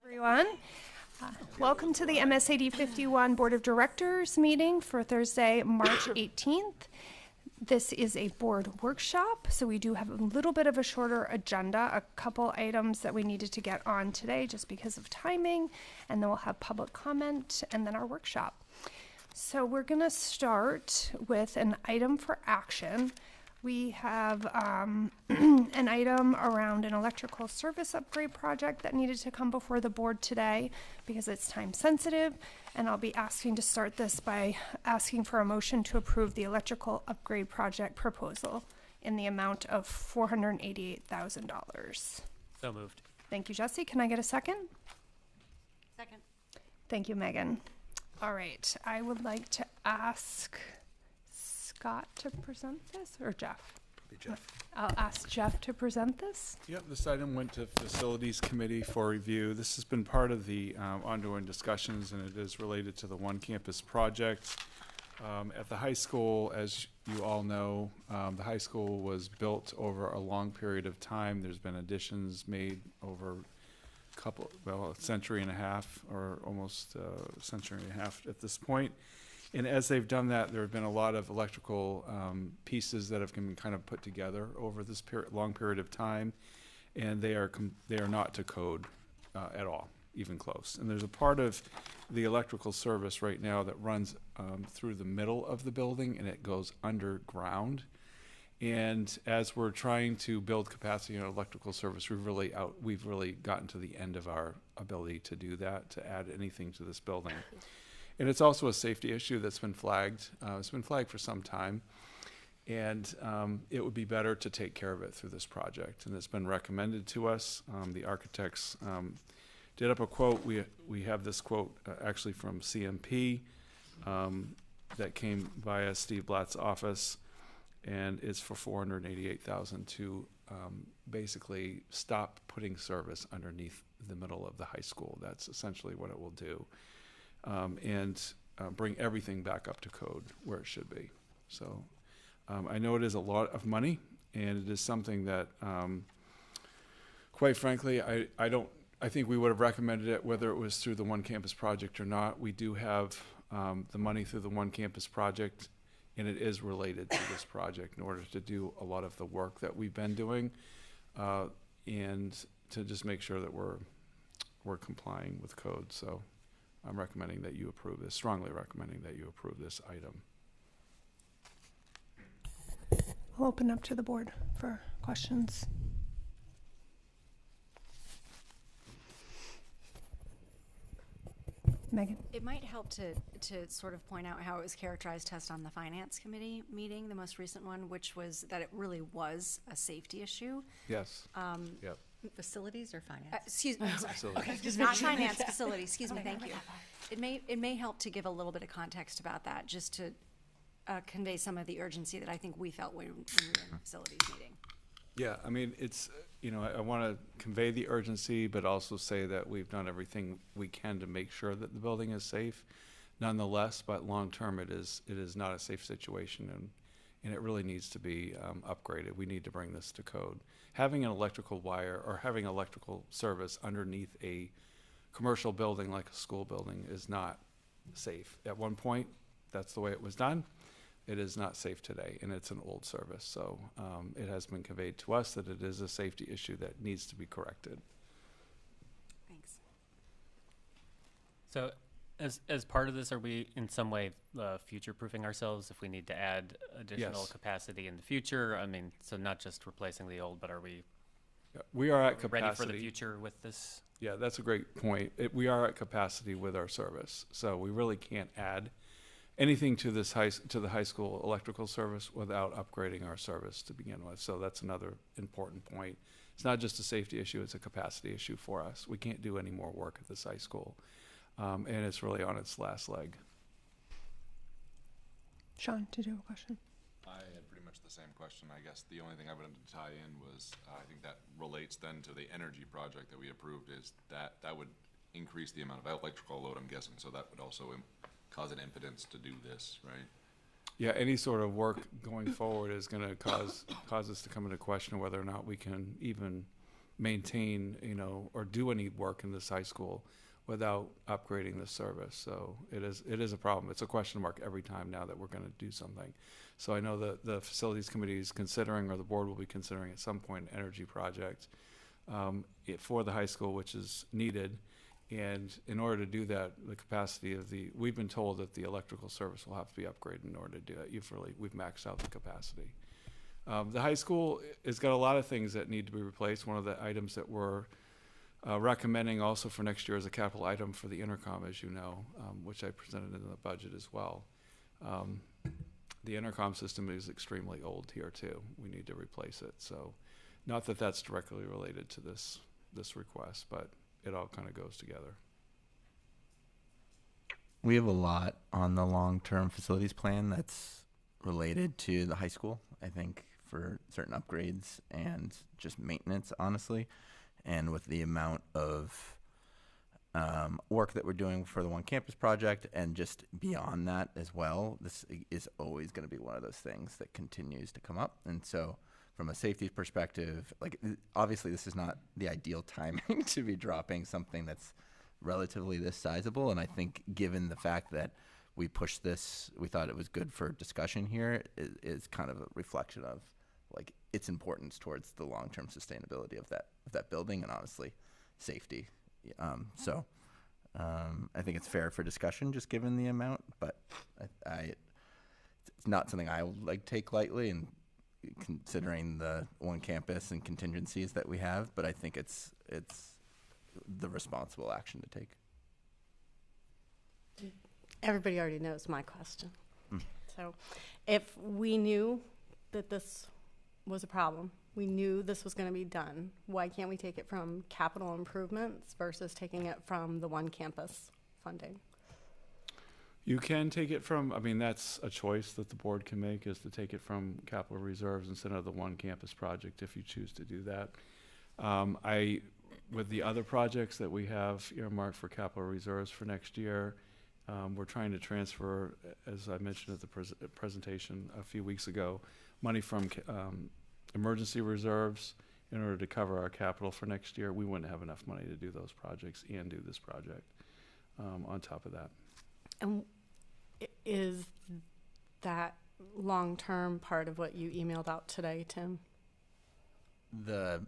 Everyone. Welcome to the MSAD 51 Board of Directors meeting for Thursday, March 18th. This is a board workshop, so we do have a little bit of a shorter agenda, a couple items that we needed to get on today just because of timing, and then we'll have public comment and then our workshop. So we're going to start with an item for action. We have an item around an electrical service upgrade project that needed to come before the board today because it's time sensitive. And I'll be asking to start this by asking for a motion to approve the electrical upgrade project proposal in the amount of $488,000. So moved. Thank you, Jesse. Can I get a second? Second. Thank you, Megan. All right, I would like to ask Scott to present this, or Jeff? Be Jeff. I'll ask Jeff to present this. Yep, this item went to Facilities Committee for review. This has been part of the ongoing discussions, and it is related to the One Campus project. At the high school, as you all know, the high school was built over a long period of time. There's been additions made over a century and a half, or almost a century and a half at this point. And as they've done that, there have been a lot of electrical pieces that have been kind of put together over this long period of time, and they are not to code at all, even close. And there's a part of the electrical service right now that runs through the middle of the building, and it goes underground. And as we're trying to build capacity in electrical service, we've really gotten to the end of our ability to do that, to add anything to this building. And it's also a safety issue that's been flagged. It's been flagged for some time. And it would be better to take care of it through this project. And it's been recommended to us. The architects did up a quote. We have this quote actually from CMP that came via Steve Blatt's office. And it's for $488,000 to basically stop putting service underneath the middle of the high school. That's essentially what it will do. And bring everything back up to code where it should be. So I know it is a lot of money, and it is something that, quite frankly, I think we would have recommended it whether it was through the One Campus project or not. We do have the money through the One Campus project, and it is related to this project in order to do a lot of the work that we've been doing, and to just make sure that we're complying with code. So I'm recommending that you approve this, strongly recommending that you approve this item. I'll open up to the board for questions. Megan? It might help to sort of point out how it was characterized test on the Finance Committee meeting, the most recent one, which was that it really was a safety issue. Yes. Yep. Facilities or finance? Excuse me. Okay, not finance, facilities. Excuse me. Thank you. It may help to give a little bit of context about that, just to convey some of the urgency that I think we felt when we were in the facilities meeting. Yeah, I mean, it's, I want to convey the urgency, but also say that we've done everything we can to make sure that the building is safe. Nonetheless, but long term, it is not a safe situation, and it really needs to be upgraded. We need to bring this to code. Having an electrical wire or having electrical service underneath a commercial building like a school building is not safe. At one point, that's the way it was done. It is not safe today, and it's an old service. So it has been conveyed to us that it is a safety issue that needs to be corrected. Thanks. So as part of this, are we in some way future-proofing ourselves if we need to add additional Yes. capacity in the future? I mean, so not just replacing the old, but are we We are at capacity. ready for the future with this? Yeah, that's a great point. We are at capacity with our service, so we really can't add anything to the high school electrical service without upgrading our service to begin with. So that's another important point. It's not just a safety issue; it's a capacity issue for us. We can't do any more work at this high school, and it's really on its last leg. Sean, did you have a question? I had pretty much the same question. I guess the only thing I wanted to tie in was, I think that relates then to the energy project that we approved, is that would increase the amount of electrical load, I'm guessing, so that would also cause an impedance to do this, right? Yeah, any sort of work going forward is going to cause us to come into question whether or not we can even maintain, or do any work in this high school without upgrading the service. So it is a problem. It's a question mark every time now that we're going to do something. So I know that the facilities committee is considering, or the board will be considering at some point, an energy project for the high school, which is needed. And in order to do that, the capacity of we've been told that the electrical service will have to be upgraded in order to do it. We've maxed out the capacity. The high school has got a lot of things that need to be replaced. One of the items that we're recommending also for next year is a capital item for the intercom, as you know, which I presented in the budget as well. The intercom system is extremely old here too. We need to replace it. So not that that's directly related to this request, but it all kind of goes together. We have a lot on the long-term facilities plan that's related to the high school, I think, for certain upgrades and just maintenance, honestly. And with the amount of work that we're doing for the One Campus project and just beyond that as well, this is always going to be one of those things that continues to come up. And so from a safety perspective, like, obviously this is not the ideal timing to be dropping something that's relatively this sizable. And I think given the fact that we pushed this, we thought it was good for discussion here, is kind of a reflection of like its importance towards the long-term sustainability of that building and honestly safety. So I think it's fair for discussion just given the amount, but it's not something I would like take lightly, and considering the One Campus and contingencies that we have, but I think it's the responsible action to take. Everybody already knows my question. So if we knew that this was a problem, we knew this was going to be done, why can't we take it from capital improvements versus taking it from the One Campus funding? You can take it from, that's a choice that the board can make, is to take it from capital reserves instead of the One Campus project if you choose to do that. With the other projects that we have earmarked for capital reserves for next year, we're trying to transfer, as I mentioned at the presentation a few weeks ago, money from emergency reserves in order to cover our capital for next year. We wouldn't have enough money to do those projects and do this project on top of that. And is that long-term part of what you emailed out today, Tim? There are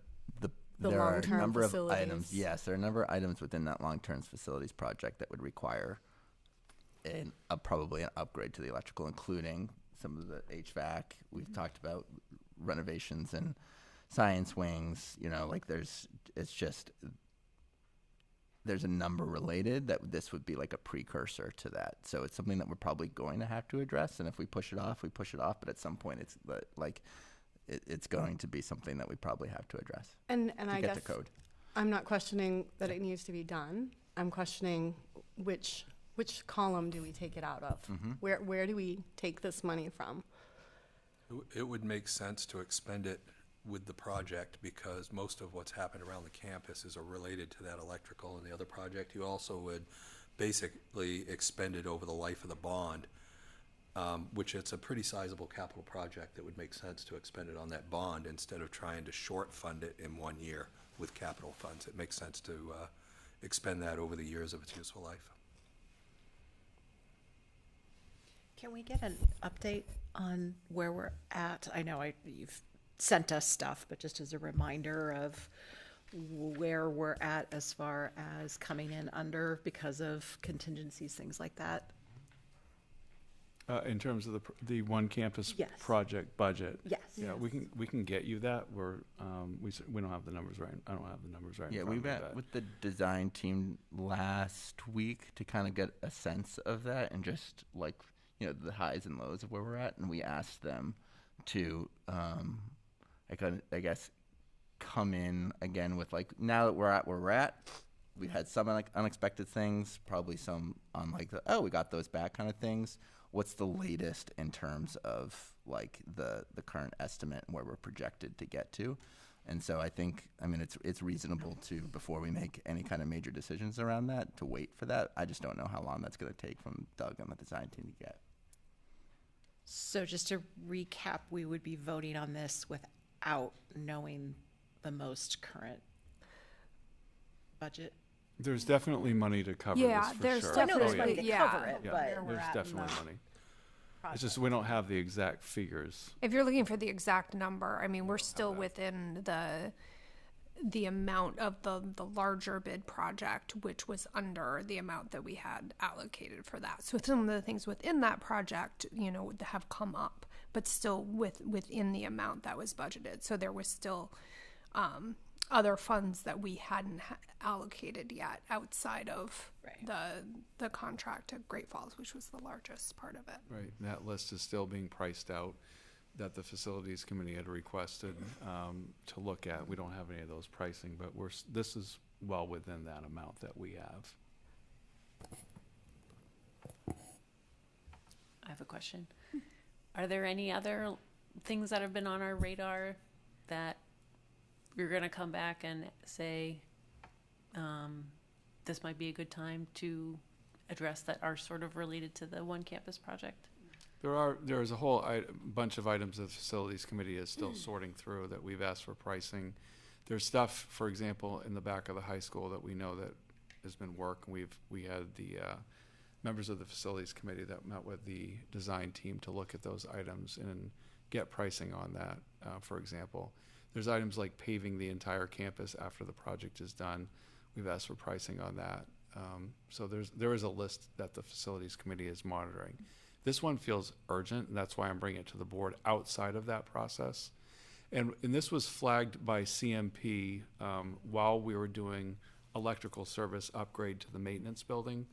a long-term number facilities. of items. Yes, there are a number of items within that long-term facilities project that would require probably an upgrade to the electrical, including some of the HVAC. We've talked about renovations and science wings. There's a number related that this would be like a precursor to that. So it's something that we're probably going to have to address. And if we push it off, we push it off. But at some point, it's going to be something that we probably have to address. And to I get guess the code. I'm not questioning that it needs to be done. I'm questioning which column do we take it out of? Mm-hmm. Where do we take this money from? It would make sense to expend it with the project because most of what's happened around the campus is related to that electrical and the other project. You also would basically expend it over the life of the bond, which it's a pretty sizable capital project that would make sense to expend it on that bond instead of trying to short fund it in 1 year with capital funds. It makes sense to expend that over the years of its useful life. Can we get an update on where we're at? I know you've sent us stuff, but just as a reminder of where we're at as far as coming in under because of contingencies, things like that. In terms of the One Campus Yes. project budget. Yes. Yeah, we can get you that. We don't have the numbers right. I don't have the numbers right. Yeah, in we front of me, met but- with the design team last week to kind of get a sense of that and just the highs and lows of where we're at. And we asked them to, I guess, come in again with now that we're at where we're at. We've had some unexpected things, probably some on we got those back kind of things. What's the latest in terms of the current estimate and where we're projected to get to? And so I think, it's reasonable to, before we make any kind of major decisions around that, to wait for that. I just don't know how long that's going to take from Doug and the design team to get. So just to recap, we would be voting on this without knowing the most current budget? There's definitely money to cover Yeah, this for there's sure. I know there's Definitely, money to yeah. cover it, Yeah, but there's we're at definitely the money. It's just we don't have the exact figures. If you're looking for the exact number, I mean, we're still within the amount of the larger bid project, which was under the amount that we had allocated for that. So some of the things within that project, have come up, but still within the amount that was budgeted. So there was still other funds that we hadn't allocated yet outside of the contract at Great Falls, which was the largest part of it. Right, and that list is still being priced out, that the facilities committee had requested to look at. We don't have any of those pricing, but this is well within that amount that we have. I have a question. Are there any other things that have been on our radar that you're going to come back and say, this might be a good time to address that are sort of related to the One Campus project? There is a whole bunch of items that the facilities committee is still sorting through that we've asked for pricing. There's stuff, for example, in the back of the high school that we know that has been work. We had the members of the facilities committee that met with the design team to look at those items and get pricing on that. For example, there's items like paving the entire campus after the project is done. We've asked for pricing on that. So there is a list that the facilities committee is monitoring. This one feels urgent, and that's why I'm bringing it to the board outside of that process. And this was flagged by CMP while we were doing electrical service upgrade to the maintenance building.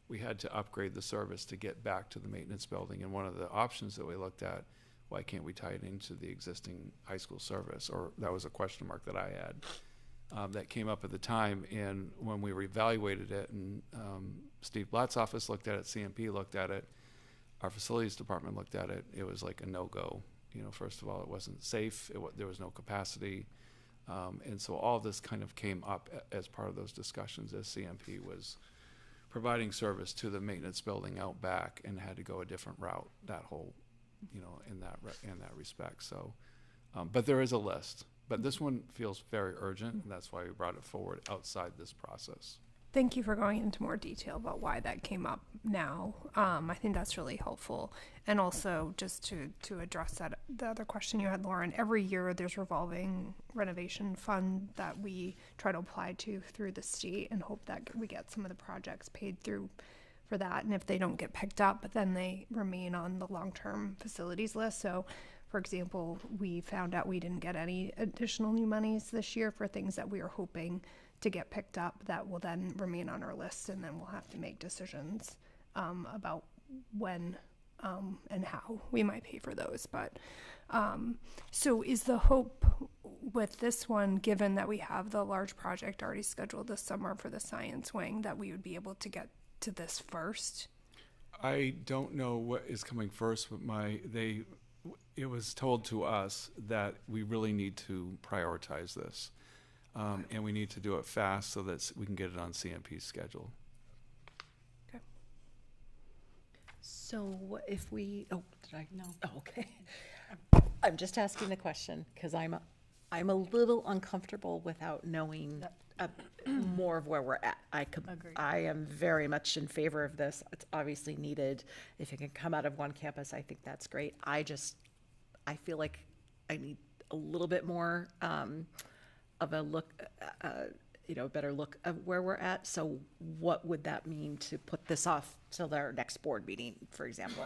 We had to upgrade the service to get back to the maintenance building. And one of the options that we looked at, why can't we tie it into the existing high school service? Or that was a question mark that I had that came up at the time. And when we reevaluated it, and Steve Blatt's office looked at it, CMP looked at it, our facilities department looked at it, it was like a no-go. First of all, it wasn't safe, there was no capacity. And so all this kind of came up as part of those discussions as CMP was providing service to the maintenance building out back and had to go a different route, that whole, in that respect. So, but there is a list. But this one feels very urgent, and that's why we brought it forward outside this process. Thank you for going into more detail about why that came up now. I think that's really helpful. And also, just to address the other question you had, Lauren, every year there's revolving renovation fund that we try to apply to through the state and hope that we get some of the projects paid through for that. And if they don't get picked up, then they remain on the long-term facilities list. So, for example, we found out we didn't get any additional new monies this year for things that we were hoping to get picked up that will then remain on our list, and then we'll have to make decisions about when and how we might pay for those. But so is the hope with this one, given that we have the large project already scheduled this summer for the science wing, that we would be able to get to this first? I don't know what is coming first, but it was told to us that we really need to prioritize this. And we need to do it fast so that we can get it on CMP's schedule. Okay. So if we, did I? No. Oh, okay. I'm just asking the question because I'm a little uncomfortable without knowing more of where we're at. I am very much in favor of this. It's obviously needed. If it can come out of One Campus, I think that's great. I feel like I need a little bit more of a look, a better look of where we're at. So what would that mean to put this off till our next board meeting, for example?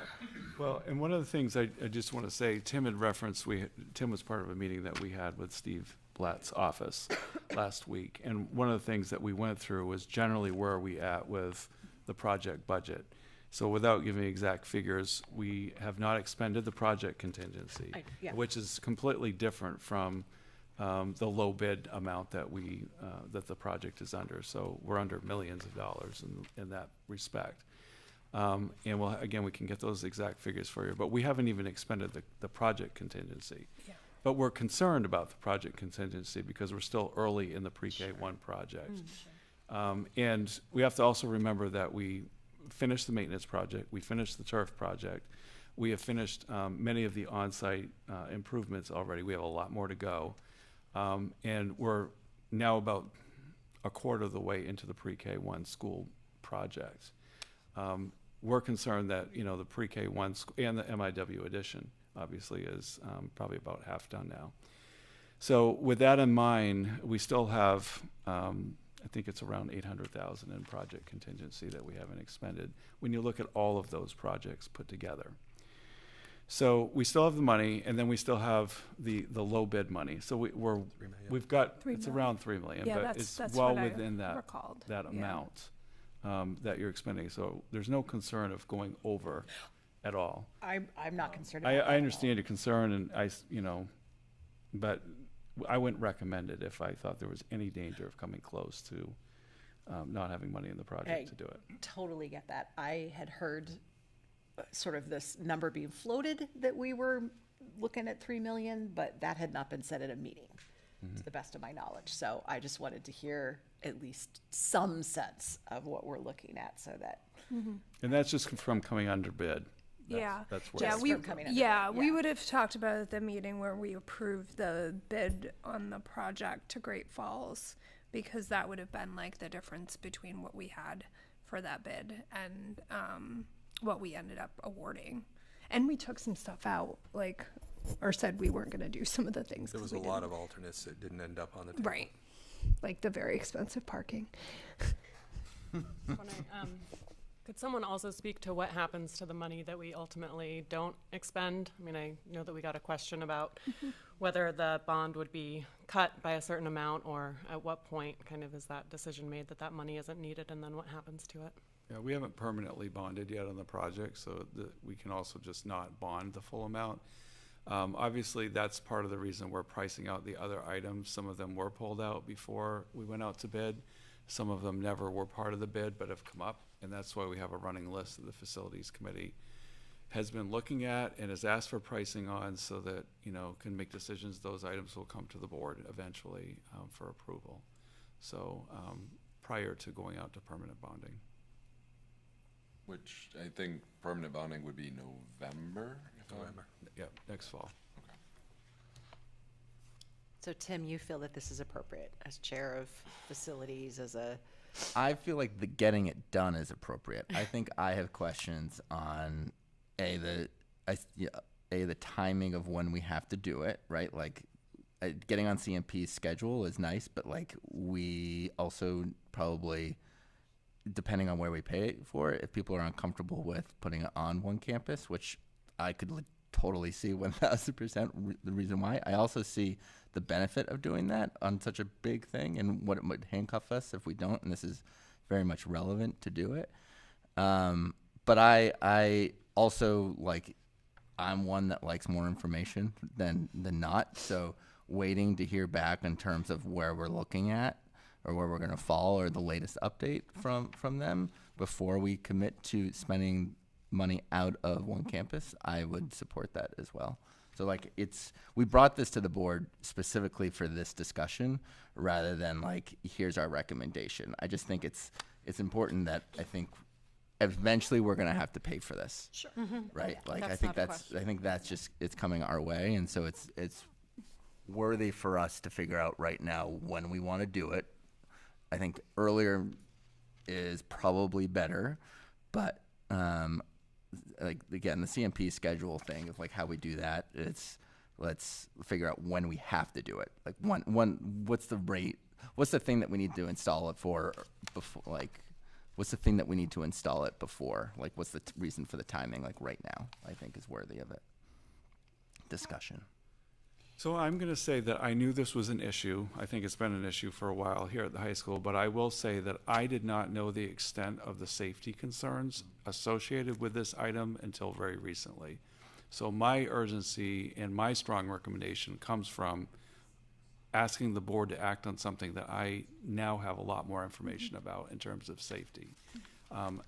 Well, and one of the things I just want to say, Tim had referenced, Tim was part of a meeting that we had with Steve Blatt's office last week. And one of the things that we went through was generally where are we at with the project budget. So without giving exact figures, we have not expended the project contingency, which is completely different from the low bid amount that that the project is under. So we're under millions of dollars in that respect. And we can get those exact figures for you, but we haven't even expended the project contingency. Yeah. But we're concerned about the project contingency because we're still early in the pre-K1 project. And we have to also remember that we finished the maintenance project, we finished the turf project, we have finished many of the on-site improvements already. We have a lot more to go. And we're now about a quarter of the way into the pre-K 1 school project. We're concerned that, you know, the pre-K 1 and the MIW addition obviously is probably about half done now. So with that in mind, we still have, I think it's around 800,000 in project contingency that we haven't expended when you look at all of those projects put together. So we still have the money, and then we still have the low bid money. So we've got, it's around 3 million, Yeah, but it's that's well what I within that recalled. that Yeah. amount that you're expending. So there's no concern of going over at all. I'm not concerned I about that at all. understand your concern, and you know, but I wouldn't recommend it if I thought there was any danger of coming close to not having money in the project to do it. Totally get that. I had heard sort of this number being floated that we were looking at 3 million, but that had not been said at a meeting, to the best of my knowledge. So I just wanted to hear at least some sense of what we're looking at, so that. And that's just from coming under bid. Yeah. That's where Yeah, Just we, from coming under yeah, bid, we yeah. would have talked about it at the meeting where we approved the bid on the project to Great Falls, because that would have been like the difference between what we had for that bid and what we ended up awarding. And we took some stuff out, like, or said we weren't going to do some of the things. There 'cause was a we lot didn't. of alternates that didn't end up on the table. Right. Like the very expensive parking. Could someone also speak to what happens to the money that we ultimately don't expend? I mean, I know that we got a question about whether the bond would be cut by a certain amount, or at what point kind of is that decision made that that money isn't needed, and then what happens to it? Yeah, we haven't permanently bonded yet on the project, so we can also just not bond the full amount. Obviously, that's part of the reason we're pricing out the other items. Some of them were pulled out before we went out to bid. Some of them never were part of the bid but have come up, and that's why we have a running list that the Facilities Committee has been looking at and has asked for pricing on, so that, you know, can make decisions. Those items will come to the board eventually for approval. So prior to going out to permanent bonding. Which I think permanent bonding would be November. Yeah, next fall. So Tim, you feel that this is appropriate as chair of facilities, as a. I feel like the getting it done is appropriate. I think I have questions on the timing of when we have to do it, right? Like getting on CMP's schedule is nice, but like we also probably, depending on where we pay for it, if people are uncomfortable with putting it on one campus, which I could totally see 1000% the reason why. I also see the benefit of doing that on such a big thing and what it would handcuff us if we don't, and this is very much relevant to do it. But I also, like, I'm one that likes more information than not, so waiting to hear back in terms of where we're looking at or where we're going to fall or the latest update from them before we commit to spending money out of one campus, I would support that as well. So like we brought this to the board specifically for this discussion rather than like, here's our recommendation. I just think it's important that I think eventually we're going to have to pay for this. Sure. Right? Yeah, like that's I think not a that's question. just, it's coming our way. And so it's worthy for us to figure out right now when we want to do it. I think earlier is probably better, but like again, the CMP schedule thing of like how we do that, let's figure out when we have to do it. Like what's the rate? What's the thing that we need to install it for before? Like, what's the thing that we need to install it before? Like, what's the reason for the timing? Like right now, I think is worthy of it. Discussion. So I'm going to say that I knew this was an issue. I think it's been an issue for a while here at the high school, but I will say that I did not know the extent of the safety concerns associated with this item until very recently. So my urgency and my strong recommendation comes from asking the board to act on something that I now have a lot more information about in terms of safety.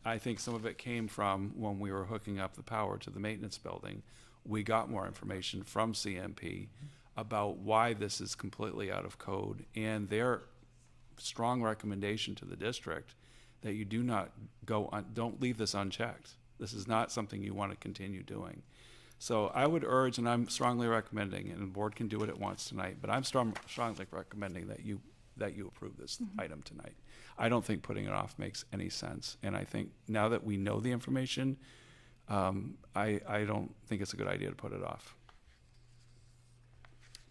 I think some of it came from when we were hooking up the power to the maintenance building. We got more information from CMP about why this is completely out of code, and their strong recommendation to the district that you do not don't leave this unchecked. This is not something you want to continue doing. So I would urge, and I'm strongly recommending, and the board can do what it wants tonight, but I'm strongly recommending that you that you approve this item tonight. I don't think putting it off makes any sense. And I think now that we know the information, I don't think it's a good idea to put it off.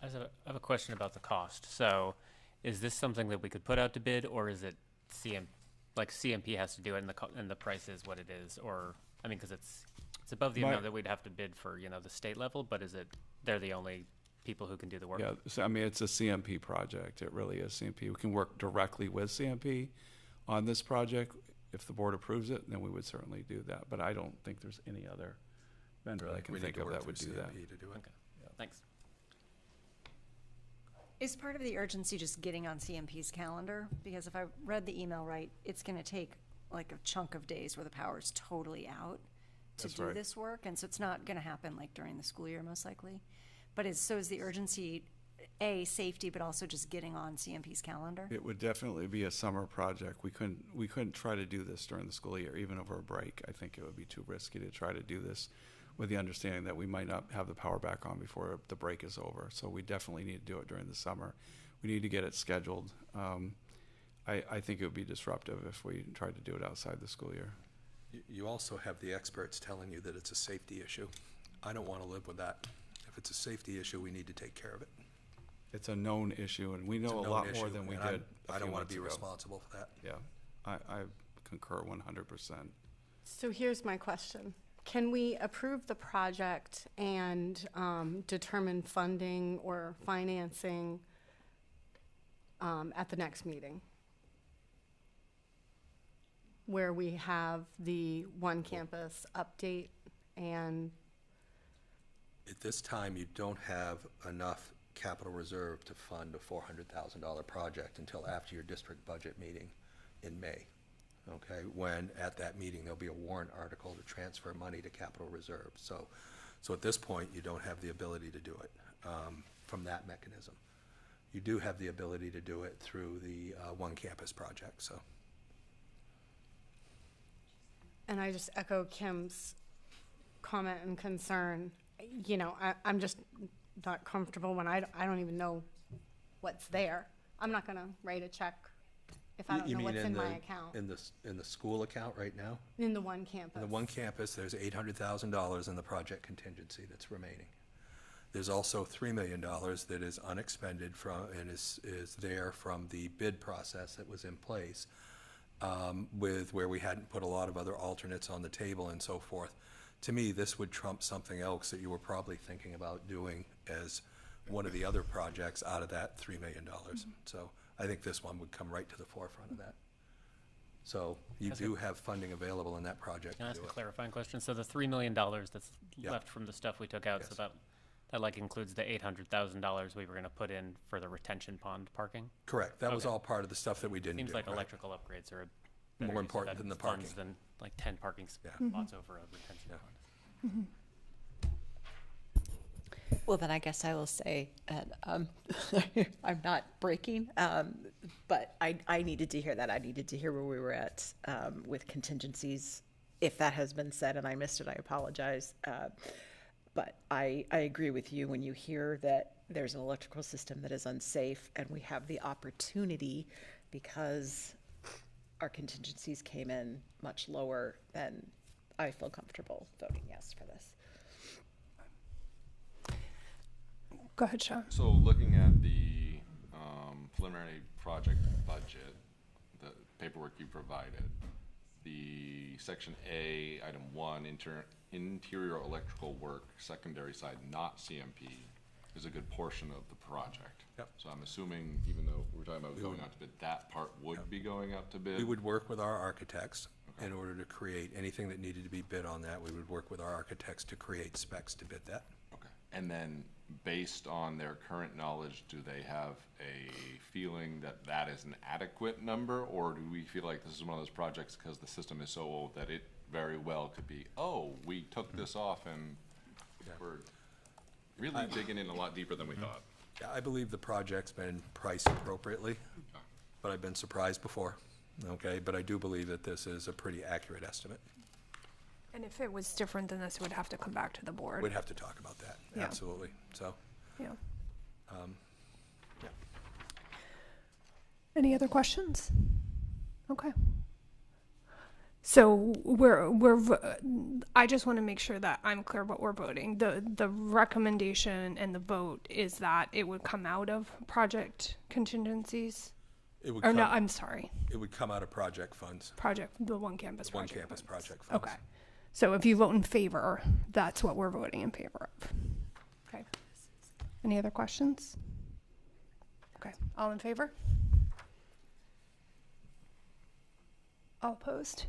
I have a question about the cost. So is this something that we could put out to bid, or is it CMP has to do it and the price is what it is? Or, I mean, because it's above the amount that we'd have to bid for, the state level, but they're the only people who can do the work? Yeah, so, I mean, it's a CMP project. It really is CMP. We can work directly with CMP on this project. If the board approves it, then we would certainly do that. But I don't think there's any other vendor I can think of that would do that. To do it. Okay, thanks. Is part of the urgency just getting on CMP's calendar? Because if I read the email right, it's gonna take like a chunk of days where the power's totally out to That's do right. this work, and so it's not gonna happen like during the school year most likely. But is the urgency, safety, but also just getting on CMP's calendar? It would definitely be a summer project. We couldn't try to do this during the school year, even over a break. I think it would be too risky to try to do this with the understanding that we might not have the power back on before the break is over. So we definitely need to do it during the summer. We need to get it scheduled. I think it would be disruptive if we tried to do it outside the school year. You also have the experts telling you that it's a safety issue. I don't want to live with that. If it's a safety issue, we need to take care of it. It's a known issue, and we It's know a known lot more issue, than we and did I don't want to be ago. responsible for that. Yeah, I concur 100%. So here's my question. Can we approve the project and determine funding or financing at the next meeting? Where we have the one campus update and At this time, you don't have enough capital reserve to fund a $400,000 project until after your district budget meeting in May. Okay, when at that meeting, there'll be a warrant article to transfer money to capital reserve. So at this point, you don't have the ability to do it from that mechanism. You do have the ability to do it through the One Campus project, so. And I just echo Kim's comment and concern. I'm just not comfortable when I don't even know what's there. I'm not gonna write a check if I don't know what's in my account. In the school account right now? In the one campus. In the One Campus, there's $800,000 in the project contingency that's remaining. There's also $3 million that is unexpended and is there from the bid process that was in place, with where we hadn't put a lot of other alternates on the table and so forth. To me, this would trump something else that you were probably thinking about doing as one of the other projects out of that $3 million. Mm-hmm. So I think this one would come right to the forefront of that. So you do have funding available in that project Can I to ask do a it. clarifying question? So the $3 million that's Yeah. left from the stuff we took out, Yes. so that like includes the $800,000 we were going to put in for the retention pond parking? Correct. That was Okay. all part of the stuff that we didn't do. Seems like right? electrical upgrades are a better More use of important that than the funds parking. than like 10 parking Yeah. spots over a retention Yeah. pond. Well, then I guess I will say, and I'm not breaking, but I needed to hear that. I needed to hear where we were at with contingencies. If that has been said and I missed it, I apologize. But I agree with you when you hear that there's an electrical system that is unsafe and we have the opportunity, because our contingencies came in much lower, then I feel comfortable voting yes for this. Go ahead, Sean. So looking at the preliminary project budget, the paperwork you provided, the section A, item 1, interior electrical work, secondary side, not CMP, is a good portion of the project. Yep. So I'm assuming, even though we're talking about going out to bid, that part would be going out to bid? We would work with our architects in order to create anything that needed to be bid on that. We would work with our architects to create specs to bid that. Okay. And then, based on their current knowledge, do they have a feeling that that is an adequate number? Or do we feel like this is one of those projects, because the system is so old, that it very well could be, oh, we took this off and we're really digging in a lot deeper than we thought? Yeah, I believe the project's been priced appropriately, but I've been surprised before, okay? But I do believe that this is a pretty accurate estimate. And if it was different than this, it would have to come back to the board. We'd have to talk about that, Yeah. absolutely, so. Yeah. Yeah. Any other questions? Okay. So I just want to make sure that I'm clear what we're voting. The recommendation and the vote is that it would come out of project contingencies? It would Or come, no, I'm sorry. It would come out of project funds. The one campus One project. campus funds. project funds. Okay. So if you vote in favor, that's what we're voting in favor of. Okay. Any other questions? Okay. All in favor? All opposed?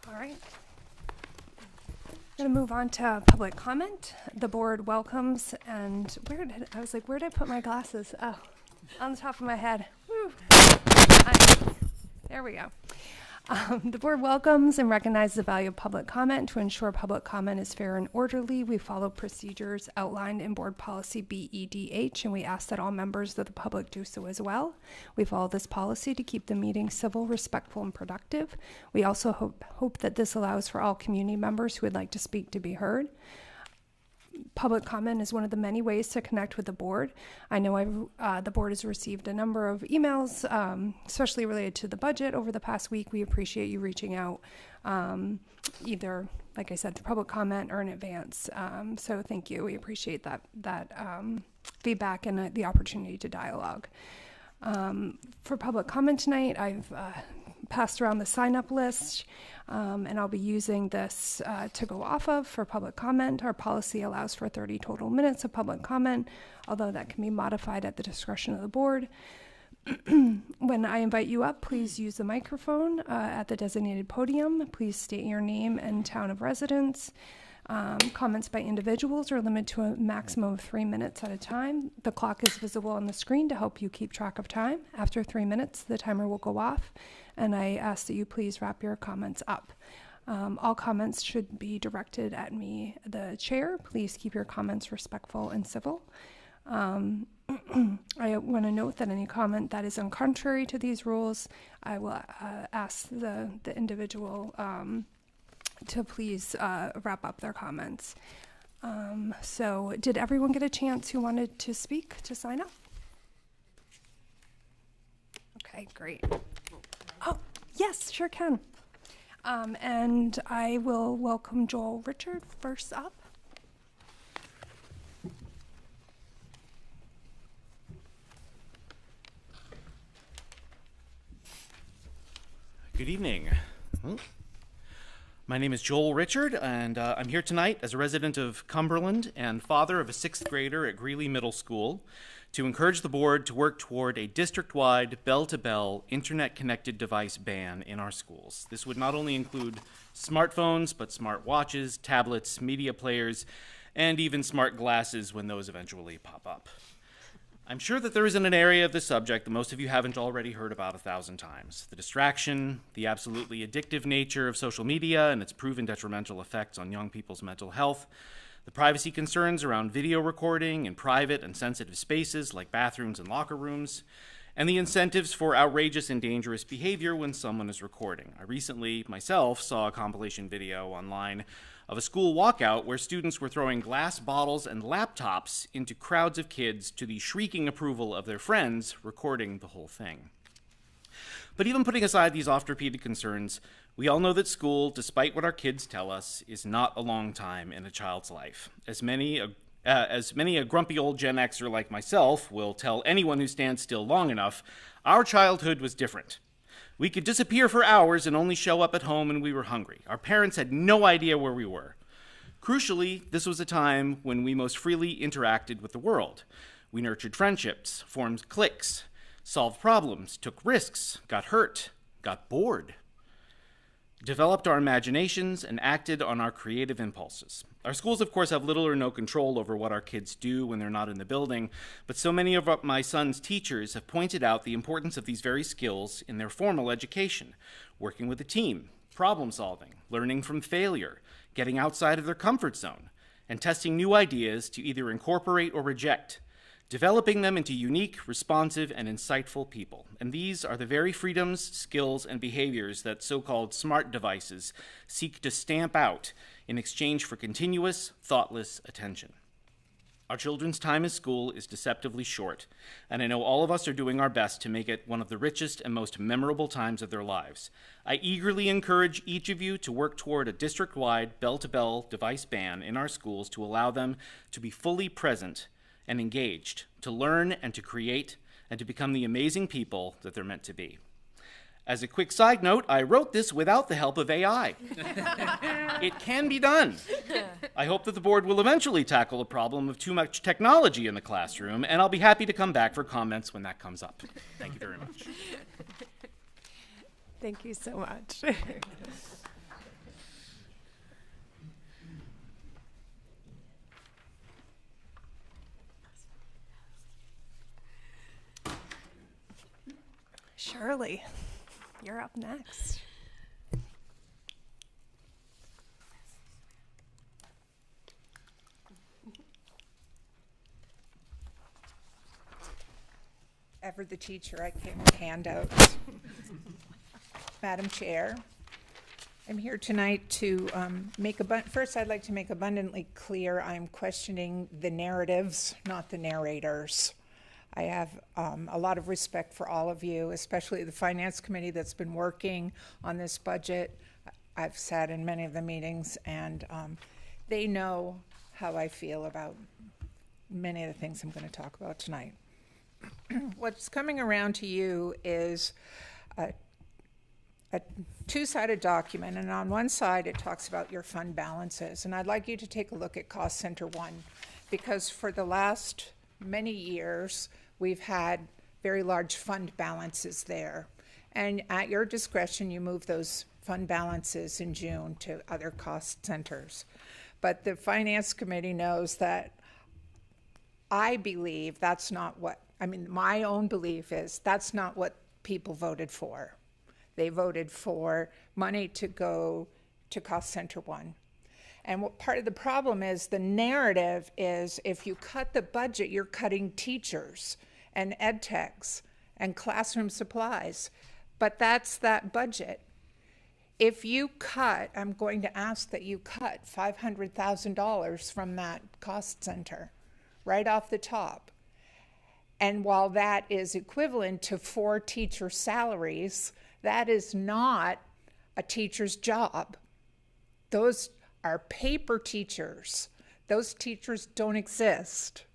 All right. I'm going to move on to public comment. The board welcomes, and where did I put my glasses? Oh, on the top of my head. Woo. There we go. The board welcomes and recognizes the value of public comment. To ensure public comment is fair and orderly, we follow procedures outlined in board policy BEDH, and we ask that all members of the public do so as well. We follow this policy to keep the meeting civil, respectful, and productive. We also hope that this allows for all community members who would like to speak to be heard. Public comment is one of the many ways to connect with the board. I know the board has received a number of emails, especially related to the budget over the past week. We appreciate you reaching out, either, like I said, through public comment or in advance. So thank you. We appreciate that feedback and the opportunity to dialogue. For public comment tonight, I've passed around the sign-up list. And I'll be using this to go off of for public comment. Our policy allows for 30 total minutes of public comment, although that can be modified at the discretion of the board. When I invite you up, please use the microphone at the designated podium. Please state your name and town of residence. Comments by individuals are limited to a maximum of 3 minutes at a time. The clock is visible on the screen to help you keep track of time. After 3 minutes, the timer will go off, and I ask that you please wrap your comments up. All comments should be directed at me, the chair. Please keep your comments respectful and civil. I want to note that any comment that is contrary to these rules, I will ask the individual to please wrap up their comments. So did everyone get a chance who wanted to speak to sign up? Okay, great. Oh, yes, sure can. And I will welcome Joel Richard first up. Good evening. My name is Joel Richard, and I'm here tonight as a resident of Cumberland and father of a 6th grader at Greeley Middle School to encourage the board to work toward a district-wide, bell-to-bell, internet-connected device ban in our schools. This would not only include smartphones, but smart watches, tablets, media players, and even smart glasses when those eventually pop up. I'm sure that there isn't an area of the subject that most of you haven't already heard about 1,000 times. The distraction, the absolutely addictive nature of social media and its proven detrimental effects on young people's mental health, the privacy concerns around video recording in private and sensitive spaces like bathrooms and locker rooms, and the incentives for outrageous and dangerous behavior when someone is recording. I recently, myself, saw a compilation video online of a school walkout where students were throwing glass bottles and laptops into crowds of kids to the shrieking approval of their friends recording the whole thing. But even putting aside these oft-repeated concerns, we all know that school, despite what our kids tell us, is not a long time in a child's life. As many a grumpy old Gen Xer like myself will tell anyone who stands still long enough, our childhood was different. We could disappear for hours and only show up at home when we were hungry. Our parents had no idea where we were. Crucially, this was a time when we most freely interacted with the world. We nurtured friendships, formed cliques, solved problems, took risks, got hurt, got bored, developed our imaginations, and acted on our creative impulses. Our schools, of course, have little or no control over what our kids do when they're not in the building, but so many of my son's teachers have pointed out the importance of these very skills in their formal education, working with a team, problem solving, learning from failure, getting outside of their comfort zone, and testing new ideas to either incorporate or reject. developing them into unique, responsive, and insightful people. And these are the very freedoms, skills, and behaviors that so-called smart devices seek to stamp out in exchange for continuous, thoughtless attention. Our children's time at school is deceptively short, and I know all of us are doing our best to make it one of the richest and most memorable times of their lives. I eagerly encourage each of you to work toward a district-wide bell-to-bell device ban in our schools to allow them to be fully present and engaged, to learn and to create, and to become the amazing people that they're meant to be. As a quick side note, I wrote this without the help of AI. It can be done. I hope that the board will eventually tackle the problem of too much technology in the classroom, and I'll be happy to come back for comments when that comes up. Thank you very much. Thank you so much. Shirley, you're up next. Ever the teacher, I came with handouts. Madam Chair, I'm here tonight to first I'd like to make abundantly clear I'm questioning the narratives, not the narrators. I have a lot of respect for all of you, especially the Finance Committee that's been working on this budget. I've sat in many of the meetings, and they know how I feel about many of the things I'm going to talk about tonight. What's coming around to you is a two-sided document, and on one side it talks about your fund balances, and I'd like you to take a look at Cost Center 1, because for the last many years we've had very large fund balances there, and at your discretion you move those fund balances in June to other cost centers. But the Finance Committee knows that I believe that's not what, my own belief is that's not what people voted for. They voted for money to go to Cost Center 1. And what part of the problem is, the narrative is if you cut the budget, you're cutting teachers and ed techs and classroom supplies. But that's that budget. If you cut, I'm going to ask that you cut $500,000 from that cost center right off the top. And while that is equivalent to 4 teacher salaries, that is not a teacher's job. Those are paper teachers. Those teachers don't exist.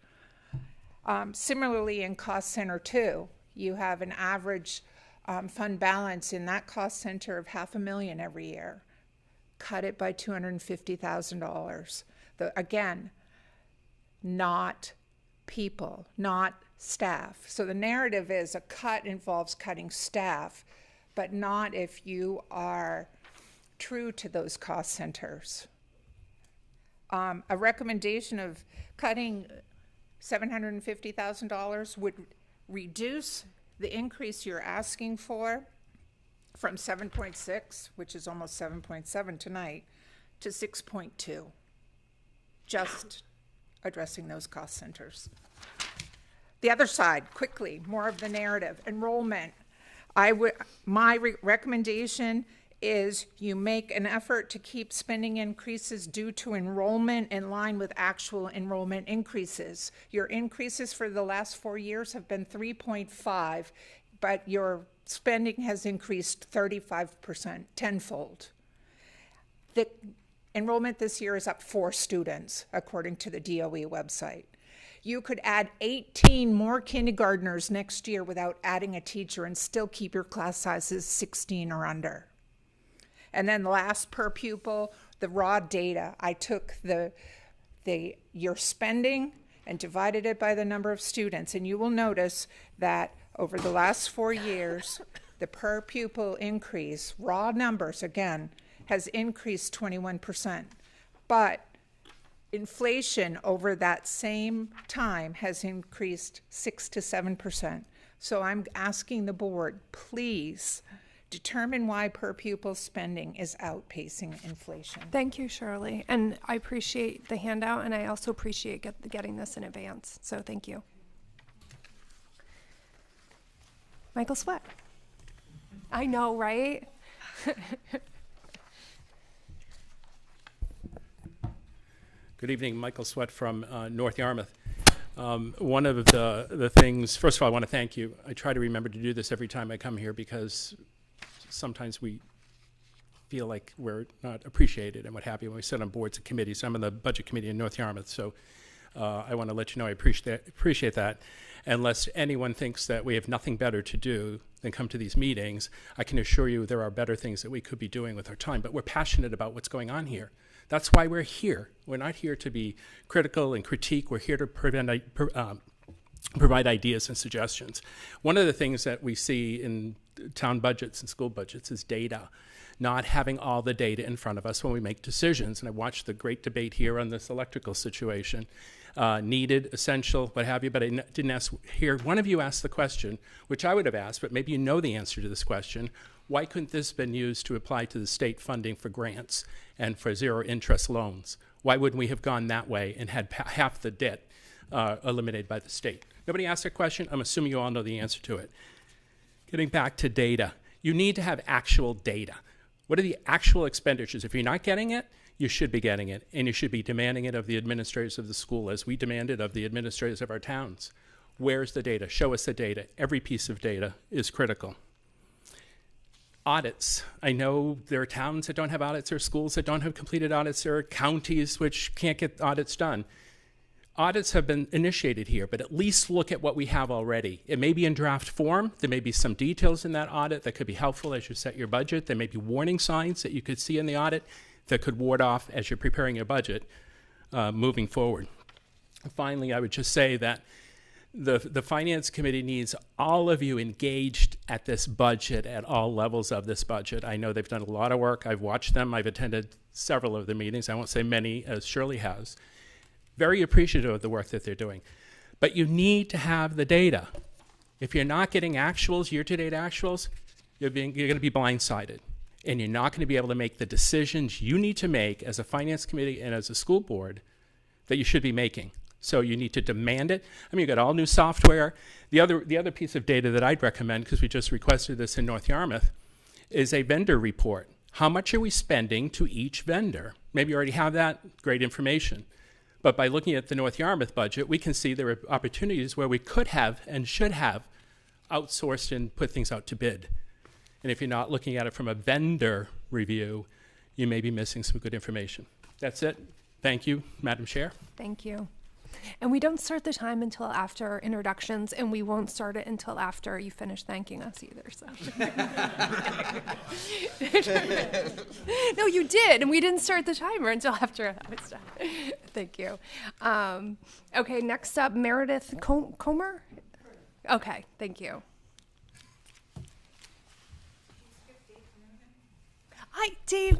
Similarly, in Cost Center 2, you have an average fund balance in that cost center of $500,000 every year. Cut it by $250,000. Again, not people, not staff. So the narrative is a cut involves cutting staff, but not if you are true to those cost centers. A recommendation of cutting $750,000 would reduce the increase you're asking for from 7.6, which is almost 7.7 tonight, to 6.2, just addressing those cost centers. The other side, quickly, more of the narrative, enrollment. My recommendation is you make an effort to keep spending increases due to enrollment in line with actual enrollment increases. Your increases for the last 4 years have been 3.5, but your spending has increased 35%, tenfold. The enrollment this year is up 4 students, according to the DOE website. You could add 18 more kindergartners next year without adding a teacher and still keep your class sizes 16 or under. And then last, per pupil, the raw data. I took your spending and divided it by the number of students, and you will notice that over the last 4 years, the per pupil increase, raw numbers again, has increased 21%. But inflation over that same time has increased 6 to 7%. So I'm asking the board, please determine why per pupil spending is outpacing inflation. Thank you, Shirley. And I appreciate the handout, and I also appreciate getting this in advance. So thank you. Michael Sweat. I know, right? Good evening, Michael Sweat from North Yarmouth. One of the things, first of all, I want to thank you. I try to remember to do this every time I come here because sometimes we feel like we're not appreciated and what have you when we sit on boards and committees. I'm on the budget committee in North Yarmouth, so I want to let you know I appreciate that. Unless anyone thinks that we have nothing better to do than come to these meetings, I can assure you there are better things that we could be doing with our time, but we're passionate about what's going on here. That's why we're here. We're not here to be critical and critique. We're here to provide ideas and suggestions. One of the things that we see in town budgets and school budgets is data, not having all the data in front of us when we make decisions. And I watched the great debate here on this electrical situation, needed, essential, what have you, but I didn't hear one of you ask the question, which I would have asked, but maybe you know the answer to this question. Why couldn't this have been used to apply to the state funding for grants and for zero interest loans? Why wouldn't we have gone that way and had half the debt eliminated by the state? Nobody asked that question. I'm assuming you all know the answer to it. Getting back to data, you need to have actual data. What are the actual expenditures? If you're not getting it, you should be getting it, and you should be demanding it of the administrators of the school as we demand it of the administrators of our towns. Where's the data? Show us the data. Every piece of data is critical. Audits. I know there are towns that don't have audits, there are schools that don't have completed audits, there are counties which can't get audits done. Audits have been initiated here, but at least look at what we have already. It may be in draft form. There may be some details in that audit that could be helpful as you set your budget. There may be warning signs that you could see in the audit that could ward off as you're preparing your budget moving forward. Finally, I would just say that the Finance Committee needs all of you engaged at this budget, at all levels of this budget. I know they've done a lot of work. I've watched them. I've attended several of the meetings. I won't say many, as Shirley has. Very appreciative of the work that they're doing. But you need to have the data. If you're not getting actuals, year-to-date actuals, you're going to be blindsided. And you're not going to be able to make the decisions you need to make as a Finance Committee and as a school board that you should be making. So you need to demand it. I mean, you got all new software. The other piece of data that I'd recommend, because we just requested this in North Yarmouth, is a vendor report. How much are we spending to each vendor? Maybe you already have that, great information. But by looking at the North Yarmouth budget, we can see there are opportunities where we could have and should have outsourced and put things out to bid. And if you're not looking at it from a vendor review, you may be missing some good information. That's it. Thank you, Madam Chair. Thank you. And we don't start the time until after introductions, and we won't start it until after you finish thanking us either. So. No, you did, and we didn't start the timer until after I was done. Thank you. Okay, next up, Meredith Comer. Okay, thank you. Dave,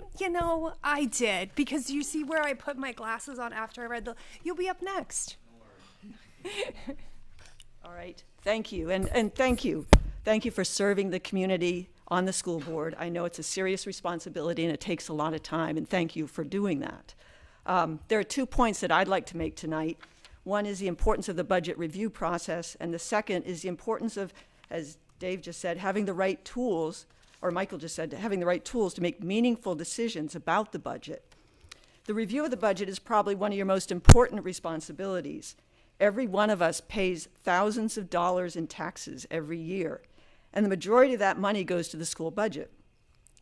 I did, because you see where I put my glasses on after I read you'll be up next. All right, thank you, and thank you. Thank you for serving the community on the school board. I know it's a serious responsibility and it takes a lot of time, and thank you for doing that. There are 2 points that I'd like to make tonight. One is the importance of the budget review process, and the second is the importance of, as Dave just said, having the right tools, or Michael just said, having the right tools to make meaningful decisions about the budget. The review of the budget is probably one of your most important responsibilities. Every one of us pays thousands of dollars in taxes every year, and the majority of that money goes to the school budget.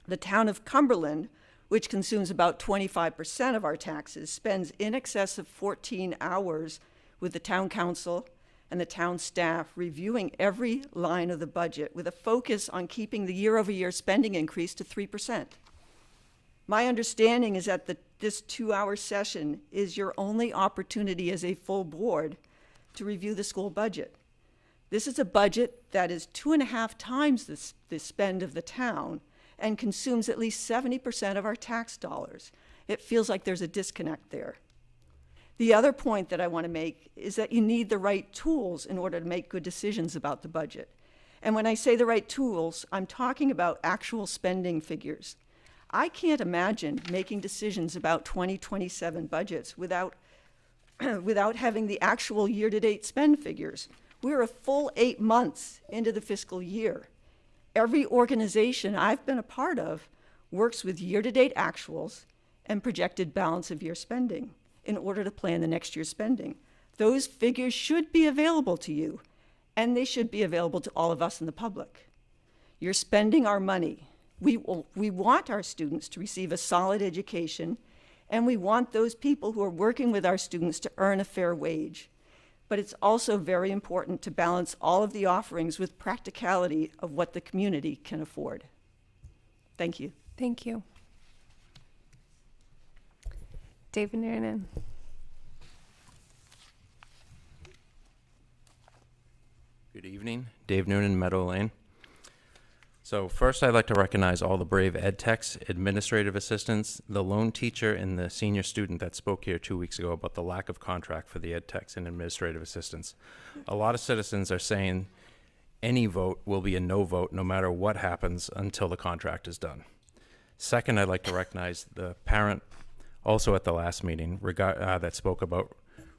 The town of Cumberland, which consumes about 25% of our taxes, spends in excess of 14 hours with the town council and the town staff reviewing every line of the budget with a focus on keeping the year-over-year spending increase to 3%. My understanding is that this 2-hour session is your only opportunity as a full board to review the school budget. This is a budget that is 2.5 times the spend of the town and consumes at least 70% of our tax dollars. It feels like there's a disconnect there. The other point that I want to make is that you need the right tools in order to make good decisions about the budget. And when I say the right tools, I'm talking about actual spending figures. I can't imagine making decisions about 2027 budgets without having the actual year-to-date spend figures. We're a full 8 months into the fiscal year. Every organization I've been a part of works with year-to-date actuals and projected balance of year spending in order to plan the next year's spending. Those figures should be available to you, and they should be available to all of us in the public. You're spending our money. We want our students to receive a solid education, and we want those people who are working with our students to earn a fair wage. But it's also very important to balance all of the offerings with practicality of what the community can afford. Thank you. Thank you. David Noonan. Good evening, Dave Noonan, Meadow Lane. So first I'd like to recognize all the brave ed techs, administrative assistants, the lone teacher, and the senior student that spoke here 2 weeks ago about the lack of contract for the ed techs and administrative assistants. A lot of citizens are saying any vote will be a no vote no matter what happens until the contract is done. Second, I'd like to recognize the parent also at the last meeting that spoke about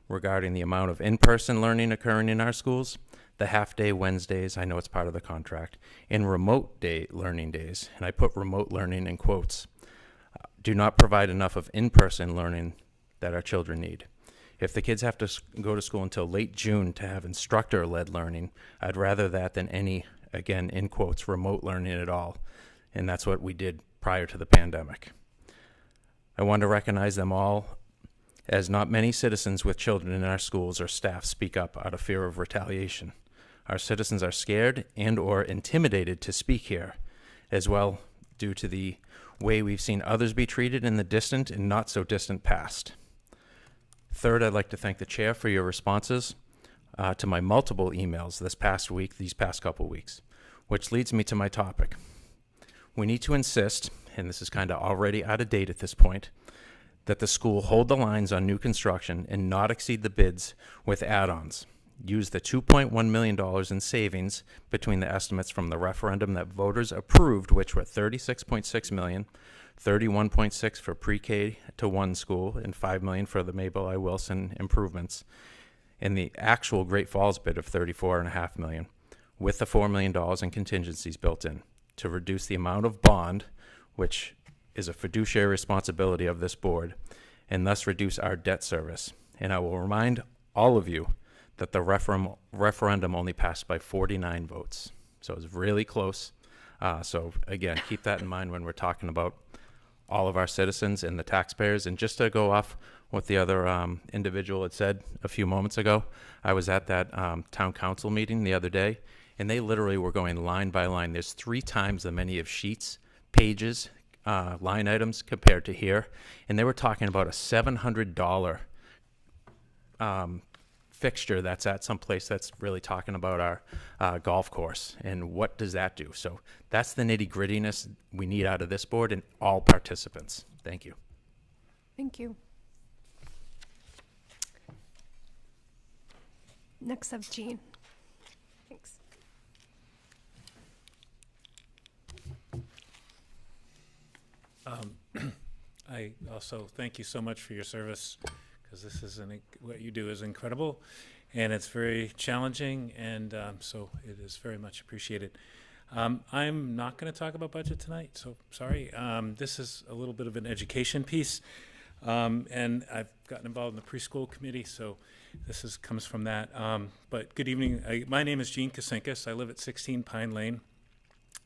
regarding the amount of in-person learning occurring in our schools, the half-day Wednesdays, I know it's part of the contract, and remote day learning days, and I put remote learning in quotes, do not provide enough of in-person learning that our children need. If the kids have to go to school until late June to have instructor-led learning, I'd rather that than any, again, in quotes, remote learning at all, and that's what we did prior to the pandemic. I want to recognize them all, as not many citizens with children in our schools or staff speak up out of fear of retaliation. Our citizens are scared and or intimidated to speak here, as well due to the way we've seen others be treated in the distant and not so distant past. Third, I'd like to thank the chair for your responses to my multiple emails these past couple weeks, which leads me to my topic. We need to insist, and this is kind of already out of date at this point, that the school hold the lines on new construction and not exceed the bids with add-ons. Use the $2.1 million in savings between the estimates from the referendum that voters approved, which were $36.6 million, $31.6 for pre-K to 1 school, and $5 million for the Mabel I. Wilson improvements, and the actual Great Falls bid of $34.5 million, with the $4 million in contingencies built in, to reduce the amount of bond, which is a fiduciary responsibility of this board, and thus reduce our debt service. And I will remind all of you that the referendum only passed by 49 votes. So it was really close. So again, keep that in mind when we're talking about all of our citizens and the taxpayers. And just to go off what the other individual had said a few moments ago, I was at that town council meeting the other day, and they literally were going line by line. There's 3 times the many of sheets, pages, line items compared to here, and they were talking about a $700 fixture that's at some place that's really talking about our golf course, and what does that do? So that's the nitty-grittiness we need out of this board and all participants. Thank you. Thank you. Next up, Jean. Thanks. I also thank you so much for your service, because this is what you do is incredible, and it's very challenging, and so it is very much appreciated. I'm not going to talk about budget tonight, so sorry. This is a little bit of an education piece, and I've gotten involved in the preschool committee, so this comes from that. But good evening. My name is Gene Kasinkas. I live at 16 Pine Lane,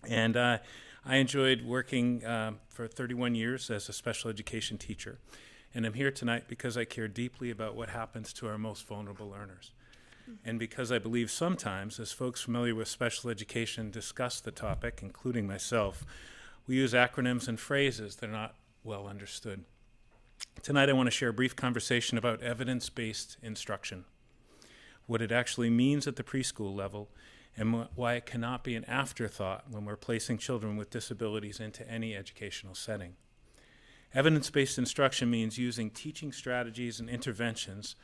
and I enjoyed working for 31 years as a special education teacher. And I'm here tonight because I care deeply about what happens to our most vulnerable learners. And because I believe sometimes, as folks familiar with special education discuss the topic, including myself, we use acronyms and phrases that are not well understood. Tonight I want to share a brief conversation about evidence-based instruction, what it actually means at the preschool level, and why it cannot be an afterthought when we're placing children with disabilities into any educational setting. Evidence-based instruction means using teaching strategies and interventions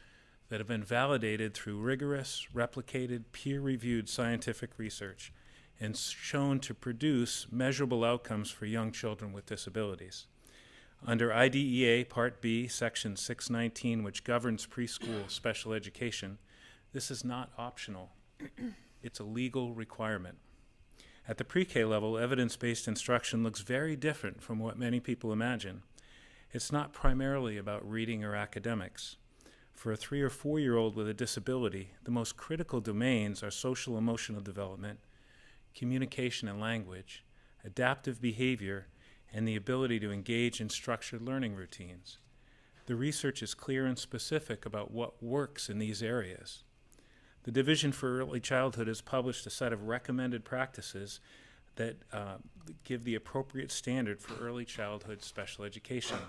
that have been validated through rigorous, replicated, peer-reviewed scientific research and shown to produce measurable outcomes for young children with disabilities. Under IDEA Part B, Section 619, which governs preschool special education, this is not optional. It's a legal requirement. At the pre-K level, evidence-based instruction looks very different from what many people imagine. It's not primarily about reading or academics. For a 3 or 4-year-old with a disability, the most critical domains are social emotional development, communication and language, adaptive behavior, and the ability to engage in structured learning routines. The research is clear and specific about what works in these areas. The Division for Early Childhood has published a set of recommended practices that give the appropriate standard for early childhood special education.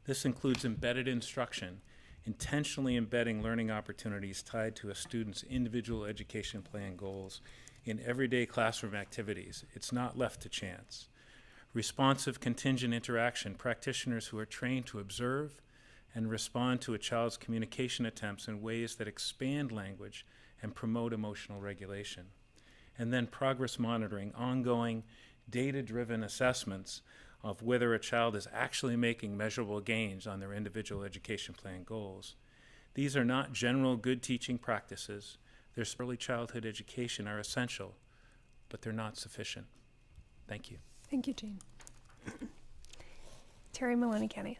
This includes embedded instruction, intentionally embedding learning opportunities tied to a student's individual education plan goals in everyday classroom activities. It's not left to chance. Responsive contingent interaction, practitioners who are trained to observe and respond to a child's communication attempts in ways that expand language and promote emotional regulation. And then progress monitoring, ongoing data-driven assessments of whether a child is actually making measurable gains on their individual education plan goals. These are not general good teaching practices. Their early childhood education are essential, but they're not sufficient. Thank you. Thank you, Jane. Terry Maloney Kelly.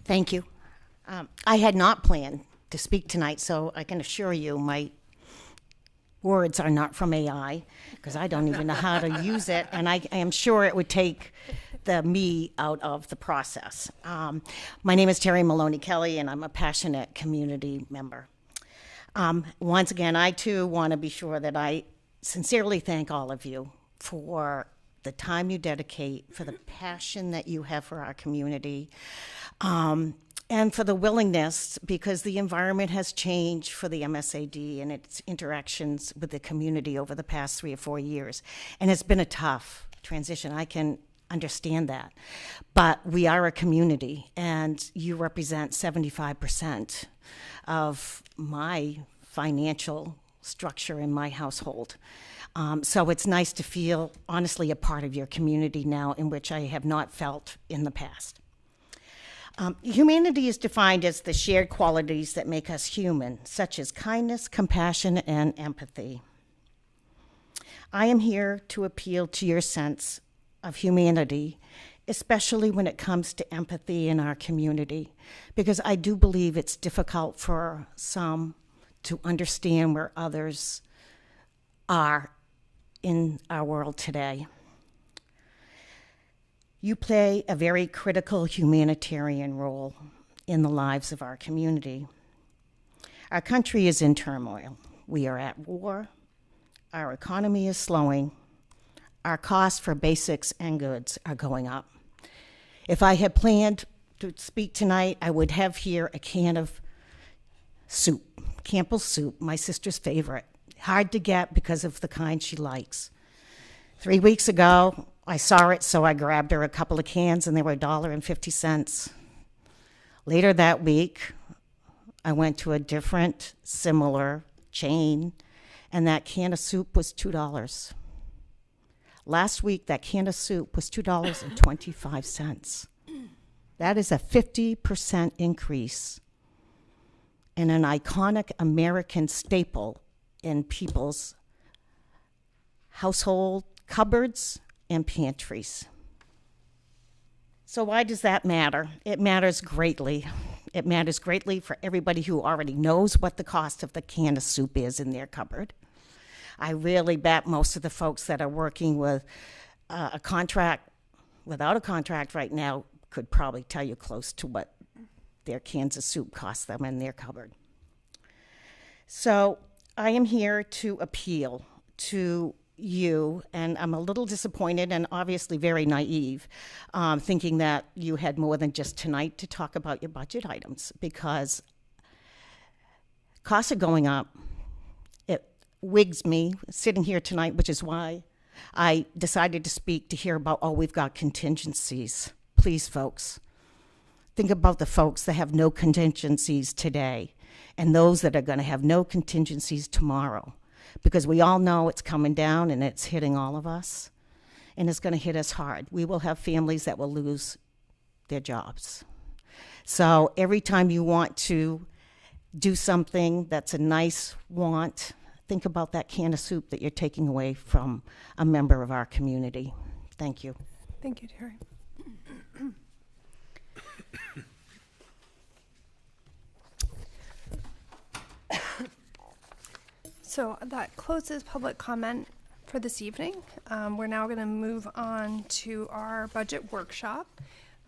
Thank you. I had not planned to speak tonight, so I can assure you my words are not from AI, because I don't even know how to use it, and I am sure it would take the me out of the process. My name is Terry Maloney Kelly, and I'm a passionate community member. Once again, I too want to be sure that I sincerely thank all of you for the time you dedicate, for the passion that you have for our community, and for the willingness, because the environment has changed for the MSAD and its interactions with the community over the past 3 or 4 years. And it's been a tough transition. I can understand that. But we are a community, and you represent 75% of my financial structure in my household. So it's nice to feel, honestly, a part of your community now, in which I have not felt in the past. Humanity is defined as the shared qualities that make us human, such as kindness, compassion, and empathy. I am here to appeal to your sense of humanity, especially when it comes to empathy in our community, because I do believe it's difficult for some to understand where others are in our world today. You play a very critical humanitarian role in the lives of our community. Our country is in turmoil. We are at war. Our economy is slowing. Our costs for basics and goods are going up. If I had planned to speak tonight, I would have here a can of soup, Campbell's soup, my sister's favorite. Hard to get because of the kind she likes. 3 weeks ago, I saw it, so I grabbed her a couple of cans, and they were $1.50. Later that week, I went to a different, similar chain, and that can of soup was $2. Last week, that can of soup was $2.25. That is a 50% increase in an iconic American staple in people's household cupboards and pantries. So why does that matter? It matters greatly. It matters greatly for everybody who already knows what the cost of the can of soup is in their cupboard. I really bet most of the folks that are working with a contract, without a contract right now, could probably tell you close to what their cans of soup cost them in their cupboard. So I am here to appeal to you, and I'm a little disappointed and obviously very naive, thinking that you had more than just tonight to talk about your budget items, because costs are going up. It wigs me sitting here tonight, which is why I decided to speak, to hear about, oh, we've got contingencies. Please, folks, think about the folks that have no contingencies today and those that are going to have no contingencies tomorrow, because we all know it's coming down and it's hitting all of us. and it's going to hit us hard. We will have families that will lose their jobs. So every time you want to do something that's a nice want, think about that can of soup that you're taking away from a member of our community. Thank you. Thank you, Terry. So that closes public comment for this evening. We're now going to move on to our budget workshop.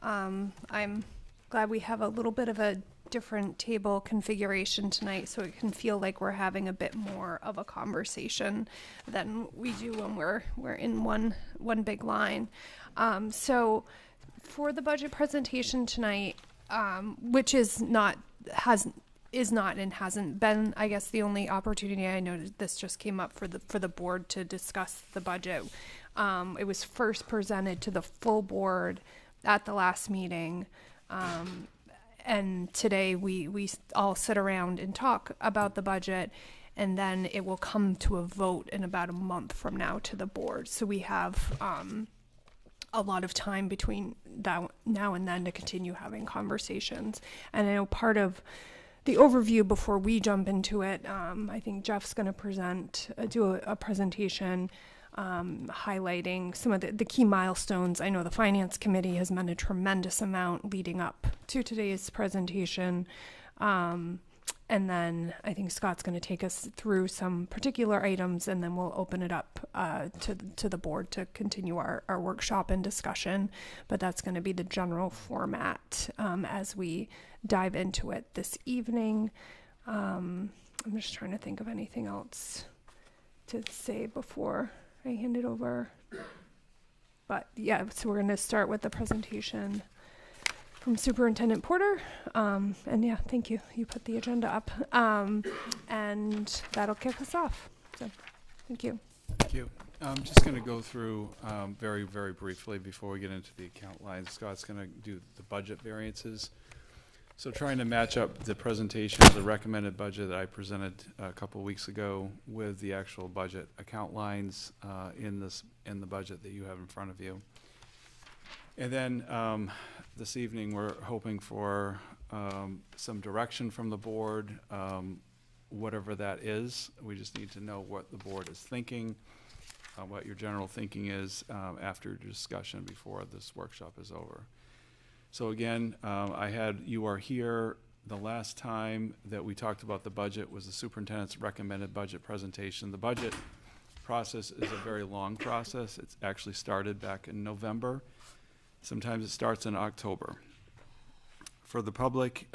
I'm glad we have a little bit of a different table configuration tonight, so it can feel like we're having a bit more of a conversation than we do when we're in one big line. So for the budget presentation tonight, which is not and hasn't been, I guess, the only opportunity. I noted this just came up for the board to discuss the budget. It was first presented to the full board at the last meeting, and today we all sit around and talk about the budget, and then it will come to a vote in about a month from now to the board. So we have a lot of time between now and then to continue having conversations. And I know part of the overview before we jump into it, I think Jeff's going to do a presentation highlighting some of the key milestones. I know the Finance Committee has meant a tremendous amount leading up to today's presentation. And then I think Scott's going to take us through some particular items, and then we'll open it up to the board to continue our workshop and discussion. But that's going to be the general format as we dive into it this evening. I'm just trying to think of anything else to say before I hand it over. But yeah, so we're going to start with the presentation from Superintendent Porter. And yeah, thank you. You put the agenda up. And that'll kick us off. So thank you. Thank you. I'm just going to go through very, very briefly before we get into the account lines. Scott's going to do the budget variances. So trying to match up the presentation of the recommended budget that I presented a couple weeks ago with the actual budget account lines in the budget that you have in front of you. And then this evening we're hoping for some direction from the board, whatever that is. We just need to know what the board is thinking, what your general thinking is after discussion before this workshop is over. So again, you are here. The last time that we talked about the budget was the superintendent's recommended budget presentation. The budget process is a very long process. It's actually started back in November. Sometimes it starts in October. For the public,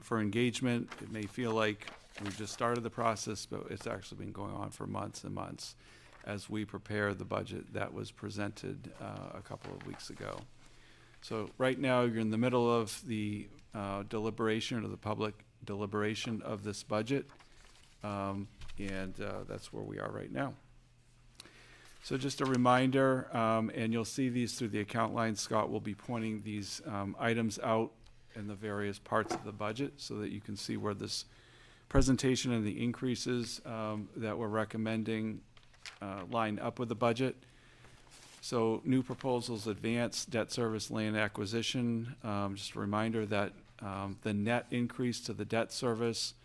for engagement, it may feel like we've just started the process, but it's actually been going on for months and months as we prepare the budget that was presented a couple of weeks ago. So right now, you're in the middle of the deliberation, or the public deliberation of this budget, and that's where we are right now. So just a reminder, and you'll see these through the account line. Scott will be pointing these items out in the various parts of the budget so that you can see where this presentation and the increases that we're recommending line up with the budget. So new proposals, advanced debt service land acquisition. Just a reminder that the net increase to the debt service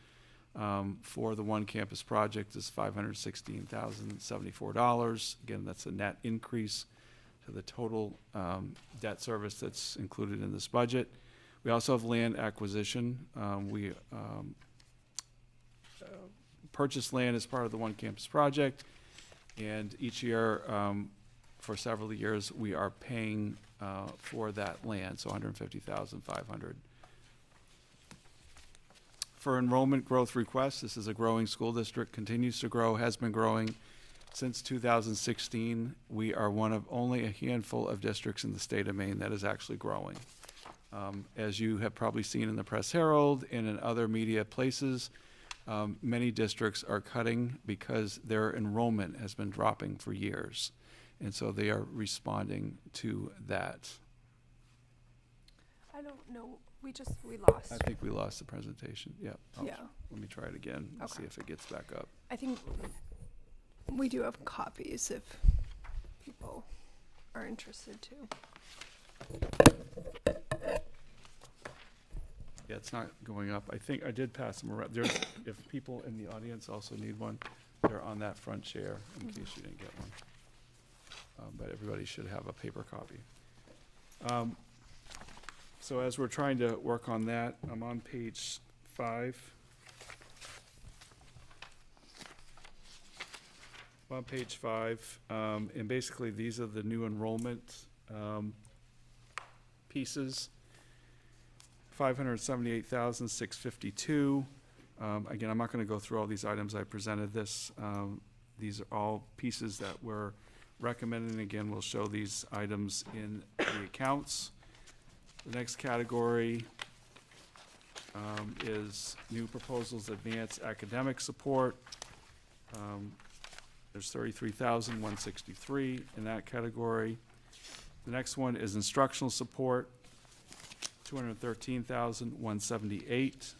for the One Campus project is $516,074. Again, that's a net increase to the total debt service that's included in this budget. We also have land acquisition. We purchase land as part of the One Campus project, and each year for several years we are paying for that land, so $150,500. For enrollment growth requests, this is a growing school district, continues to grow, has been growing since 2016. We are one of only a handful of districts in the state of Maine that is actually growing. As you have probably seen in the Press Herald and in other media places, many districts are cutting because their enrollment has been dropping for years. And so they are responding to that. I don't know. We lost. I think we lost the presentation. Yeah. Yeah. Let me try it again and see if it gets back up. I think we do have copies if people are interested too. Yeah, it's not going up. I think I did pass them around. There's, if people in the audience also need one, they're on that front chair in case you didn't get one. But everybody should have a paper copy. So as we're trying to work on that, I'm on page 5. I'm on page 5, and basically these are the new enrollment pieces. 578,652. Again, I'm not going to go through all these items. I presented this. These are all pieces that we're recommending. Again, we'll show these items in the accounts. The next category is new proposals, advanced academic support. There's 33,163 in that category. The next one is instructional support, 213,178.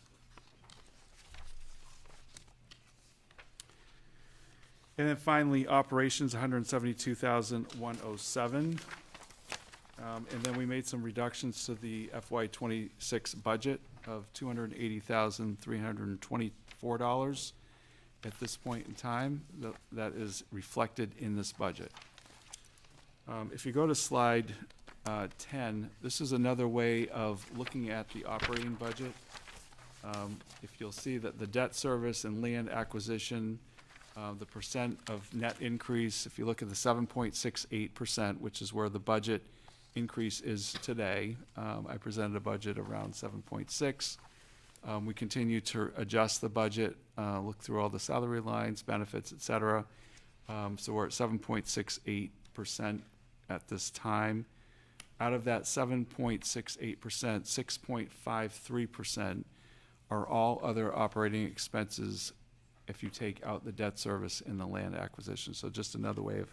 And then finally, operations, 172,107. And then we made some reductions to the FY26 budget of $280,324 at this point in time. That is reflected in this budget. If you go to slide 10, this is another way of looking at the operating budget. If you'll see that the debt service and land acquisition, the percent of net increase, if you look at the 7.68%, which is where the budget increase is today, I presented a budget around 7.6. We continue to adjust the budget, look through all the salary lines, benefits, et cetera. So we're at 7.68% at this time. Out of that 7.68%, 6.53% are all other operating expenses if you take out the debt service and the land acquisition. So just another way of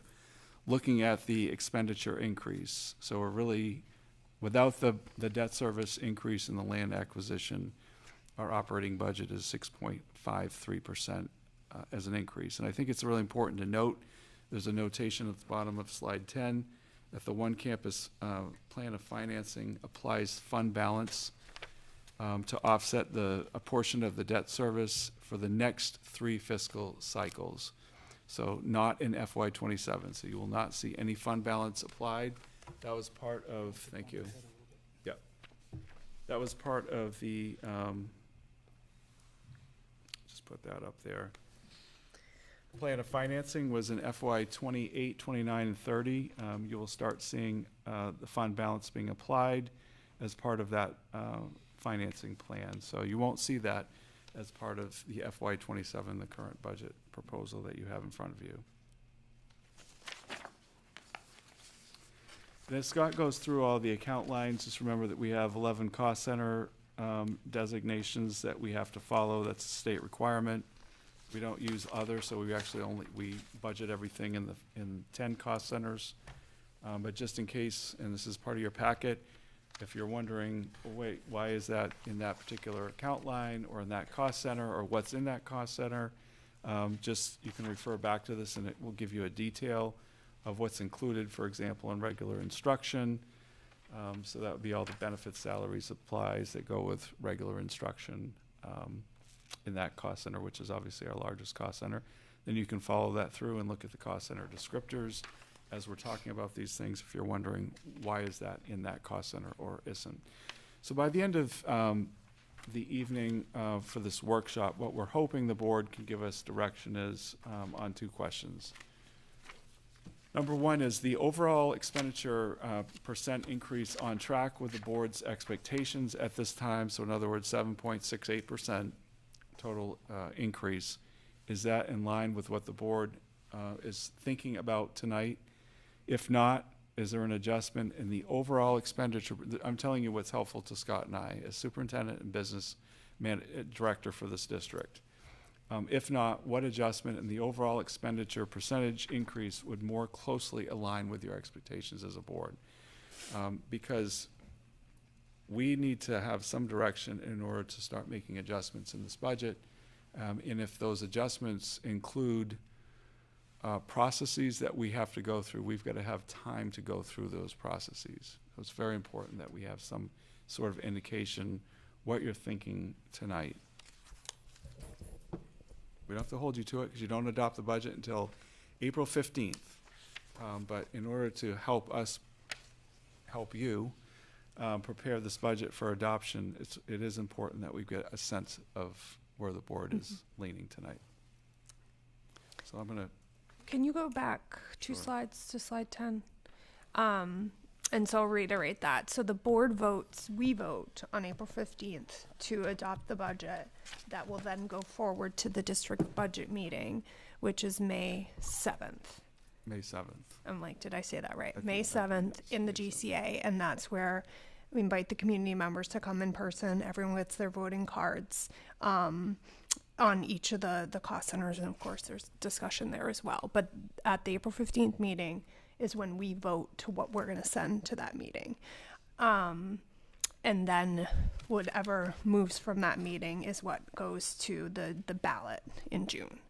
looking at the expenditure increase. So we're really, without the debt service increase and the land acquisition, our operating budget is 6.53% as an increase. And I think it's really important to note, there's a notation at the bottom of slide 10, that the one campus plan of financing applies fund balance to offset a portion of the debt service for the next 3 fiscal cycles. So not in FY27. So you will not see any fund balance applied. That was part of, thank you. Yeah. That was part of the, just put that up there. Plan of financing was in FY 28, 29, and 30. You will start seeing the fund balance being applied as part of that financing plan. So you won't see that as part of the FY 27, the current budget proposal that you have in front of you. And as Scott goes through all the account lines, just remember that we have 11 cost center designations that we have to follow. That's a state requirement. We don't use other, so we actually we budget everything in 10 cost centers. But just in case, and this is part of your packet, if you're wondering, well, wait, why is that in that particular account line or in that cost center or what's in that cost center, just you can refer back to this and it will give you a detail of what's included, for example, in regular instruction. So that would be all the benefits, salaries, supplies that go with regular instruction in that cost center, which is obviously our largest cost center. Then you can follow that through and look at the cost center descriptors as we're talking about these things, if you're wondering why is that in that cost center or isn't. So by the end of the evening for this workshop, what we're hoping the board can give us direction is on 2 questions. Number 1 is the overall expenditure percent increase on track with the board's expectations at this time. So in other words, 7.68% total increase. Is that in line with what the board is thinking about tonight? If not, is there an adjustment in the overall expenditure? I'm telling you what's helpful to Scott and I as superintendent and business director for this district. If not, what adjustment in the overall expenditure percentage increase would more closely align with your expectations as a board? Because we need to have some direction in order to start making adjustments in this budget. And if those adjustments include processes that we have to go through, we've got to have time to go through those processes. So it's very important that we have some sort of indication what you're thinking tonight. We don't have to hold you to it because you don't adopt the budget until April 15th. But in order to help us help you prepare this budget for adoption, it is important that we get a sense of where the board is leaning tonight. So I'm going to. Can you go back 2 slides to slide 10? And so I'll reiterate that. So the board votes, we vote on April 15th to adopt the budget. That will then go forward to the district budget meeting, which is May 7th. May 7th. I'm like, did I say that right? May 7th in the GCA, and that's where we invite the community members to come in person. Everyone gets their voting cards on each of the cost centers, and of course there's discussion there as well. But at the April 15th meeting is when we vote to what we're going to send to that meeting. And then whatever moves from that meeting is what goes to the ballot in June.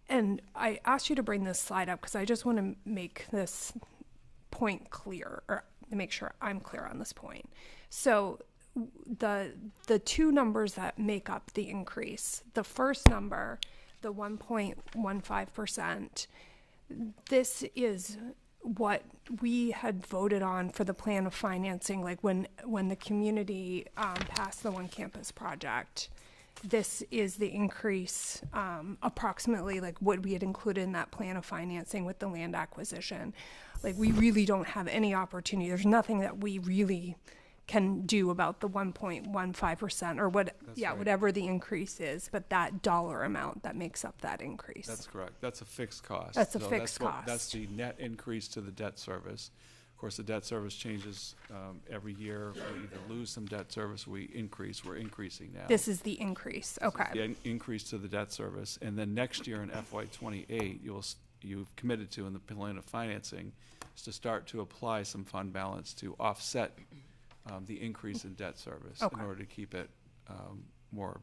And I asked you to bring this slide up because I just want to make this point clear, or make sure I'm clear on this point. So the 2 numbers that make up the increase, the first number, the 1.15%, this is what we had voted on for the plan of financing, like when the community passed the One Campus project. This is the increase, approximately like what we had included in that plan of financing with the land acquisition. Like, we really don't have any opportunity. There's nothing that we really can do about the 1.15% or whatever the increase is, but that dollar amount that makes up that increase. That's correct. That's a fixed cost. That's a fixed cost. That's the net increase to the debt service. Of course, the debt service changes every year. We either lose some debt service, we increase. We're increasing now. This is the increase. Okay. The increase to the debt service, and then next year in FY28, you've committed to in the plan of financing is to start to apply some fund balance to offset the increase in debt service in order to keep it more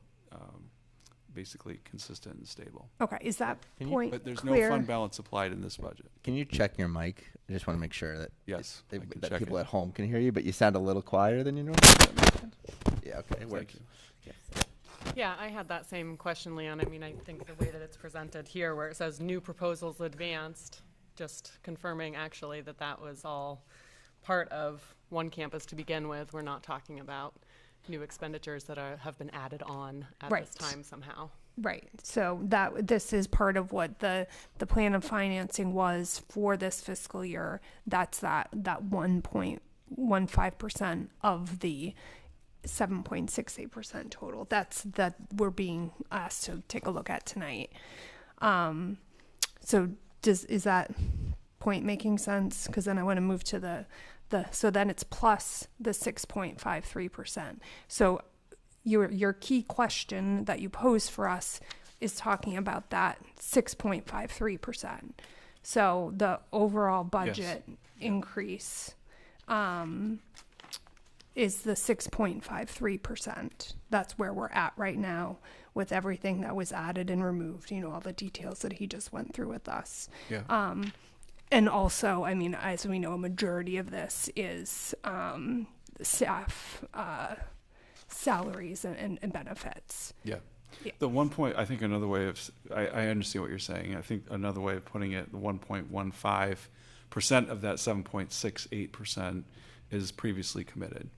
basically consistent and stable. Okay, is that point But there's clear? no fund balance applied in this budget. Can you check your mic? I just want to make sure that Yes, I can that check people it. at home can hear you, but you sound a little quieter than you normally. Does that make sense? Yeah, okay, it works. Yeah, I had that same question, Leon. I mean, I think the way that it's presented here, where it says new proposals advanced, just confirming actually that that was all part of One Campus to begin with. We're not talking about new expenditures that have been added on at this time somehow. Right. So this is part of what the plan of financing was for this fiscal year. That's that 1.15% of the 7.68% total. That we're being asked to take a look at tonight. So is that point making sense? Because then I want to move to so then it's plus the 6.53%. So your key question that you posed for us is talking about that 6.53%. So the overall budget increase is the 6.53%. That's where we're at right now with everything that was added and removed, all the details that he just went through with us. Yeah. And also, I mean, as we know, a majority of this is staff salaries and benefits. Yeah. The 1 point, I think another way of, I understand what you're saying. I think another way of putting it, the 1.15% of that 7.68% is previously committed.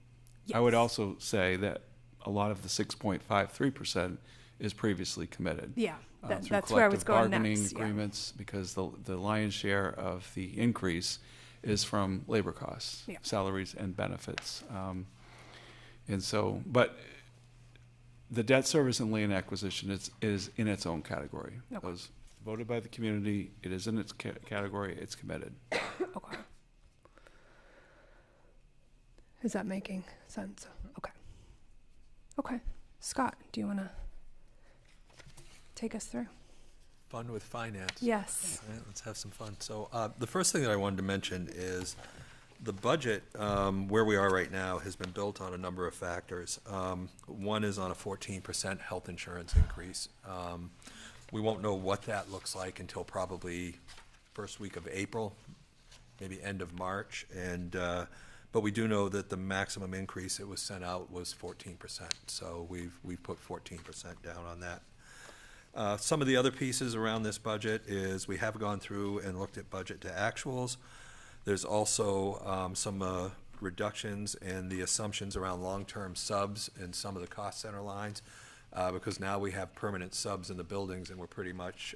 Yes. I would also say that a lot of the 6.53% is previously committed. Yeah, that's where I was going bargaining next. Agreements, because the lion's share of the increase is from labor costs, salaries and benefits. And so, but the debt service and land acquisition is in its own category. It was voted by the community. It is in its category. It's committed. Okay. Is that making sense? Okay. Okay. Scott, do you want to take us through? Fun with finance. Yes. All right, let's have some fun. So the first thing that I wanted to mention is the budget, where we are right now, has been built on a number of factors. One is on a 14% health insurance increase. We won't know what that looks like until probably first week of April, maybe end of March. And, but we do know that the maximum increase that was sent out was 14%. So we've put 14% down on that. Some of the other pieces around this budget is we have gone through and looked at budget to actuals. There's also some reductions in the assumptions around long-term subs in some of the cost center lines, because now we have permanent subs in the buildings, and we're pretty much,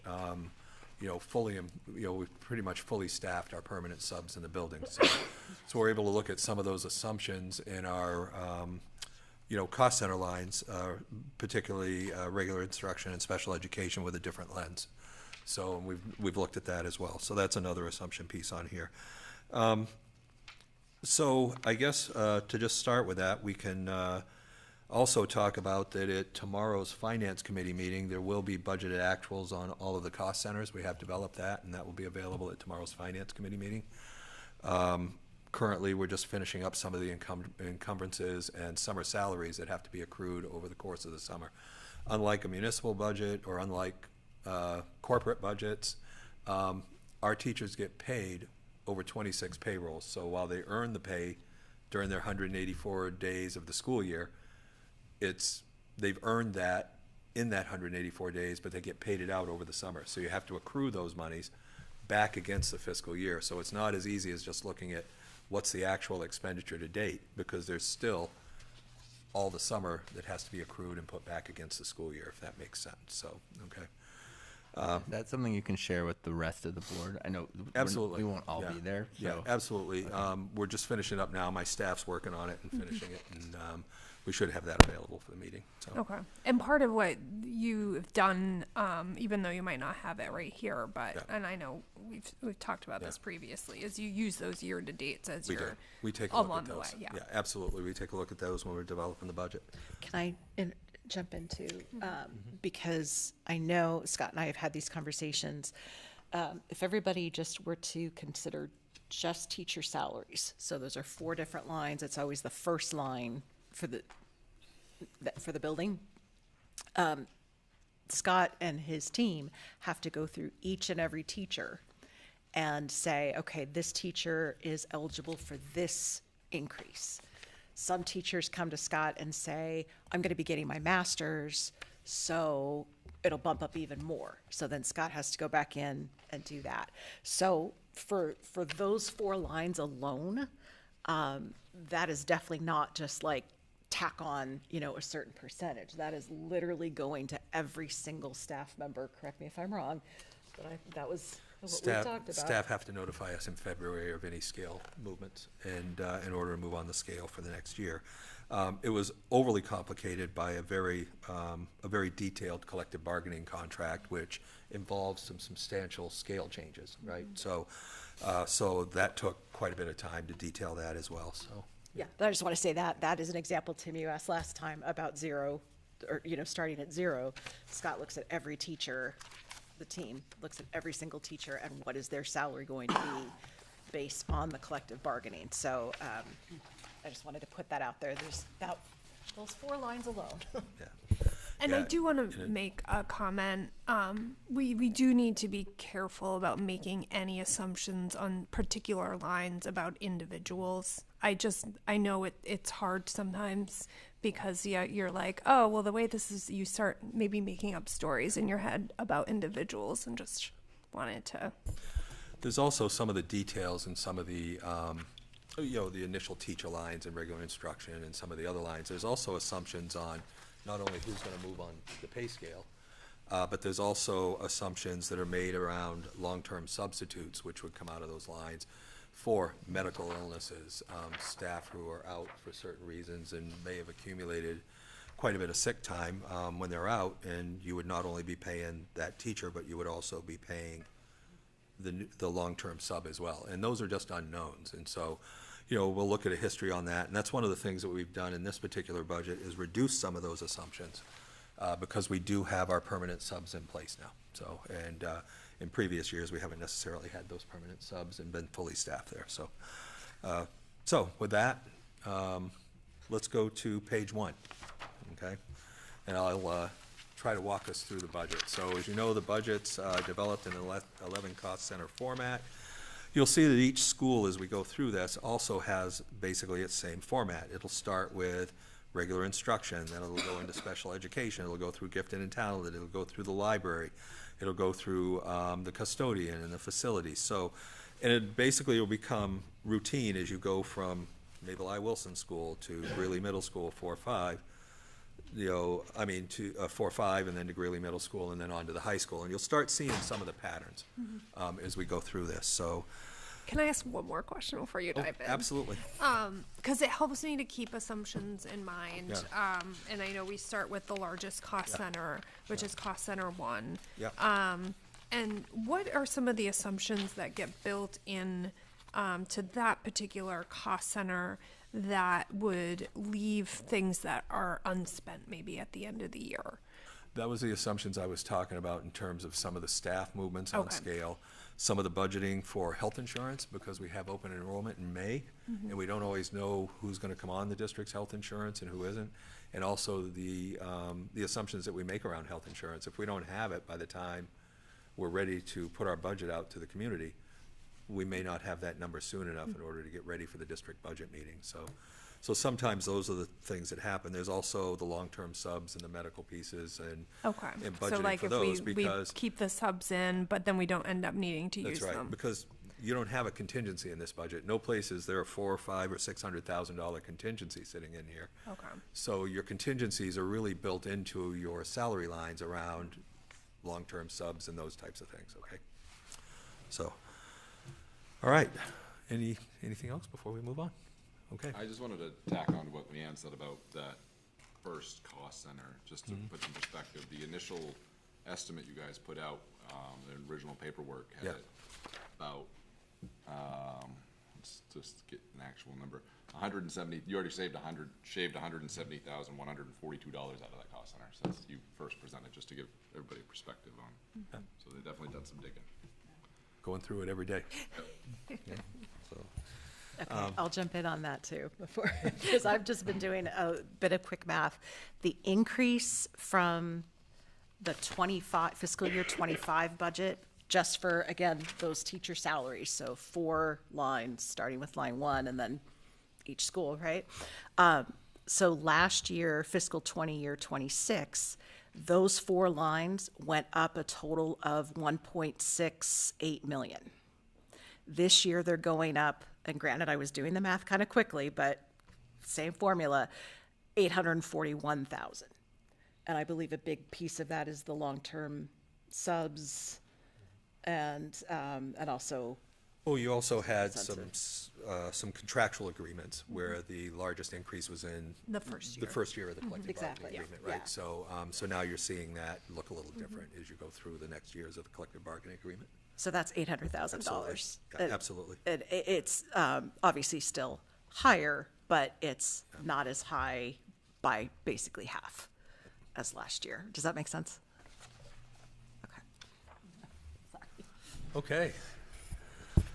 we've pretty much fully staffed our permanent subs in the buildings. So we're able to look at some of those assumptions in our, cost center lines, particularly regular instruction and special education with a different lens. So we've looked at that as well. So that's another assumption piece on here. So I guess to just start with that, we can also talk about that at tomorrow's Finance Committee meeting, there will be budgeted actuals on all of the cost centers. We have developed that, and that will be available at tomorrow's Finance Committee meeting. Currently, we're just finishing up some of the encumbrances and summer salaries that have to be accrued over the course of the summer. Unlike a municipal budget or unlike corporate budgets, our teachers get paid over 26 payrolls. So while they earn the pay during their 184 days of the school year, they've earned that in that 184 days, but they get paid it out over the summer. So you have to accrue those monies back against the fiscal year. So it's not as easy as just looking at what's the actual expenditure to date, because there's still all the summer that has to be accrued and put back against the school year, if that makes sense. So, okay. That's something you can share with the rest of the board. I know Absolutely. we won't all be there. So. Yeah, absolutely. Okay. We're just finishing up now. My staff's working on it and finishing it, and we should have that available for the meeting. So. Okay. And part of what you've done, even though you might not have it right here, but and I know we've talked about this previously, is you use those year to dates as we take a look along at the way. those. Yeah, absolutely. We take a look at those when we're developing the budget. Can I jump into, because I know Scott and I have had these conversations. If everybody just were to consider just teacher salaries, so those are 4 different lines. It's always the first line for the building. Scott and his team have to go through each and every teacher and say, okay, this teacher is eligible for this increase. Some teachers come to Scott and say, I'm going to be getting my master's, so it'll bump up even more. So then Scott has to go back in and do that. So for those 4 lines alone, that is definitely not just like tack on, a certain percentage. That is literally going to every single staff member. Correct me if I'm wrong, but that was what we talked about. Staff have to notify us in February of any scale movements, and in order to move on the scale for the next year. It was overly complicated by a very detailed collective bargaining contract, which involves some substantial scale changes, right? So that took quite a bit of time to detail that as well. So. Yeah, but I just want to say that is an example. Tim, you asked last time about 0, or starting at 0. Scott looks at every teacher. The team looks at every single teacher and what is their salary going to be based on the collective bargaining. So I just wanted to put that out there. There's about those 4 lines alone. And I do want to make a comment. We do need to be careful about making any assumptions on particular lines about individuals. I know it's hard sometimes because you're like, oh, well, the way this is, you start maybe making up stories in your head about individuals, and just wanted to. There's also some of the details and some of the, the initial teacher lines and regular instruction and some of the other lines. There's also assumptions on not only who's going to move on the pay scale, but there's also assumptions that are made around long-term substitutes, which would come out of those lines for medical illnesses, staff who are out for certain reasons and may have accumulated quite a bit of sick time when they're out, and you would not only be paying that teacher, but you would also be paying the long-term sub as well. And those are just unknowns. And so, we'll look at a history on that. And that's one of the things that we've done in this particular budget is reduce some of those assumptions because we do have our permanent subs in place now. So, and in previous years, we haven't necessarily had those permanent subs and been fully staffed there. So, so with that, let's go to page 1, okay? And I'll try to walk us through the budget. So as you know, the budget's developed in an 11 cost center format. You'll see that each school, as we go through this, also has basically its same format. It'll start with regular instruction, then it'll go into special education, it'll go through gifted and talented, it'll go through the library, it'll go through the custodian and the facilities. So, and it basically will become routine as you go from Mabel I. Wilson School to Greeley Middle School 4-5, to 4-5 and then to Greeley Middle School and then on to the high school. And you'll start seeing some of the patterns as we go through this. So, Can I ask one more question before you dive in? absolutely. Because it helps me to keep assumptions in mind. Yeah. And I know we start with the largest cost center, which is cost center 1. Yeah. And what are some of the assumptions that get built in to that particular cost center that would leave things that are unspent maybe at the end of the year? That was the assumptions I was talking about in terms of some of the staff movements on scale, some of the budgeting for health insurance, because we have open enrollment in May, and we don't always know who's going to come on the district's health insurance and who isn't, and also the assumptions that we make around health insurance. If we don't have it by the time we're ready to put our budget out to the community, we may not have that number soon enough in order to get ready for the district budget meeting. So sometimes those are the things that happen. There's also the long-term subs and the medical pieces and budgeting So like for if those we because keep the subs in, but then we don't end up needing to use that's right, them. because you don't have a contingency in this budget. No place is there a $400,000 or $500,000 or $600,000 contingency sitting in here. Okay. So your contingencies are really built into your salary lines around long-term subs and those types of things. Okay. So, all right. Anything else before we move on? Okay. I just wanted to tack on to what Leanne said about that first cost center, just to put in perspective. The initial estimate you guys put out, the original paperwork had it about, let's just get an actual number, 170, you already shaved $170,142 out of that cost center since you first presented, just to give everybody perspective on. So they definitely done some digging. Going through it every day. Yeah, so. Okay, I'll jump in on that too before, because I've just been doing a bit of quick math. The increase from the fiscal year 25 budget, just for, again, those teacher salaries, so 4 lines, starting with line 1 and then each school, right? So last year, fiscal 20 year 26, those 4 lines went up a total of 1.68 million. This year they're going up, and granted I was doing the math kind of quickly, but same formula, 841,000. And I believe a big piece of that is the long-term subs and also. Oh, you also had some contractual agreements where the largest increase was in the first year. The first year of the collective Exactly, bargaining agreement, yeah. right? So, so now you're seeing that look a little different as you go through the next years of the collective bargaining agreement. So that's $800,000. Yeah, absolutely. It's obviously still higher, but it's not as high by basically half as last year. Does that make sense? Okay. Sorry. Okay.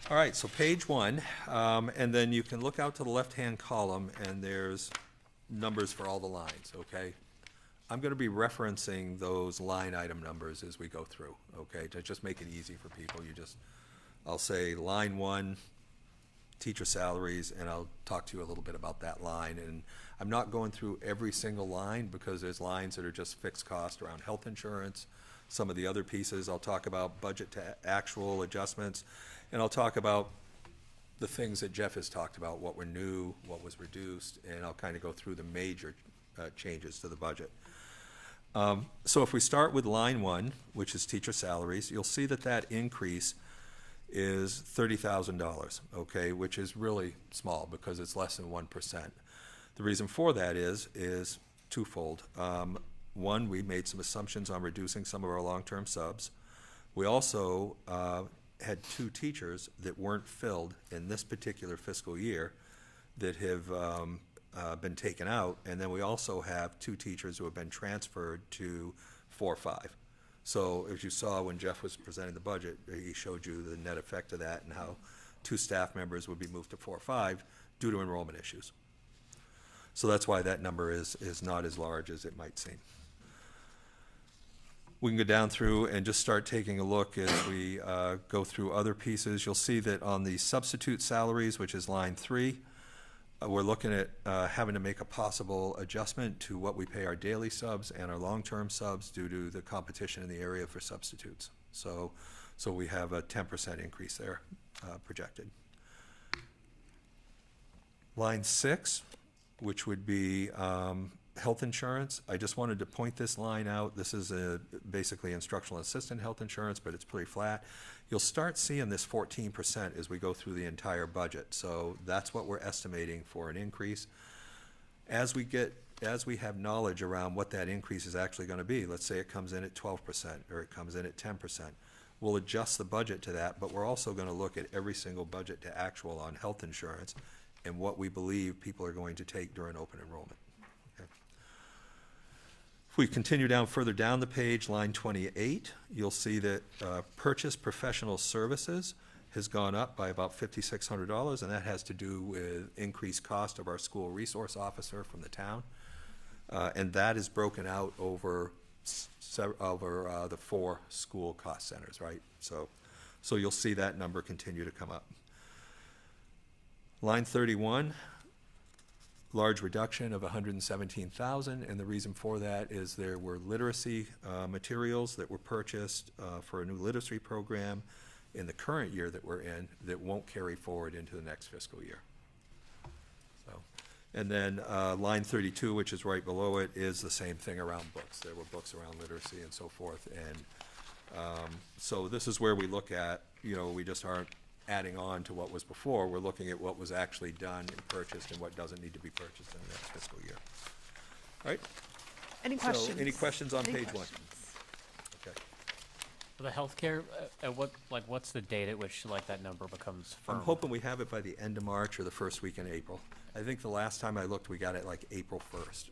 All right, so page 1, and then you can look out to the left-hand column, and there's numbers for all the lines, okay? I'm going to be referencing those line item numbers as we go through, okay? To just make it easy for people, I'll say line 1, teacher salaries, and I'll talk to you a little bit about that line. And I'm not going through every single line because there's lines that are just fixed cost around health insurance. Some of the other pieces, I'll talk about budget to actual adjustments, and I'll talk about the things that Jeff has talked about, what were new, what was reduced, and I'll kind of go through the major changes to the budget. So if we start with line 1, which is teacher salaries, you'll see that that increase is $30,000, okay, which is really small because it's less than 1%. The reason for that is twofold. One, we made some assumptions on reducing some of our long-term subs. We also had 2 teachers that weren't filled in this particular fiscal year that have been taken out, and then we also have 2 teachers who have been transferred to 4-5. So as you saw when Jeff was presenting the budget, he showed you the net effect of that and how 2 staff members would be moved to 4-5 due to enrollment issues. So that's why that number is not as large as it might seem. We can go down through and just start taking a look as we go through other pieces. You'll see that on the substitute salaries, which is line 3, we're looking at having to make a possible adjustment to what we pay our daily subs and our long-term subs due to the competition in the area for substitutes. So we have a 10% increase there projected. Line 6, which would be health insurance. I just wanted to point this line out. This is basically instructional assistant health insurance, but it's pretty flat. You'll start seeing this 14% as we go through the entire budget. So that's what we're estimating for an increase. As we have knowledge around what that increase is actually going to be, let's say it comes in at 12% or it comes in at 10%, we'll adjust the budget to that, but we're also going to look at every single budget to actual on health insurance and what we believe people are going to take during open enrollment. If we continue down further down the page, line 28, you'll see that purchase professional services has gone up by about $5,600, and that has to do with increased cost of our school resource officer from the town. And that is broken out over the 4 school cost centers, right? So you'll see that number continue to come up. Line 31, large reduction of $117,000, and the reason for that is there were literacy materials that were purchased for a new literacy program in the current year that we're in that won't carry forward into the next fiscal year. And then line 32, which is right below it, is the same thing around books. There were books around literacy and so forth. And so this is where we look at, we just aren't adding on to what was before. We're looking at what was actually done and purchased and what doesn't need to be purchased in the next fiscal year. All right? Any questions? So any questions on page 1? Okay. For the healthcare, what's the date at which that number becomes firm? I'm hoping we have it by the end of March or the first week in April. I think the last time I looked, we got it like April 1st.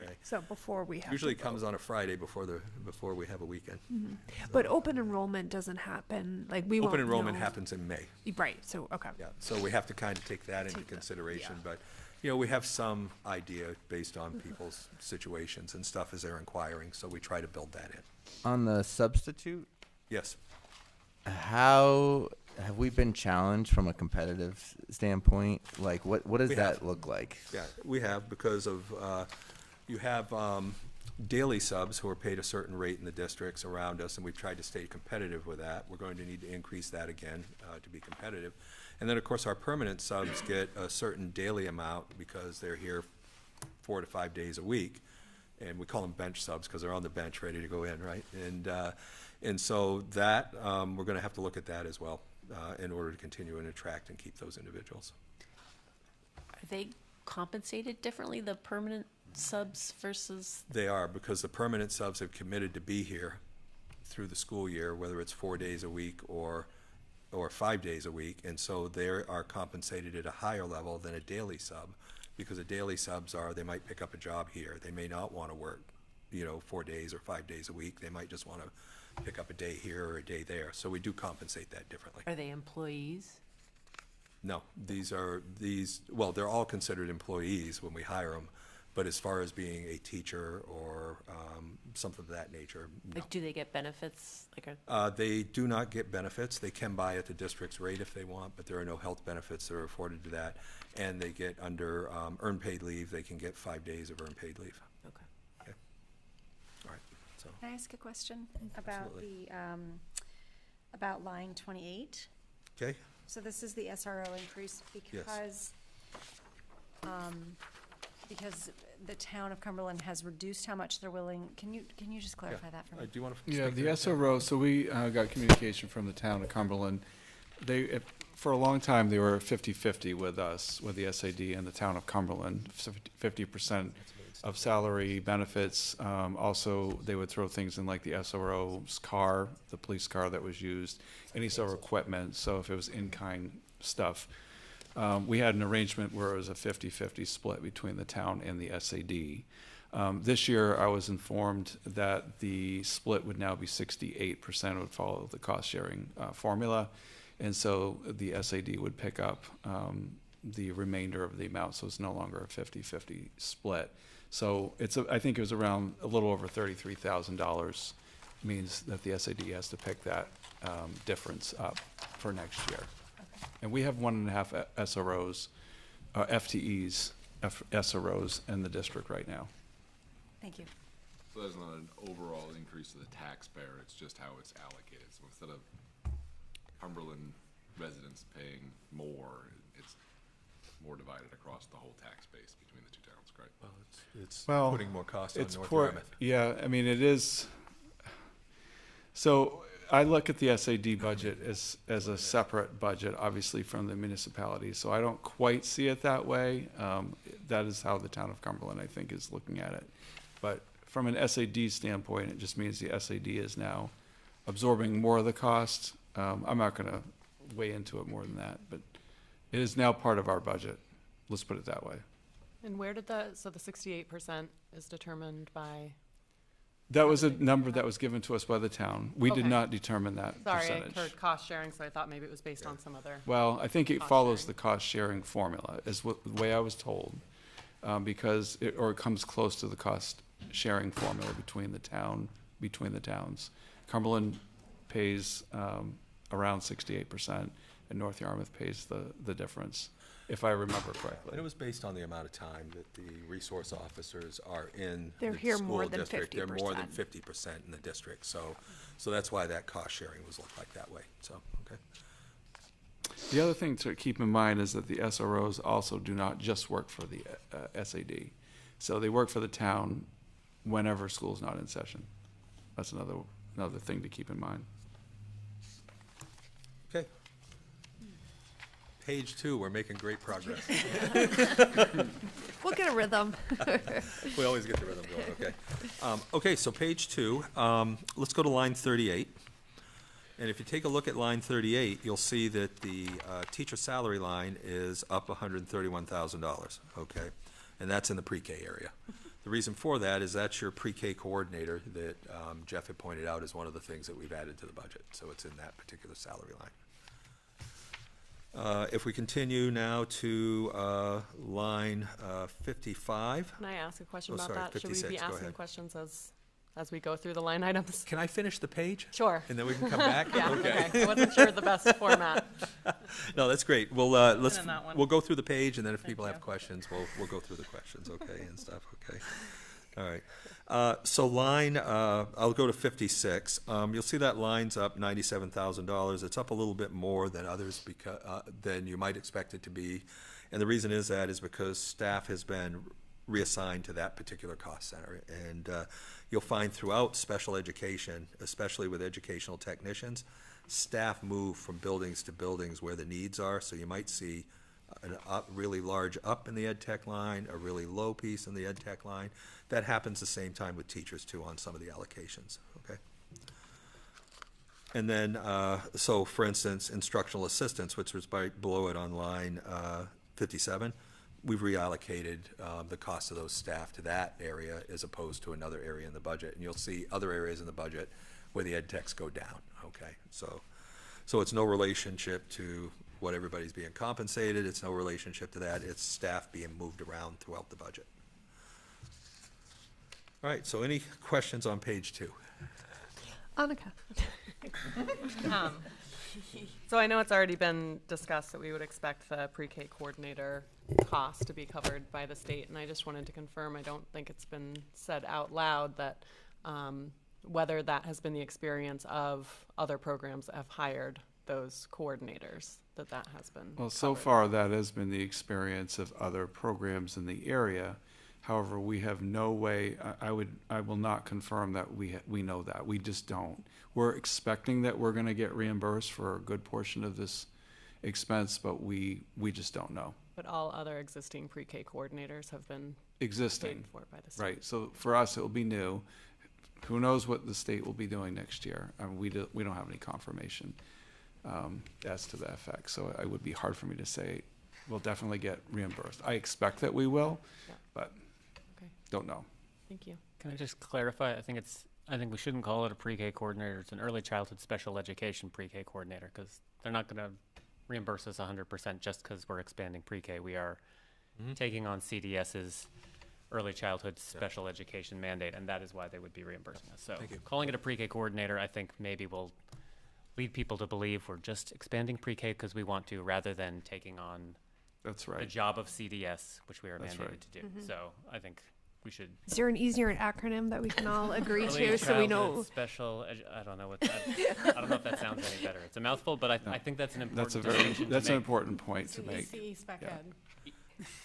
Okay. So before we have Usually to comes on a Friday before we have a weekend. Mm-hmm. But open enrollment doesn't happen, we won't Open enrollment know. happens in May. Right, so, okay. Yeah, so we have to kind of take that into consideration, but, we have some idea based on people's situations and stuff as they're inquiring, so we try to build that in. On the substitute, Yes. how have we been challenged from a competitive standpoint? What does that look like? Yeah, we have, because of, you have daily subs who are paid a certain rate in the districts around us, and we've tried to stay competitive with that. We're going to need to increase that again to be competitive. And then, of course, our permanent subs get a certain daily amount because they're here 4 to 5 days a week. And we call them bench subs because they're on the bench ready to go in, right? And so that, we're going to have to look at that as well in order to continue and attract and keep those individuals. Are they compensated differently, the permanent subs versus? They are, because the permanent subs have committed to be here through the school year, whether it's 4 days a week or 5 days a week, and so they are compensated at a higher level than a daily sub, because the daily subs they might pick up a job here. They may not want to work, 4 days or 5 days a week. They might just want to pick up a day here or a day there. So we do compensate that differently. Are they employees? No, they're all considered employees when we hire them, but as far as being a teacher or something of that nature, no. Do they get benefits? They do not get benefits. They can buy at the district's rate if they want, but there are no health benefits that are afforded to that. And they get under earned paid leave. They can get 5 days of earned paid leave. Okay. All right. So. Can I ask a question about about line 28? Okay. So this is the SRO increase because the town of Cumberland has reduced how much they're willing. Can you just clarify that for me? Do you want to? Yeah, the SRO. So we got communication from the town of Cumberland. For a long time, they were 50-50 with us, with the SAD and the town of Cumberland, 50% of salary, benefits. Also, they would throw things in like the SRO's car, the police car that was used, any sort of equipment. So if it was in-kind stuff, we had an arrangement where it was a 50-50 split between the town and the SAD. This year, I was informed that the split would now be 68% would follow the cost-sharing formula. And so the SAD would pick up the remainder of the amount, so it's no longer a 50-50 split. So I think it was around a little over $33,000 means that the SAD has to pick that difference up for next year. And we have 1.5 SROs, FTEs, SROs in the district right now. Thank you. So there's not an overall increase to the taxpayer, it's just how it's allocated. So instead of Cumberland residents paying more, it's more divided across the whole tax base between the two towns, correct? Well, it's Well, putting more cost on it's North poor, Yarmouth. yeah, I mean, it is. So I look at the SAD budget as a separate budget, obviously from the municipality. So I don't quite see it that way. That is how the town of Cumberland, I think, is looking at it. But from an SAD standpoint, it just means the SAD is now absorbing more of the cost. I'm not going to weigh into it more than that, but it is now part of our budget. Let's put it that way. And where did so the 68% is determined by? That was a number that was given to us by the town. We did Okay. not determine that Sorry, percentage. I heard cost sharing, so I thought maybe it was based on some other. Well, I think it cost follows sharing. the cost-sharing formula, is the way I was told, because it comes close to the cost-sharing formula between the towns. Cumberland pays around 68%, and North Yarmouth pays the difference, if I remember correctly. And it was based on the amount of time that the resource officers are in They're the here school more than district. They're more than 50%. 50% in the district, so that's why that cost sharing was looked like that way, so, okay. The other thing to keep in mind is that the SROs also do not just work for the SAD. So they work for the town whenever school's not in session. That's another thing to keep in mind. Okay. Page 2, we're making great progress. We'll get a rhythm. We always get the rhythm going, okay. Okay, so page 2, let's go to line 38. And if you take a look at line 38, you'll see that the teacher salary line is up $131,000, okay? And that's in the pre-K area. The reason for that is that's your pre-K coordinator that Jeff had pointed out is one of the things that we've added to the budget. So it's in that particular salary line. If we continue now to line 55. Can I ask a question Oh, about sorry, that? Should we 56, be go asking ahead. questions as we go through the line items? Can I finish the page? Sure. And then we can come back? Yeah, okay. I wasn't sure the best format. No, that's great. We'll in that one. we'll go through the page, and then if people have questions, we'll go through the questions, okay, and stuff, okay. All right. So line, I'll go to 56. You'll see that line's up $97,000. It's up a little bit more than others than you might expect it to be, and the reason is because staff has been reassigned to that particular cost center, and you'll find throughout special education, especially with educational technicians, staff move from buildings to buildings where the needs are. So you might see a really large up in the ed tech line, a really low piece in the ed tech line. That happens the same time with teachers too on some of the allocations, okay? And then, so for instance, instructional assistants, which was below it on line 57, we've reallocated the cost of those staff to that area as opposed to another area in the budget. And you'll see other areas in the budget where the ed techs go down, okay? So it's no relationship to what everybody's being compensated. It's no relationship to that. It's staff being moved around throughout the budget. All right, so any questions on page 2? Annika. So I know it's already been discussed that we would expect the pre-K coordinator cost to be covered by the state, and I just wanted to confirm, I don't think it's been said out loud that whether that has been the experience of other programs that have hired those coordinators, that has been Well, so covered. far, that has been the experience of other programs in the area. However, we have no way, I will not confirm that we know that. We just don't. We're expecting that we're gonna get reimbursed for a good portion of this expense, but we just don't know. But all other existing pre-K coordinators have been Existing, paid for by the state. right, so for us, it'll be new. Who knows what the state will be doing next year? We don't have any confirmation as to that effect, so it would be hard for me to say we'll definitely get reimbursed. I expect that we will, Yeah. but Okay. don't know. Thank you. Can I just clarify? I think we shouldn't call it a pre-K coordinator. It's an early childhood special education pre-K coordinator, because they're not going to reimburse us 100% just because we're expanding pre-K. We are taking on CDS's early childhood special education mandate, and that is why they would be reimbursing us. So Thank you. calling it a pre-K coordinator, I think maybe will lead people to believe we're just expanding pre-K because we want to, rather than taking on That's right. the job of CDS, which we are That's mandated right. to do. So I think we should. Is there an easier acronym that we can all agree Early to so we childhood know? Special. I don't know what that. I don't know if that sounds any better. It's a mouthful, but I think that's an important. distinction to That's an make. important point to make. ECE spec Yeah. ed.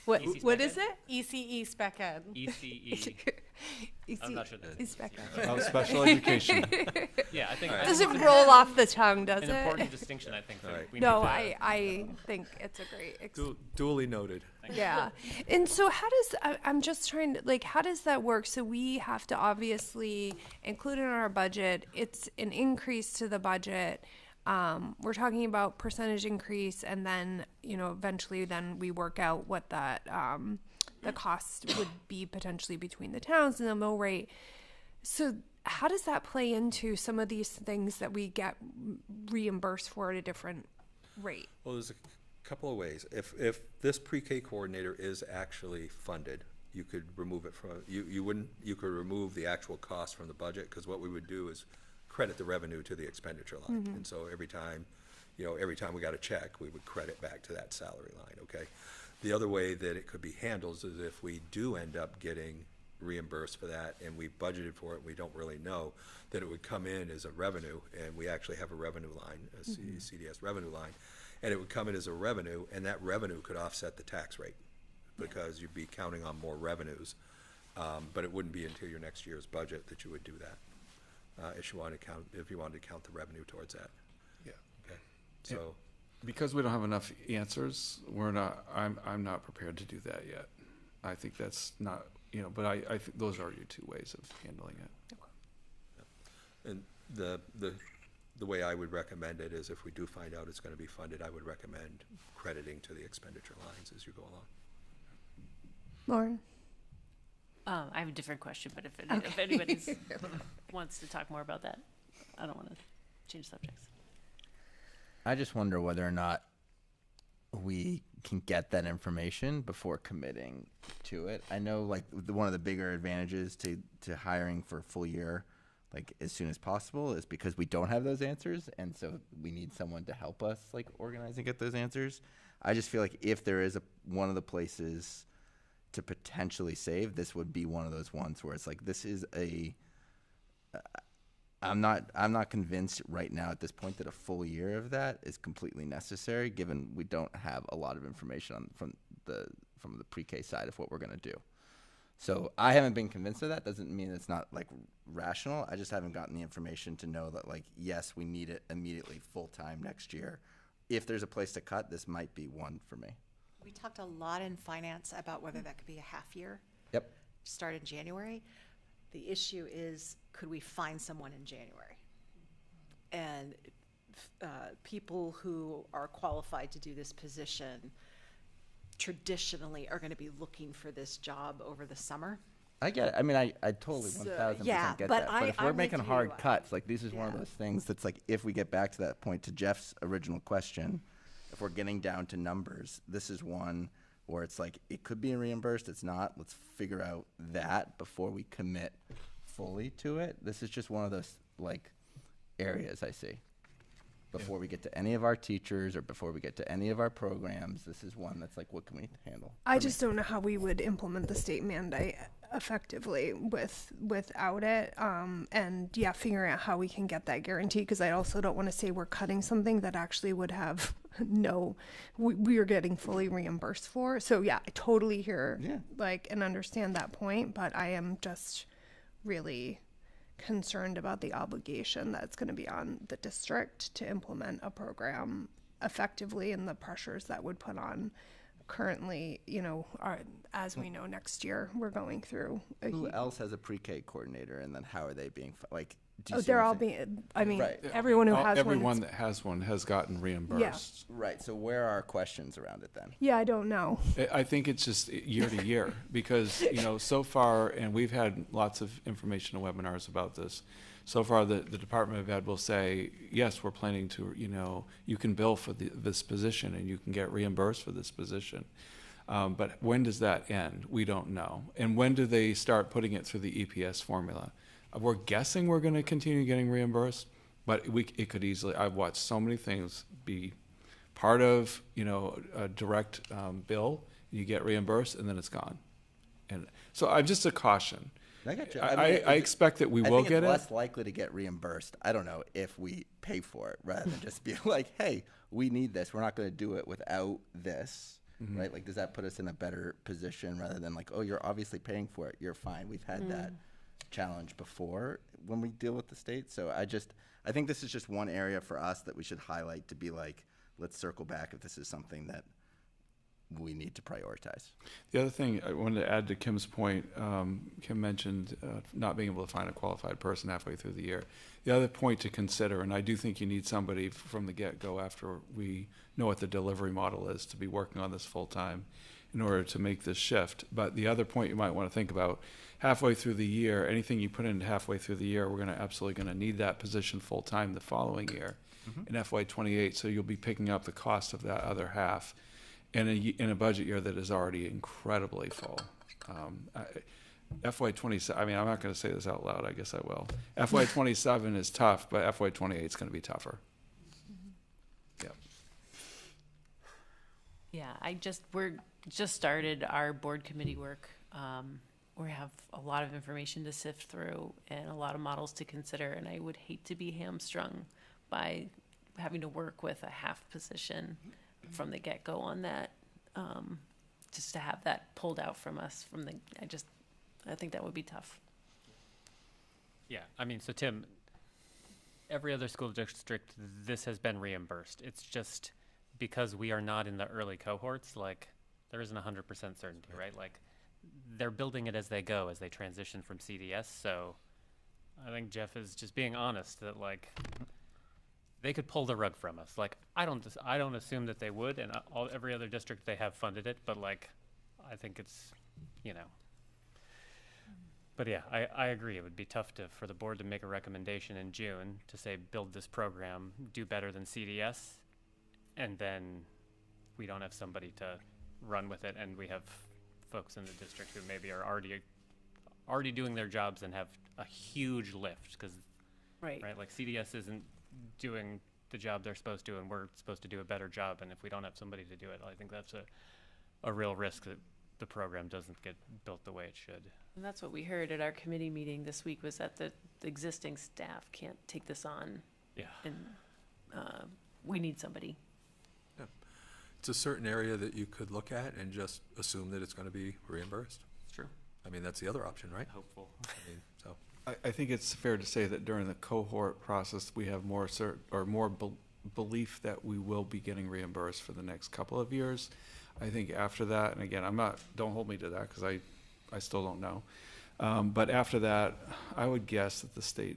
What ECE what spec is ed? it? ECE spec ed. ECE. I'm not sure that's ECE spec Oh, special education. Yeah, I think. Doesn't roll off the tongue, does An it? important distinction, I think. That Right. we No, need to, I think it's a great. Duly noted. Yeah. And so how does, I'm just trying to, like, how does that work? So we have to obviously include in our budget, it's an increase to the budget. We're talking about percentage increase, and then, you know, eventually then we work out what that, the cost would be potentially between the towns and the mill rate. So how does that play into some of these things that we get reimbursed for at a different rate? Well, there's a couple of ways. If this pre-K coordinator is actually funded, you could remove it from, you could remove the actual cost from the budget, because what we would do is credit the revenue to the expenditure line. And so every time we got a check, we would credit back to that salary line, okay? The other way that it could be handled is if we do end up getting reimbursed for that and we budgeted for it, we don't really know, that it would come in as a revenue, and we actually have a revenue line, a CDS revenue line, and it would come in as a revenue, and that revenue could offset the tax rate, because you'd be counting on more revenues, but it wouldn't be until your next year's budget that you would do that, if you wanted to count the revenue towards that. Yeah. Okay, so. Because we don't have enough answers, I'm not prepared to do that yet. I think that's not, you know, but I think those are your two ways of handling it. And the way I would recommend it is, if we do find out it's gonna be funded, I would recommend crediting to the expenditure lines as you go along. Lauren? I have a different question, but if anybody wants to talk more about that, I don't want to change subjects. I just wonder whether or not we can get that information before committing to it. I know, like, one of the bigger advantages to hiring for a full year, like, as soon as possible, is because we don't have those answers, and so we need someone to help us, like, organize and get those answers. I just feel like if there is one of the places to potentially save, this would be one of those ones where it's like, this is I'm not convinced right now at this point that a full year of that is completely necessary, given we don't have a lot of information from the pre-K side of what we're going to do. So I haven't been convinced of that. Doesn't mean it's not, like, rational. I just haven't gotten the information to know that, like, yes, we need it immediately full time next year. If there's a place to cut, this might be one for me. We talked a lot in finance about whether that could be a half year. Yep. Start in January. The issue is, could we find someone in January? And people who are qualified to do this position traditionally are going to be looking for this job over the summer. I get it. I mean, I totally 1,000% yeah, get but that. But if we're I'm making with hard you. cuts, like, this is one of those things that's like, if we get back to that point, to Jeff's original question, if we're getting down to numbers, this is one where it's like, it could be reimbursed, it's not. Let's figure out that before we commit fully to it. This is just one of those, like, areas I see. Before we get to any of our teachers or before we get to any of our programs, this is one that's like, what can we handle? I just don't know how we would implement the state mandate effectively without it. And yeah, figuring out how we can get that guarantee, because I also don't want to say we're cutting something that actually would have we are getting fully reimbursed for. So yeah, I totally hear like and understand that point, but I am just really concerned about the obligation that's going to be on the district to implement a program effectively, and the pressures that would put on currently, you know, as we know, next year we're going through. Who else has a pre-K coordinator, and then how are they being, like, do you see they're what all I'm saying? being, I mean, Right. everyone who has Everyone one. that has one has gotten reimbursed. Right, so where are our questions around it then? Yeah, I don't know. I think it's just year to year, because, you know, so far, and we've had lots of information and webinars about this, so far the Department of Ed will say, yes, we're planning to, you know, you can bill for this position and you can get reimbursed for this position. But when does that end? We don't know. And when do they start putting it through the EPS formula? We're guessing we're going to continue getting reimbursed, but it could easily, I've watched so many things be part of, a direct bill, you get reimbursed, and then it's gone. And so I'm just a caution. I got you. I expect that we will get it. I think it's less likely to get reimbursed, I don't know, if we pay for it, rather than just be like, hey, we need this. We're not going to do it without this, right? Like, does that put us in a better position rather than like, oh, you're obviously paying for it. You're fine. We've had that challenge before when we deal with the state. So I think this is just one area for us that we should highlight to be like, let's circle back if this is something that we need to prioritize. The other thing I wanted to add to Kim's point, Kim mentioned not being able to find a qualified person halfway through the year. The other point to consider, and I do think you need somebody from the get-go after we know what the delivery model is to be working on this full-time in order to make this shift. But the other point you might want to think about, halfway through the year, anything you put in halfway through the year, we're absolutely going to need that position full-time the following year in FY28, so you'll be picking up the cost of that other half in a budget year that is already incredibly full. FY27, I mean, I'm not going to say this out loud, I guess I will. FY27 is tough, but FY28 is going to be tougher. Yep. Yeah, we're just started our board committee work. We have a lot of information to sift through and a lot of models to consider, and I would hate to be hamstrung by having to work with a half position from the get-go on that, just to have that pulled out from us I think that would be tough. Yeah, I mean, so Tim, every other school district, this has been reimbursed. It's just because we are not in the early cohorts, like, there isn't 100% certainty, right? Like, they're building it as they go, as they transition from CDS. So I think Jeff is just being honest that, like, they could pull the rug from us. Like, I don't assume that they would, and every other district they have funded it, but like, I think it's, But yeah, I agree. It would be tough for the board to make a recommendation in June to say, build this program, do better than CDS, and then we don't have somebody to run with it, and we have folks in the district who maybe are already doing their jobs and have a huge lift, because right, like CDS isn't doing the job they're supposed to, and we're supposed to do a better job, and if we don't have somebody to do it, I think that's a real risk that the program doesn't get built the way it should. And that's what we heard at our committee meeting this week, was that the existing staff can't take this on. Yeah. And we need somebody. Yeah. It's a certain area that you could look at and just assume that it's going to be reimbursed. True. I mean, that's the other option, right? Hopeful. I mean, so. I think it's fair to say that during the cohort process, we have more belief that we will be getting reimbursed for the next couple of years. I think after that, and again, don't hold me to that, because I still don't know. But after that, I would guess that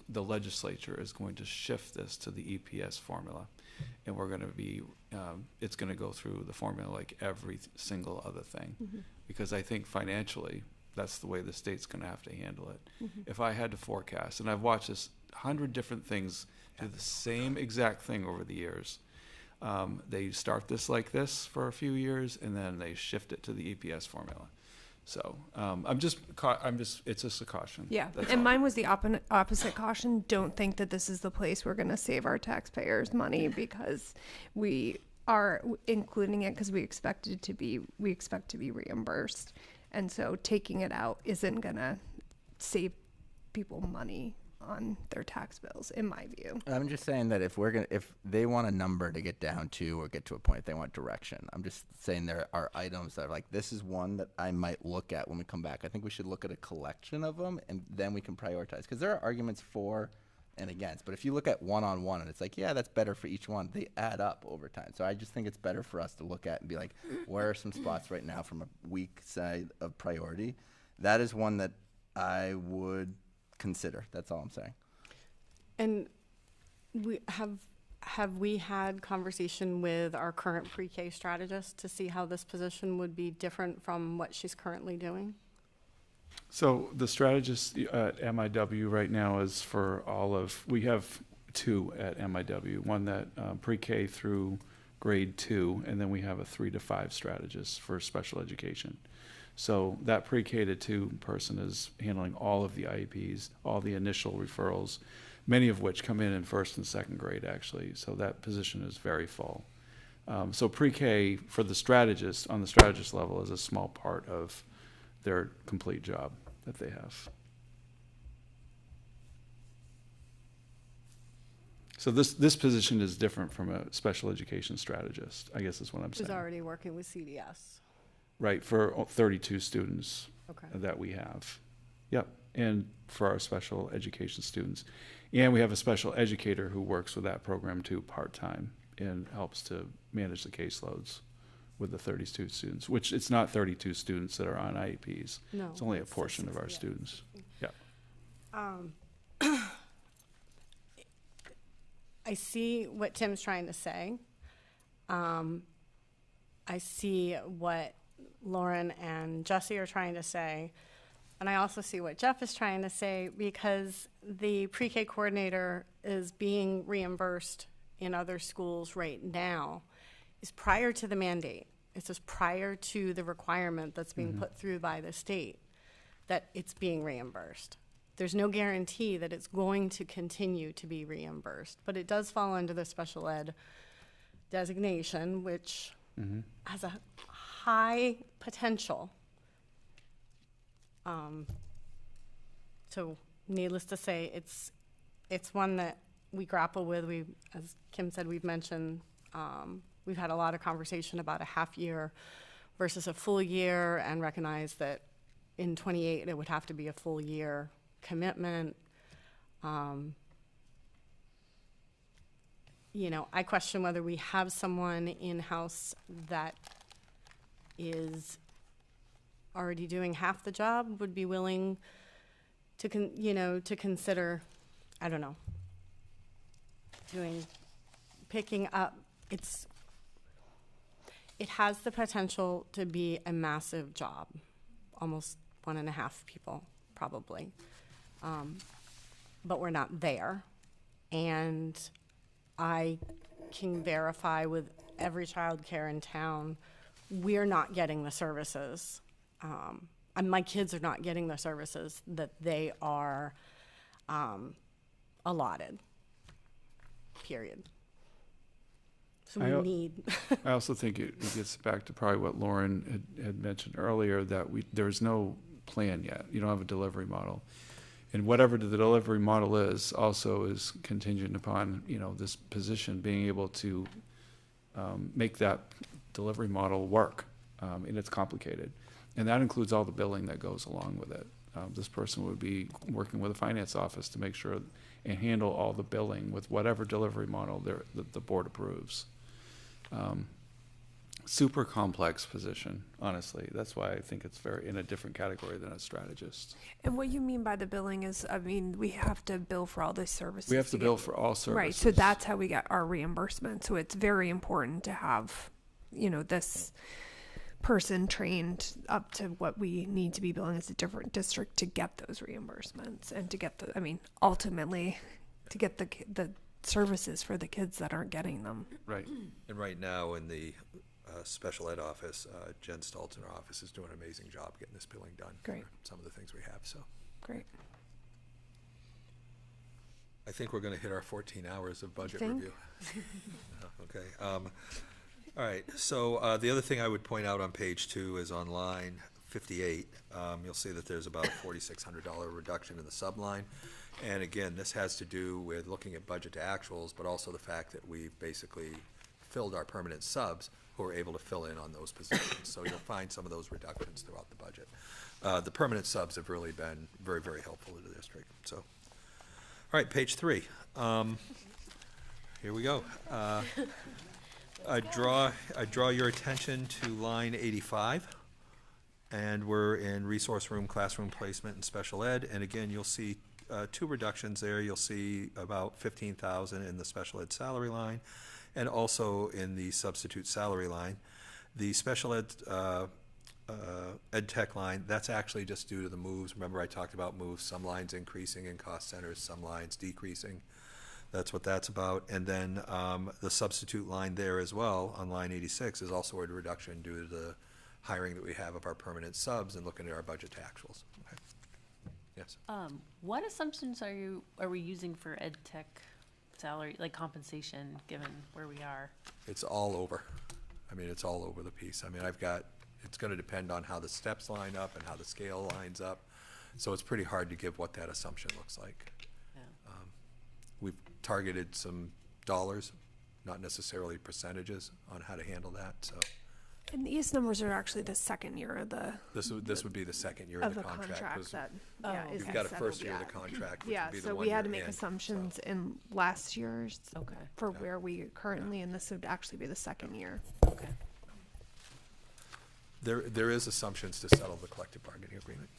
the legislature is going to shift this to the EPS formula, and we're going to be, it's going to go through the formula like every single other thing, because I think financially, that's the way the state's going to have to handle it. If I had to forecast, and I've watched this 100 different things do the same exact thing over the years. They start this like this for a few years, and then they shift it to the EPS formula. So it's just a caution. Yeah, That's and all. mine was the opposite caution. Don't think that this is the place we're going to save our taxpayers money, because we are including it because we expect to be reimbursed, and so taking it out isn't going to save people money on their tax bills, in my view. I'm just saying that if they want a number to get down to, or get to a point, they want direction. I'm just saying there are items that are like, this is one that I might look at when we come back. I think we should look at a collection of them, and then we can prioritize, because there are arguments for and against. But if you look at one-on-one, and it's like, yeah, that's better for each one, they add up over time. So I just think it's better for us to look at and be like, where are some spots right now from a weak side of priority? That is one that I would consider. That's all I'm saying. And have we had conversation with our current pre-K strategist to see how this position would be different from what she's currently doing? So the strategist at MIW right now is for we have two at MIW, one that pre-K through grade 2, and then we have a 3 to 5 strategist for special education. So that pre-K to 2 person is handling all of the IEPs, all the initial referrals, many of which come in first and second grade, actually. So that position is very full. So pre-K for the strategist, on the strategist level, is a small part of their complete job that they have. So this position is different from a special education strategist, I guess is what I'm saying. Who's already working with CDS. Right, for 32 students Okay. that we have. Yep, and for our special education students. And we have a special educator who works with that program too, part-time, and helps to manage the caseloads with the 32 students, which it's not 32 students that are on IEPs. No, it's only a it's portion of our yeah. students. Yeah. I see what Tim's trying to say. I see what Lauren and Jesse are trying to say. And I also see what Jeff is trying to say, because the pre-K coordinator is being reimbursed in other schools right now is prior to the mandate. It's just prior to the requirement that's being put through by the state that it's being reimbursed. There's no guarantee that it's going to continue to be reimbursed, but it does fall under the special ed designation, which has a high potential. So needless to say, it's one that we grapple with. We, as Kim said, we've mentioned, we've had a lot of conversation about a half year versus a full year, and recognize that in 28 it would have to be a full year commitment. You know, I question whether we have someone in-house that is already doing half the job, would be willing to to consider, I don't know, picking up. It has the potential to be a massive job, almost 1.5 people probably, but we're not there. And I can verify with every child care in town, we're not getting the services. And my kids are not getting the services that they are allotted, period. So we need. I also think it gets back to probably what Lauren had mentioned earlier, that there's no plan yet. You don't have a delivery model. And whatever the delivery model is also is contingent upon, this position being able to make that delivery model work. And it's complicated. And that includes all the billing that goes along with it. This person would be working with a finance office to make sure and handle all the billing with whatever delivery model the board approves. Super complex position, honestly. That's why I think it's very in a different category than a strategist. And what you mean by the billing is, we have to bill for all the services. We have to bill for all services. Right, so that's how we get our reimbursement. So it's very important to have, this person trained up to what we need to be billing as a different district to get those reimbursements and to get ultimately to get the services for the kids that aren't getting them. Right. And right now in the special ed office, Jen Stoltz in our office is doing an amazing job getting this billing done. Great. For some of the things we have, so. Great. I think we're going to hit our 14 hours of budget review. Okay. All right. So the other thing I would point out on page 2 is on line 58. You'll see that there's about a $4,600 reduction in the subline. And again, this has to do with looking at budget to actuals, but also the fact that we basically filled our permanent subs who are able to fill in on those positions. So you'll find some of those reductions throughout the budget. The permanent subs have really been very, very helpful to the district. So, all right, page 3. Here we go. I draw your attention to line 85, and we're in resource room, classroom placement, and special ed. And again, you'll see 2 reductions there. You'll see about $15,000 in the special ed salary line, and also in the substitute salary line. The special ed ed tech line, that's actually just due to the moves. Remember I talked about moves, some lines increasing in cost centers, some lines decreasing. That's what that's about. And then the substitute line there as well, on line 86, is also a reduction due to the hiring that we have of our permanent subs and looking at our budget to actuals. Okay. Yes. What assumptions are we using for ed tech salary, like compensation, given where we are? It's all over. I mean, it's all over the piece. I mean, it's going to depend on how the steps line up and how the scale lines up. So it's pretty hard to give what that assumption looks like. Yeah. We've targeted some dollars, not necessarily percentages, on how to handle that. So And these numbers are actually the second year of the this would be the second year of the contract. 'Cause that is you've got a settled first year yet. of the contract, which Yeah, would be the so 1 we had year to make in, assumptions so. in last year's Okay. for where we are currently, and this would actually be the second year. Okay. There is assumptions to settle the collective bargaining agreement.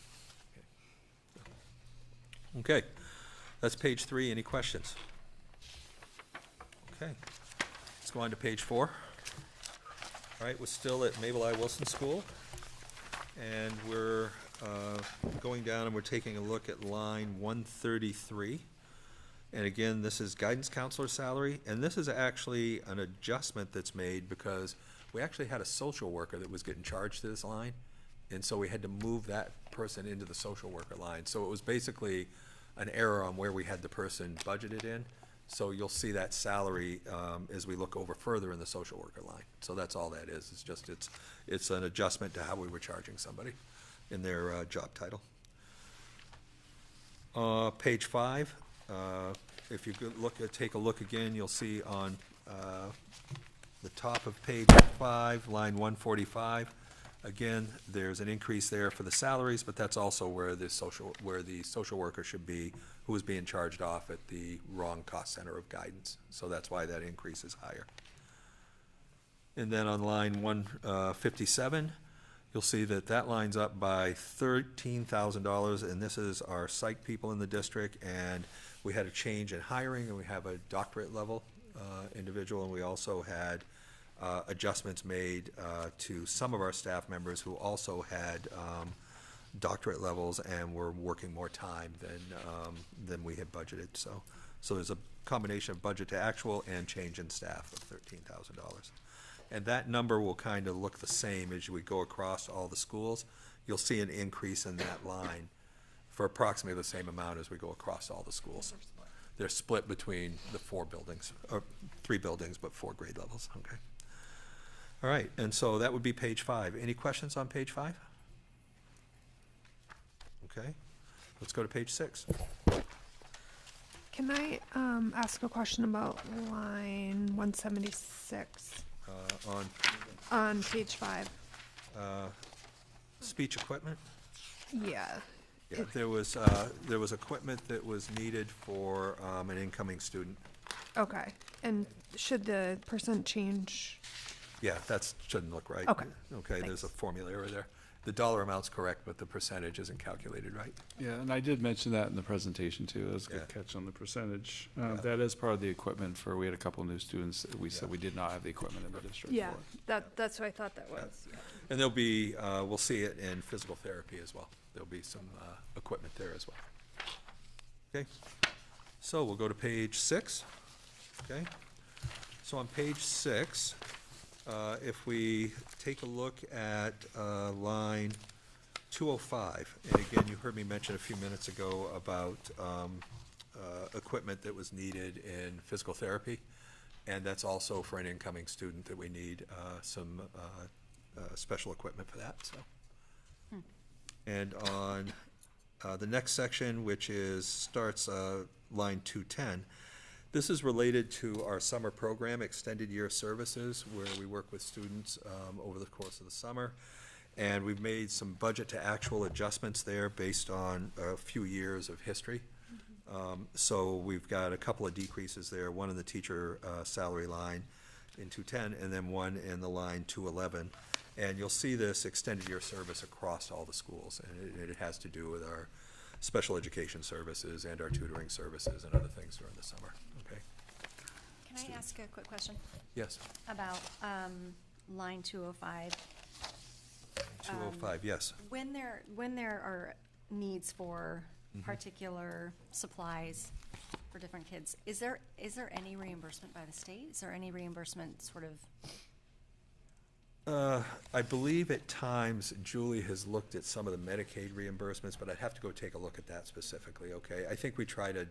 Okay, that's page 3. Any questions? Okay, let's go on to page 4. All right, we're still at Mabel I. Wilson School, and we're going down and we're taking a look at line 133. And again, this is guidance counselor salary, and this is actually an adjustment that's made because we actually had a social worker that was getting charged to this line, and so we had to move that person into the social worker line. So it was basically an error on where we had the person budgeted in. So you'll see that salary as we look over further in the social worker line. So that's all that is. It's just it's an adjustment to how we were charging somebody in their job title. Page 5. If you take a look again, you'll see on the top of page 5, line 145. Again, there's an increase there for the salaries, but that's also where the social worker should be, who is being charged off at the wrong cost center of guidance. So that's why that increase is higher. And then on line 157, you'll see that lines up by $13,000, and this is our psych people in the district, and we had a change in hiring, and we have a doctorate level individual, and we also had adjustments made to some of our staff members who also had doctorate levels and were working more time than we had budgeted. So there's a combination of budget to actual and change in staff of $13,000. And that number will kind of look the same as we go across all the schools. You'll see an increase in that line for approximately the same amount as we go across all the schools. They're split between the 4 buildings, or 3 buildings, but 4 grade levels. Okay. All right, and so that would be page 5. Any questions on page 5? Okay, let's go to page 6. Can I ask a question about line 176 on page 5? Speech equipment? Yeah. Yeah, there was equipment that was needed for an incoming student. Okay. And should the percent change? Yeah, that shouldn't look right. Okay. Okay, there's a formula error there. The dollar amount's correct, but the percentage isn't calculated right. Yeah, and I did mention that in the presentation too. That was a good catch on the percentage. That is part of the equipment we had a couple new students that we said we did not have the equipment in the district Yeah, for. that's what I thought that was. Yeah. And there'll be, we'll see it in physical therapy as well. There'll be some equipment there as well. Okay, so we'll go to page 6. Okay, so on page 6, if we take a look at line 205, and again, you heard me mention a few minutes ago about equipment that was needed in physical therapy, and that's also for an incoming student that we need some special equipment for that. So, and on the next section, which starts line 210. This is related to our summer program, Extended Year Services, where we work with students over the course of the summer. And we've made some budget to actual adjustments there based on a few years of history. So we've got a couple of decreases there, one in the teacher salary line in 210, and then one in the line 211. And you'll see this extended year service across all the schools, and it has to do with our special education services and our tutoring services and other things during the summer. Okay. Can I ask a quick question? Yes. About line 205. 205, yes. When there are needs for particular supplies, for different kids. Is there any reimbursement by the state? Is there any reimbursement sort of? I believe at times Julie has looked at some of the Medicaid reimbursements, but I'd have to go take a look at that specifically, okay? I think we try to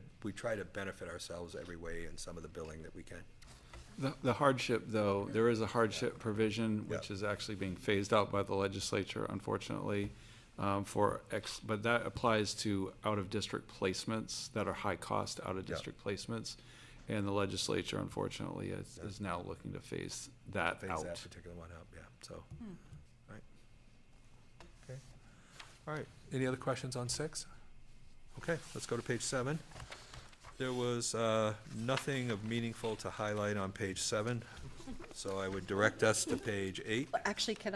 benefit ourselves every way in some of the billing that we can. The hardship, though, there is a hardship provision, which is actually being phased out by the legislature, unfortunately, but that applies to out-of-district placements that are high-cost out-of-district placements. And the legislature, unfortunately, is now looking to phase that out. Phase that particular one out, yeah, so, right. Okay, all right, any other questions on 6? Okay, let's go to page 7. There was nothing of meaningful to highlight on page 7, so I would direct us to page 8. Actually, can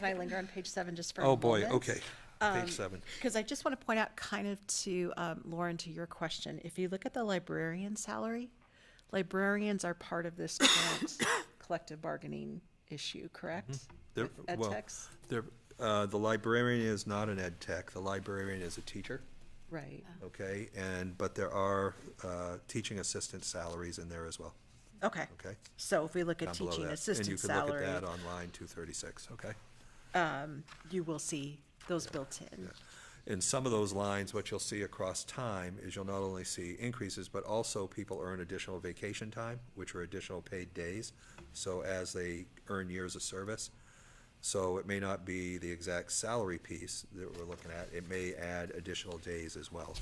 I linger on page 7 just for a Oh, moment? boy, okay, page 7. Because I just want to point out kind of to, Lauren, to your question, if you look at the librarian salary, librarians are part of this current collective bargaining issue, correct? With ed techs? The librarian is not an ed tech, the librarian is a teacher. Right. Okay, but there are teaching assistant salaries in there as well. Okay. Okay. So if we look at Down below teaching that. assistant salary. And you can look at that on line 236, okay? You will see those built in. In some of those lines, what you'll see across time is you'll not only see increases, but also people earn additional vacation time, which are additional paid days, so as they earn years of service. So it may not be the exact salary piece that we're looking at, it may add additional days as well.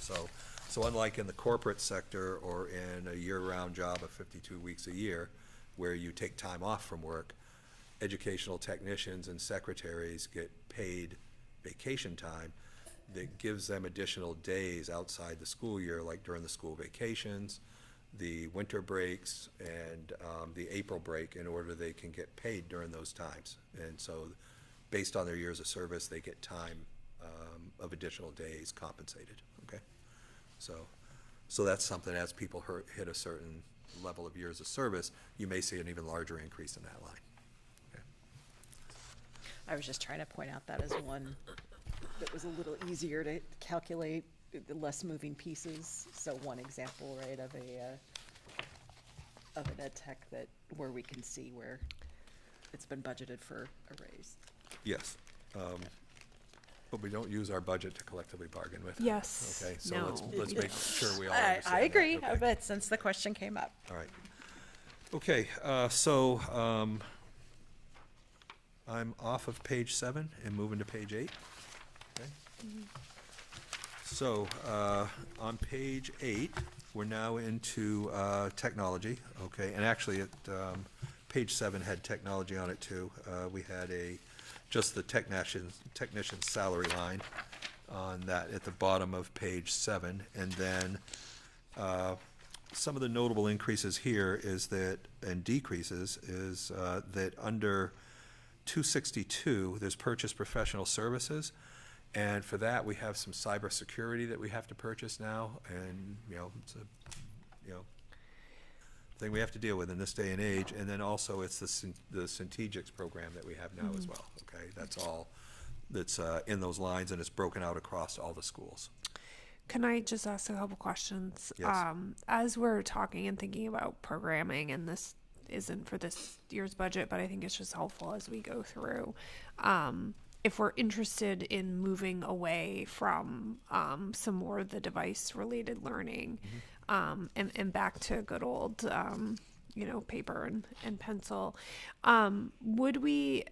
So unlike in the corporate sector or in a year-round job of 52 weeks a year, where you take time off from work, educational technicians and secretaries get paid vacation time that gives them additional days outside the school year, like during the school vacations, the winter breaks, and the April break, in order they can get paid during those times. And so based on their years of service, they get time of additional days compensated, okay? So that's something, as people hit a certain level of years of service, you may see an even larger increase in that line. Okay. I was just trying to point out that as one that was a little easier to calculate, the less moving pieces. So one example, right, of an ed tech where we can see where it's been budgeted for a raise. Yes, but we don't use our budget to collectively bargain with. Yes. Okay, so No. let's make sure we all understand I agree, that. Okay. but since the question came up. All right. Okay, so I'm off of page 7 and moving to page 8. Okay. So on page 8, we're now into technology. Okay, and actually, page 7 had technology on it too. We had just the technician salary line on that at the bottom of page 7, and then some of the notable increases here and decreases is that under 262, there's purchase professional services, and for that we have some cybersecurity that we have to purchase now, and it's a thing we have to deal with in this day and age. And then also it's the Centegix program that we have now as well. Okay, that's all that's in those lines, and it's broken out across all the schools. Can I just ask a couple questions? Yes. As we're talking and thinking about programming, and this isn't for this year's budget, but I think it's just helpful as we go through. If we're interested in moving away from some more of the device-related learning, and back to good old, paper and pencil, would we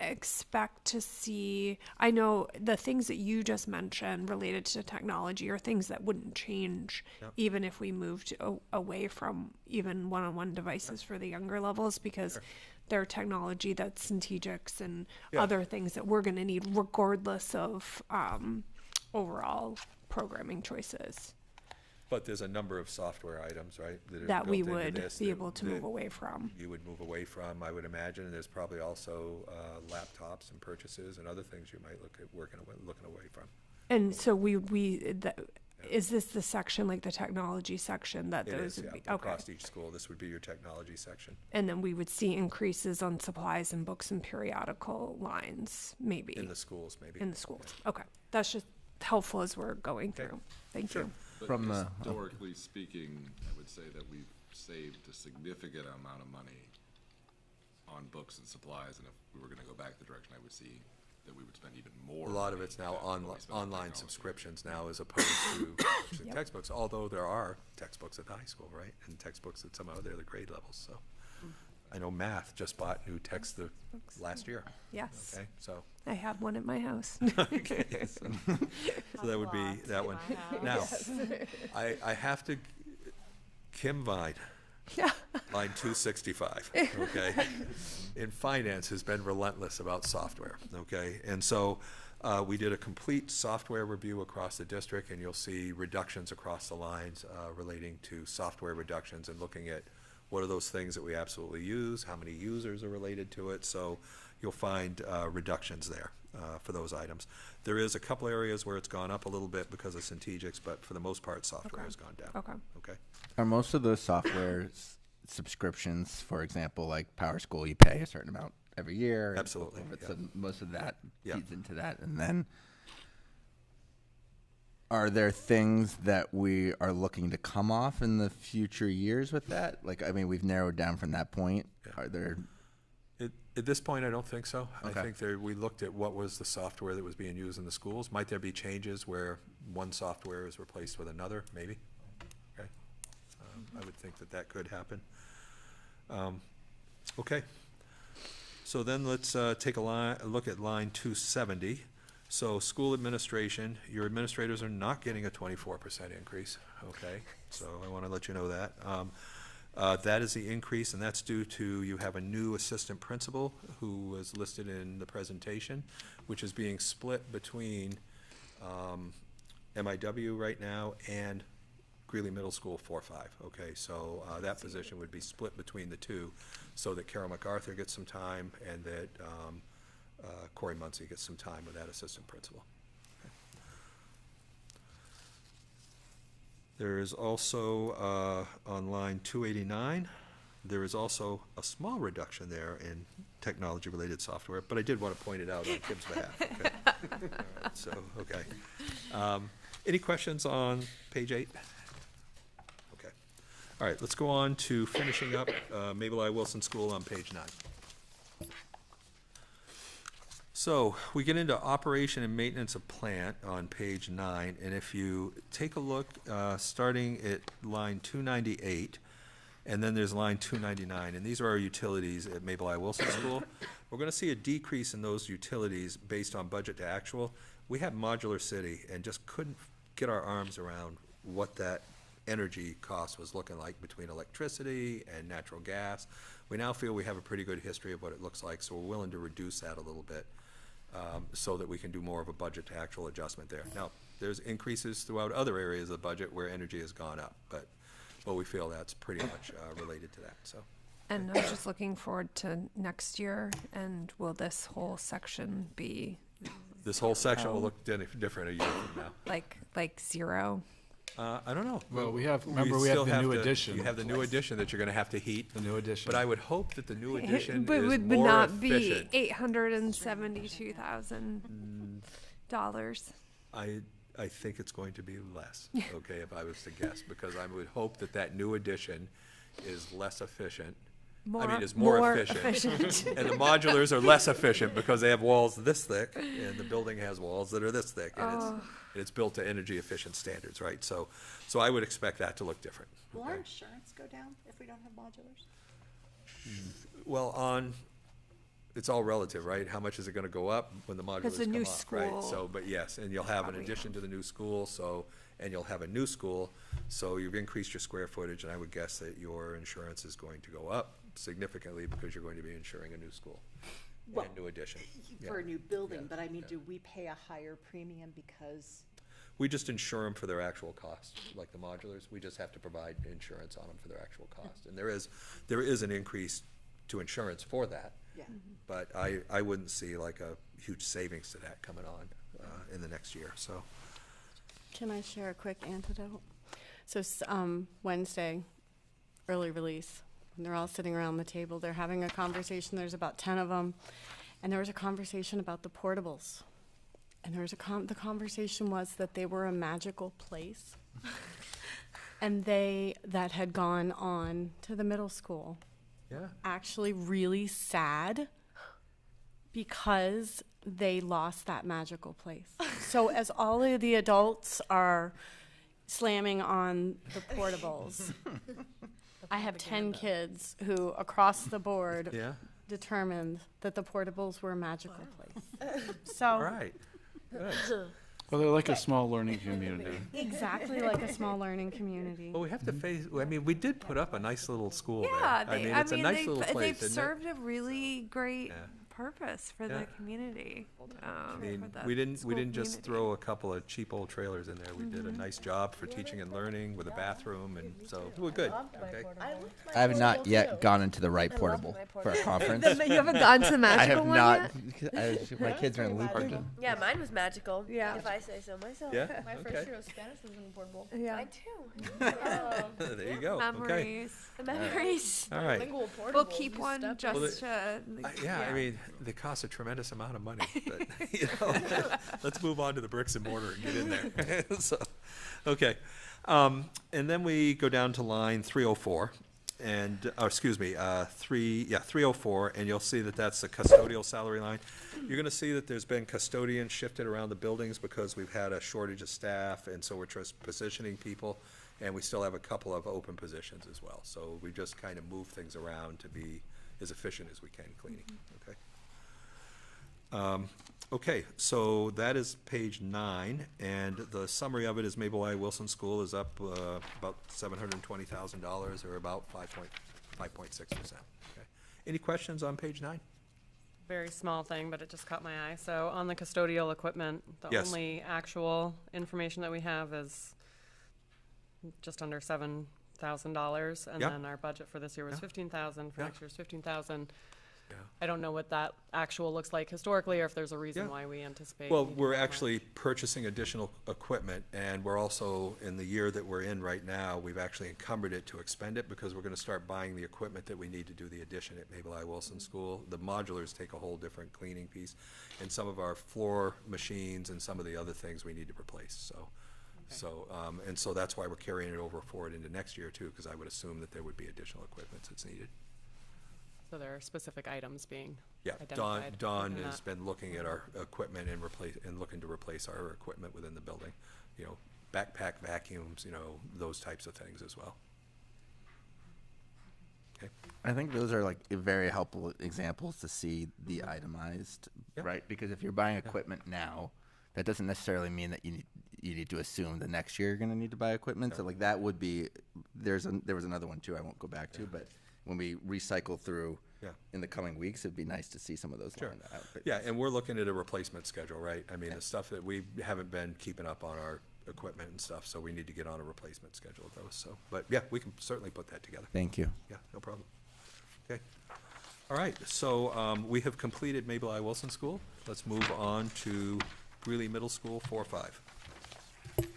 expect to see, I know the things that you just mentioned related to technology are things that wouldn't change even if we moved away from even one-on-one devices for the younger levels, because they're technology that's Centegix and other things that we're going to need regardless of overall programming choices. But there's a number of software items, right? That we would be able to move away from. You would move away from, I would imagine. And there's probably also laptops and purchases and other things you might look at looking away from. And so is this the section, like the technology section, that those would be? Okay. Across each school, this would be your technology section. And then we would see increases on supplies and books and periodical lines, maybe. In the schools, maybe. In the schools. Okay. That's just helpful as we're going through. Thank you. from the Historically speaking, I would say that we've saved a significant amount of money on books and supplies, and if we were gonna go back the direction, I would see that we would spend even more. A lot of money it's now than what we spend on online technology. subscriptions now as opposed to textbooks, although there are textbooks at the high school, right? And textbooks at some other grade levels, so. I know math just bought new textbooks last year. Yes. Okay, so. I have one at my house. Okay, so that would be that one. Now, I have to, Kim Vine, Yeah. line 265, okay? In finance has been relentless about software, okay? And so we did a complete software review across the district, and you'll see reductions across the lines relating to software reductions and looking at what are those things that we absolutely use, how many users are related to it. So you'll find reductions there for those items. There is a couple areas where it's gone up a little bit because of Centegix, but for the most part, software has gone down. Okay. Are most of those software subscriptions, for example, like Power School, you pay a certain amount every year? Absolutely, So most of that Yeah. feeds into that. And then are there things that we are looking to come off in the future years with that? Like, I mean, we've narrowed down from that point. Are there... At this point, I don't think so. Okay. I think we looked at what was the software that was being used in the schools. Might there be changes where one software is replaced with another? Maybe. Okay. I would think that that could happen. Okay. So then let's take a look at line 270. So school administration, your administrators are not getting a 24% increase, okay? So I want to let you know that. That is the increase, and that's due to you have a new assistant principal who was listed in the presentation, which is being split between MIW right now and Greeley Middle School 4-5, okay? So that position would be split between the two so that Carol MacArthur gets some time and that Corey Muncie gets some time with that assistant principal. Okay. There is also, on line 289, there is also a small reduction there in technology-related software, but I did want to point it out on Kim's behalf. Okay. All right, so, okay. Any questions on page 8? Okay. All right, let's go on to finishing up Mabel I. Wilson School on page 9. So we get into operation and maintenance of plant on page 9, and if you take a look, starting at line 298, and then there's line 299, and these are our utilities at Mabel I. Wilson School. We're going to see a decrease in those utilities based on budget to actual. We had Modular City and just couldn't get our arms around what that energy cost was looking like between electricity and natural gas. We now feel we have a pretty good history of what it looks like, so we're willing to reduce that a little bit. So that we can do more of a budget to actual adjustment there. Now, there's increases throughout other areas of the budget where energy has gone up, but we feel that's pretty much related to that, so. And I'm just looking forward to next year, and will this whole section be? This whole section will look different a year from now. Like zero? I don't know. Well, we have the new addition. You have the new addition that you're gonna have to heat. The new addition. But I would hope that the new addition But is would more not efficient. be $872,000. I think it's going to be less, okay, if I was to guess, because I would hope that that new addition is less efficient. Is more efficient. And the modulars are less efficient because they have walls this thick, and the building has walls that are this thick, and it's built to energy efficient standards, right? So I would expect that to look different. Will our insurance go down if we don't have modulars? Well, it's all relative, right? How much is it gonna go up when the modulars a come new off, right? school So, but yes, and you'll have an addition to the new school, and you'll have a new school, so you've increased your square footage, and I would guess that your insurance is going to go up significantly because you're going to be insuring a new school and new addition. For a Yeah. new building, Yeah. but I mean, do we pay a higher premium because? We just insure them for their actual cost, like the modulars. We just have to provide insurance on them for their actual cost. And there is an increase to insurance for that. Yeah. But I wouldn't see like a huge savings to that coming on in the next year, so. Can I share a quick antidote? So Wednesday, early release, and they're all sitting around the table. They're having a conversation. There's about 10 of them. And there was a conversation about the portables. And there was the conversation was that they were a magical place and they that had gone on to the middle school Yeah. actually really sad because they lost that magical place. So as all of the adults are slamming on the portables, I have 10 kids who across the board Yeah. determined that the portables were a magical place. So All right. Good. Well, they're like a small learning community. exactly like a small learning community. Well, we have to face. I mean, we did put up a nice little school Yeah, there. they, it's a nice they've, little place. they've isn't it? served a really great Yeah. purpose for Yeah. the community. I mean, for the we didn't school just community. throw a couple of cheap old trailers in there. We did a nice job for teaching and learning with a bathroom, and so we're good. Okay. I have not yet gone into the right portable for a conference. You haven't gone to the I magical have one not. yet? My kids are in Luperton. Yeah, mine was magical. Yeah. If I say so myself. Yeah. My okay. first year of Spanish was in portable. Yeah. Mine too. There you go. Okay. Memories. The memories. All right. Lingual We'll portables, keep you one step just in. Yeah, I mean, they cost a tremendous amount of money, but you know, let's move on to the bricks and mortar and get in there. So, okay, and then we go down to line 304, and excuse me, 304, and you'll see that that's the custodial salary line. You're going to see that there's been custodians shifted around the buildings because we've had a shortage of staff, and so we're just positioning people, and we still have a couple of open positions as well. So we just kind of move things around to be as efficient as we can cleaning. Okay. Okay, so that is page 9, and the summary of it is Mabel I. Wilson School is up about $720,000, or about 5.6%. Okay. Any questions on page 9? Very small thing, but it just caught my eye. So on the custodial equipment, the Yes. only actual information that we have is just under $7,000, and Yeah. then our budget for this year was Yeah. 15,000. For Yeah. next year's 15,000. Yeah. I don't know what that actual looks like historically, or if there's a reason Yeah. why we anticipate. Well, needing we're that much. actually purchasing additional equipment, and we're also, in the year that we're in right now, we've actually encumbered it to expend it, because we're gonna start buying the equipment that we need to do the addition at Mabel I. Wilson School. The modulars take a whole different cleaning piece, and some of our floor machines and some of the other things we need to replace, so. So, and so that's why we're carrying it over forward into next year too, because I would assume that there would be additional equipment that's needed. So there are specific items being Yeah, identified. Don within has that. been looking at our equipment and looking to replace our equipment within the building. You know, backpack vacuums, you know, those types of things as well. Okay, I think those are like very helpful examples to see the itemized, Yep. right? Because if you're buying equipment now, that doesn't necessarily mean that you need to assume the next year you're going to need to buy equipment. So like that would be there was another one too I won't go back to, but when we recycle through Yeah. in the coming weeks, it'd be nice to see some of those Sure. lined out. But Yeah, and we're looking at a replacement schedule, right? I mean, the stuff that we haven't been keeping up on our equipment and stuff, so we need to get on a replacement schedule of those, so. But yeah, we can certainly put that together. Thank you. Yeah, no problem. Okay. All right, so we have completed Mabel I. Wilson School. Let's move on to Greeley Middle School 4-5,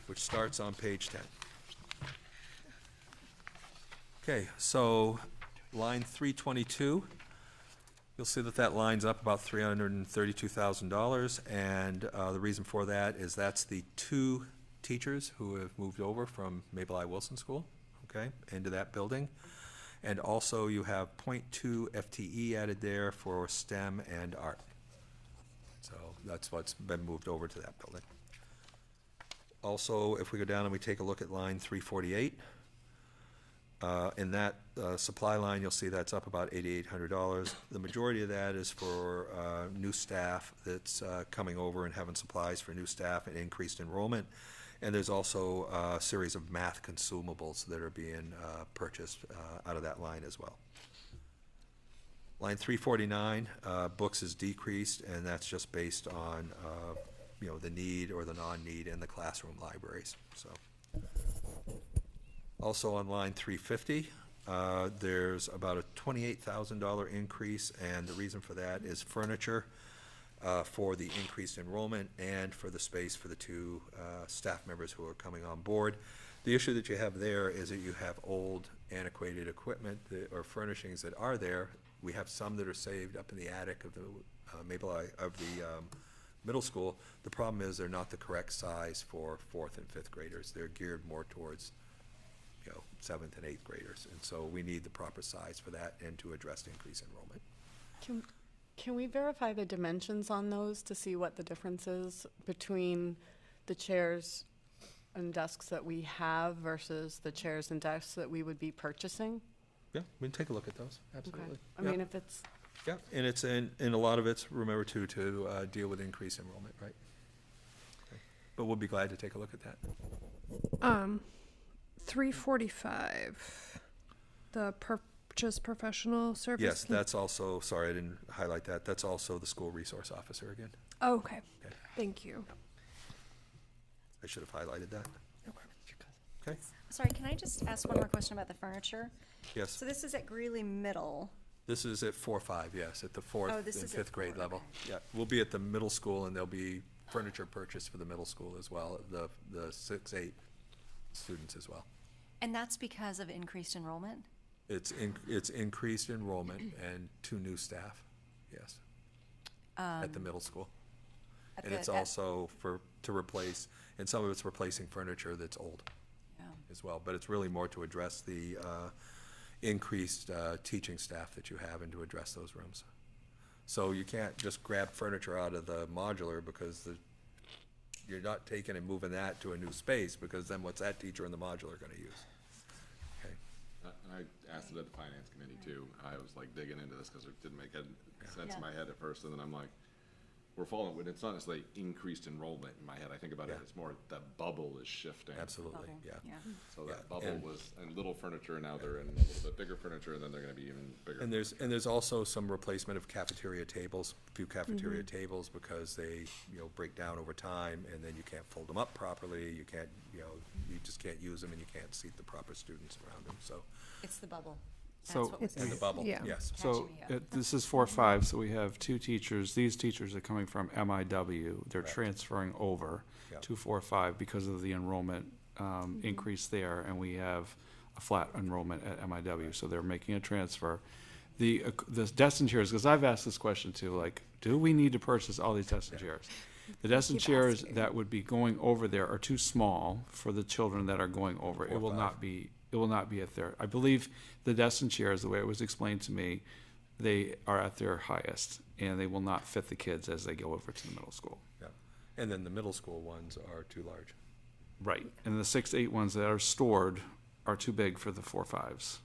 which starts on page 10. Okay, so line 322, you'll see that that line's up about $332,000, and the reason for that is that's the 2 teachers who have moved over from Mabel I. Wilson School, okay, into that building. And also you have .2 FTE added there for STEM and art. So that's what's been moved over to that building. Also, if we go down and we take a look at line 348, in that supply line, you'll see that's up about $8,800. The majority of that is for new staff that's coming over and having supplies for new staff and increased enrollment. And there's also a series of math consumables that are being purchased out of that line as well. Line 349, books is decreased, and that's just based on you know, the need or the non-need in the classroom libraries. So, also on line 350, there's about a $28,000 increase, and the reason for that is furniture for the increased enrollment and for the space for the 2 staff members who are coming on board. The issue that you have there is that you have old, antiquated equipment or furnishings that are there. We have some that are saved up in the attic of the middle school. The problem is they're not the correct size for 4th and 5th graders. They're geared more towards, you know, 7th and 8th graders. And so we need the proper size for that and to address the increased enrollment. Can we verify the dimensions on those to see what the difference is between the chairs and desks that we have versus the chairs and desks that we would be purchasing? Yeah, we can take a look at those, absolutely. I mean, if it's, Yeah, and it's, and a lot of it's, remember too, to deal with increased enrollment, right? Okay. But we'll be glad to take a look at that. 345, the purchase professional service. Yes, that's also, sorry, I didn't highlight that. That's also the school resource officer again. Oh, okay. Thank you. I should have highlighted that. Okay. Sorry, can I just ask one more question about the furniture? Yes. So this is at Greeley Middle. This is at 4-5, yes, at the 4th Oh, and this is at 5th grade 4, level. Yeah, we'll be at the middle school, and there'll be furniture purchased for the middle school as well, the 6-8 students as well. And that's because of increased enrollment? It's increased enrollment and 2 new staff, yes, at the middle school. And it's also to replace, and some of it's replacing furniture that's old as well. But it's really more to address the increased teaching staff that you have and to address those rooms. So you can't just grab furniture out of the modular because you're not taking and moving that to a new space, because then what's that teacher in the modular going to use? Okay. I asked it at the finance committee too. I was like digging into this because it didn't make sense in my head at first, and then I'm like, we're falling, it's not necessarily increased enrollment in my head. I think about it, it's more that bubble is shifting. Absolutely, yeah. So that bubble was in little furniture, now they're in a little bit bigger furniture, and then they're gonna be even bigger. And there's also some replacement of cafeteria tables, a few cafeteria tables, because they, you know, break down over time, and then you can't fold them up properly, you can't, you know, you just can't use them, and you can't seat the proper students around them, so. It's the bubble. So, In the bubble, Yeah. yes. So this is 4-5, so we have 2 teachers. These teachers are coming from MIW. They're Correct. transferring over Yep. to 4-5 because of the enrollment increase there, and we have a flat enrollment at MIW, so they're making a transfer. The desk and chairs, because I've asked this question too, like, do we need to purchase all these desk and chairs? The desk and chairs that would be going over there are too small for the children that are going over. It will not be at their, I believe the desk and chairs, the way it was explained to me, they are at their highest, and they will not fit the kids as they go over to the middle school. Yeah, and then the middle school ones are too large. Right, and the 6-8 ones that are stored are too big for the 4-5s.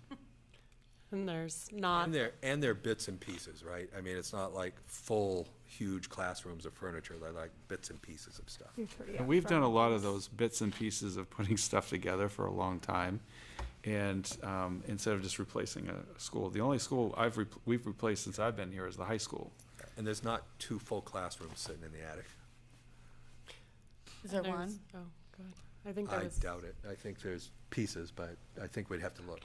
And there's not. And they're bits and pieces, right? I mean, it's not like full, huge classrooms of furniture. They're like bits and pieces of stuff. And we've done a lot of those bits and pieces of putting stuff together for a long time. And instead of just replacing a school, the only school we've replaced since I've been here is the high school. And there's not 2 full classrooms sitting in the attic. is there There's- one? Oh, good. I think I there was. doubt it. I think there's pieces, but I think we'd have to look.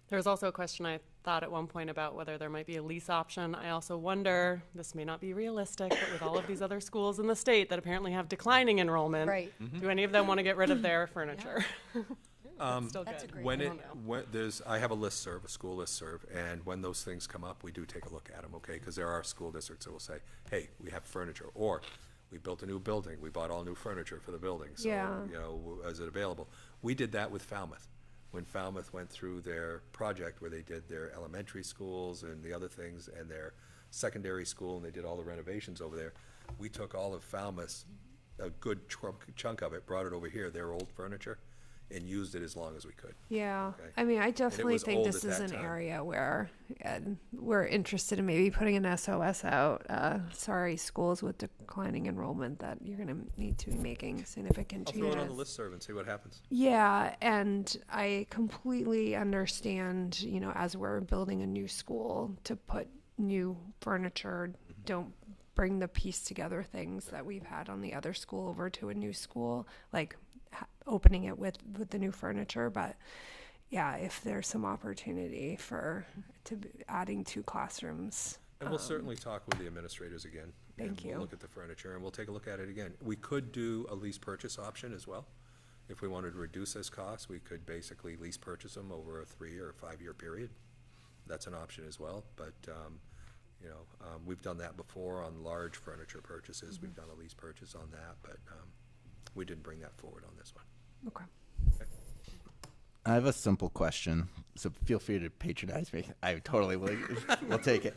There was also a question I thought at one point about whether there might be a lease option. I also wonder, this may not be realistic, but with all of these other schools in the state that apparently have declining enrollment, Right. do any of them want to get rid of their furniture? Still That's a good. great When I don't know. I have a listserv, a school listserv, and when those things come up, we do take a look at them, okay? Because there are school districts that will say, hey, we have furniture, or we built a new building, we bought all new furniture for the building, so, Yeah. you know, is it available? We did that with Falmouth. When Falmouth went through their project where they did their elementary schools and the other things, and their secondary school, and they did all the renovations over there, we took all of Falmouth's, a good chunk of it, brought it over here, their old furniture, and used it as long as we could. Yeah, Okay. I mean, I definitely was think old this at is that an time. area where we're interested in maybe putting an SOS out. Sorry, schools with declining enrollment, that you're going to need to be making significant I'll changes. throw it on the listserv and see what happens. Yeah, and I completely understand, you know, as we're building a new school, to put new furniture, don't bring the piece together things that we've had on the other school over to a new school, like opening it with the new furniture. But yeah, if there's some opportunity adding 2 classrooms. And we'll certainly talk with the administrators again. Thank We'll you. look at the furniture, and we'll take a look at it again. We could do a lease purchase option as well. If we wanted to reduce this cost, we could basically lease purchase them over a 3 or 5 year period. That's an option as well, but, you know, we've done that before on large furniture purchases. We've done a lease purchase on that, but we didn't bring that forward on this one. Okay. Okay. I have a simple question, so feel free to patronize me. I totally will take it.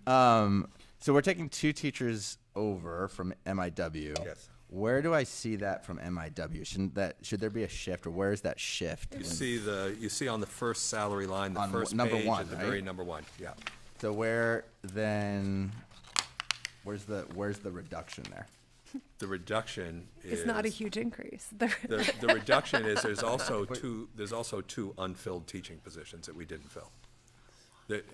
So we're taking 2 teachers over from MIW. Yes. Where do I see that from MIW? Should there be a shift, or where is that shift? You see on the first salary line, the On first number page, one, at the right? very number one, yeah. So where's the reduction there? The reduction is. It's not a huge increase. The reduction is there's also 2 unfilled teaching positions that we didn't fill.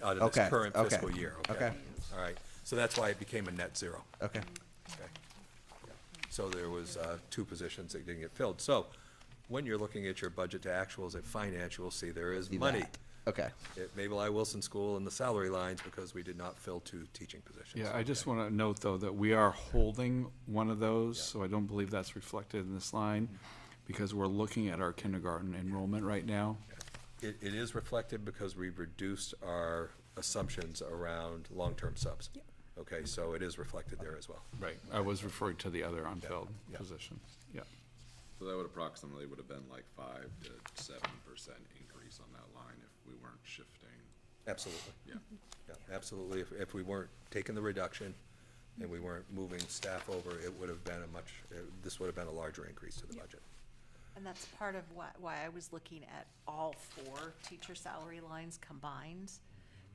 Out of this current fiscal year, okay? All right, so that's why it became a net zero. Okay. Okay. So there was 2 positions that didn't get filled. So when you're looking at your budget to actuals at finance, you will see there is money. Okay. At Mabel I. Wilson School in the salary lines because we did not fill 2 teaching positions. Yeah, I just want to note, though, that we are holding one of those, so I don't believe that's reflected in this line, because we're looking at our kindergarten enrollment right now. It is reflected because we've reduced our assumptions around long-term subs. Okay, so it is reflected there as well. Right. I was referring to the other unfilled positions. Yeah. So that would approximately would have been like 5 to 7% increase on that line if we weren't shifting. Absolutely. Yeah. Yeah, absolutely. If we weren't taking the reduction and we weren't moving staff over, it would have been this would have been a larger increase to the budget. And that's part of why I was looking at all 4 teacher salary lines combined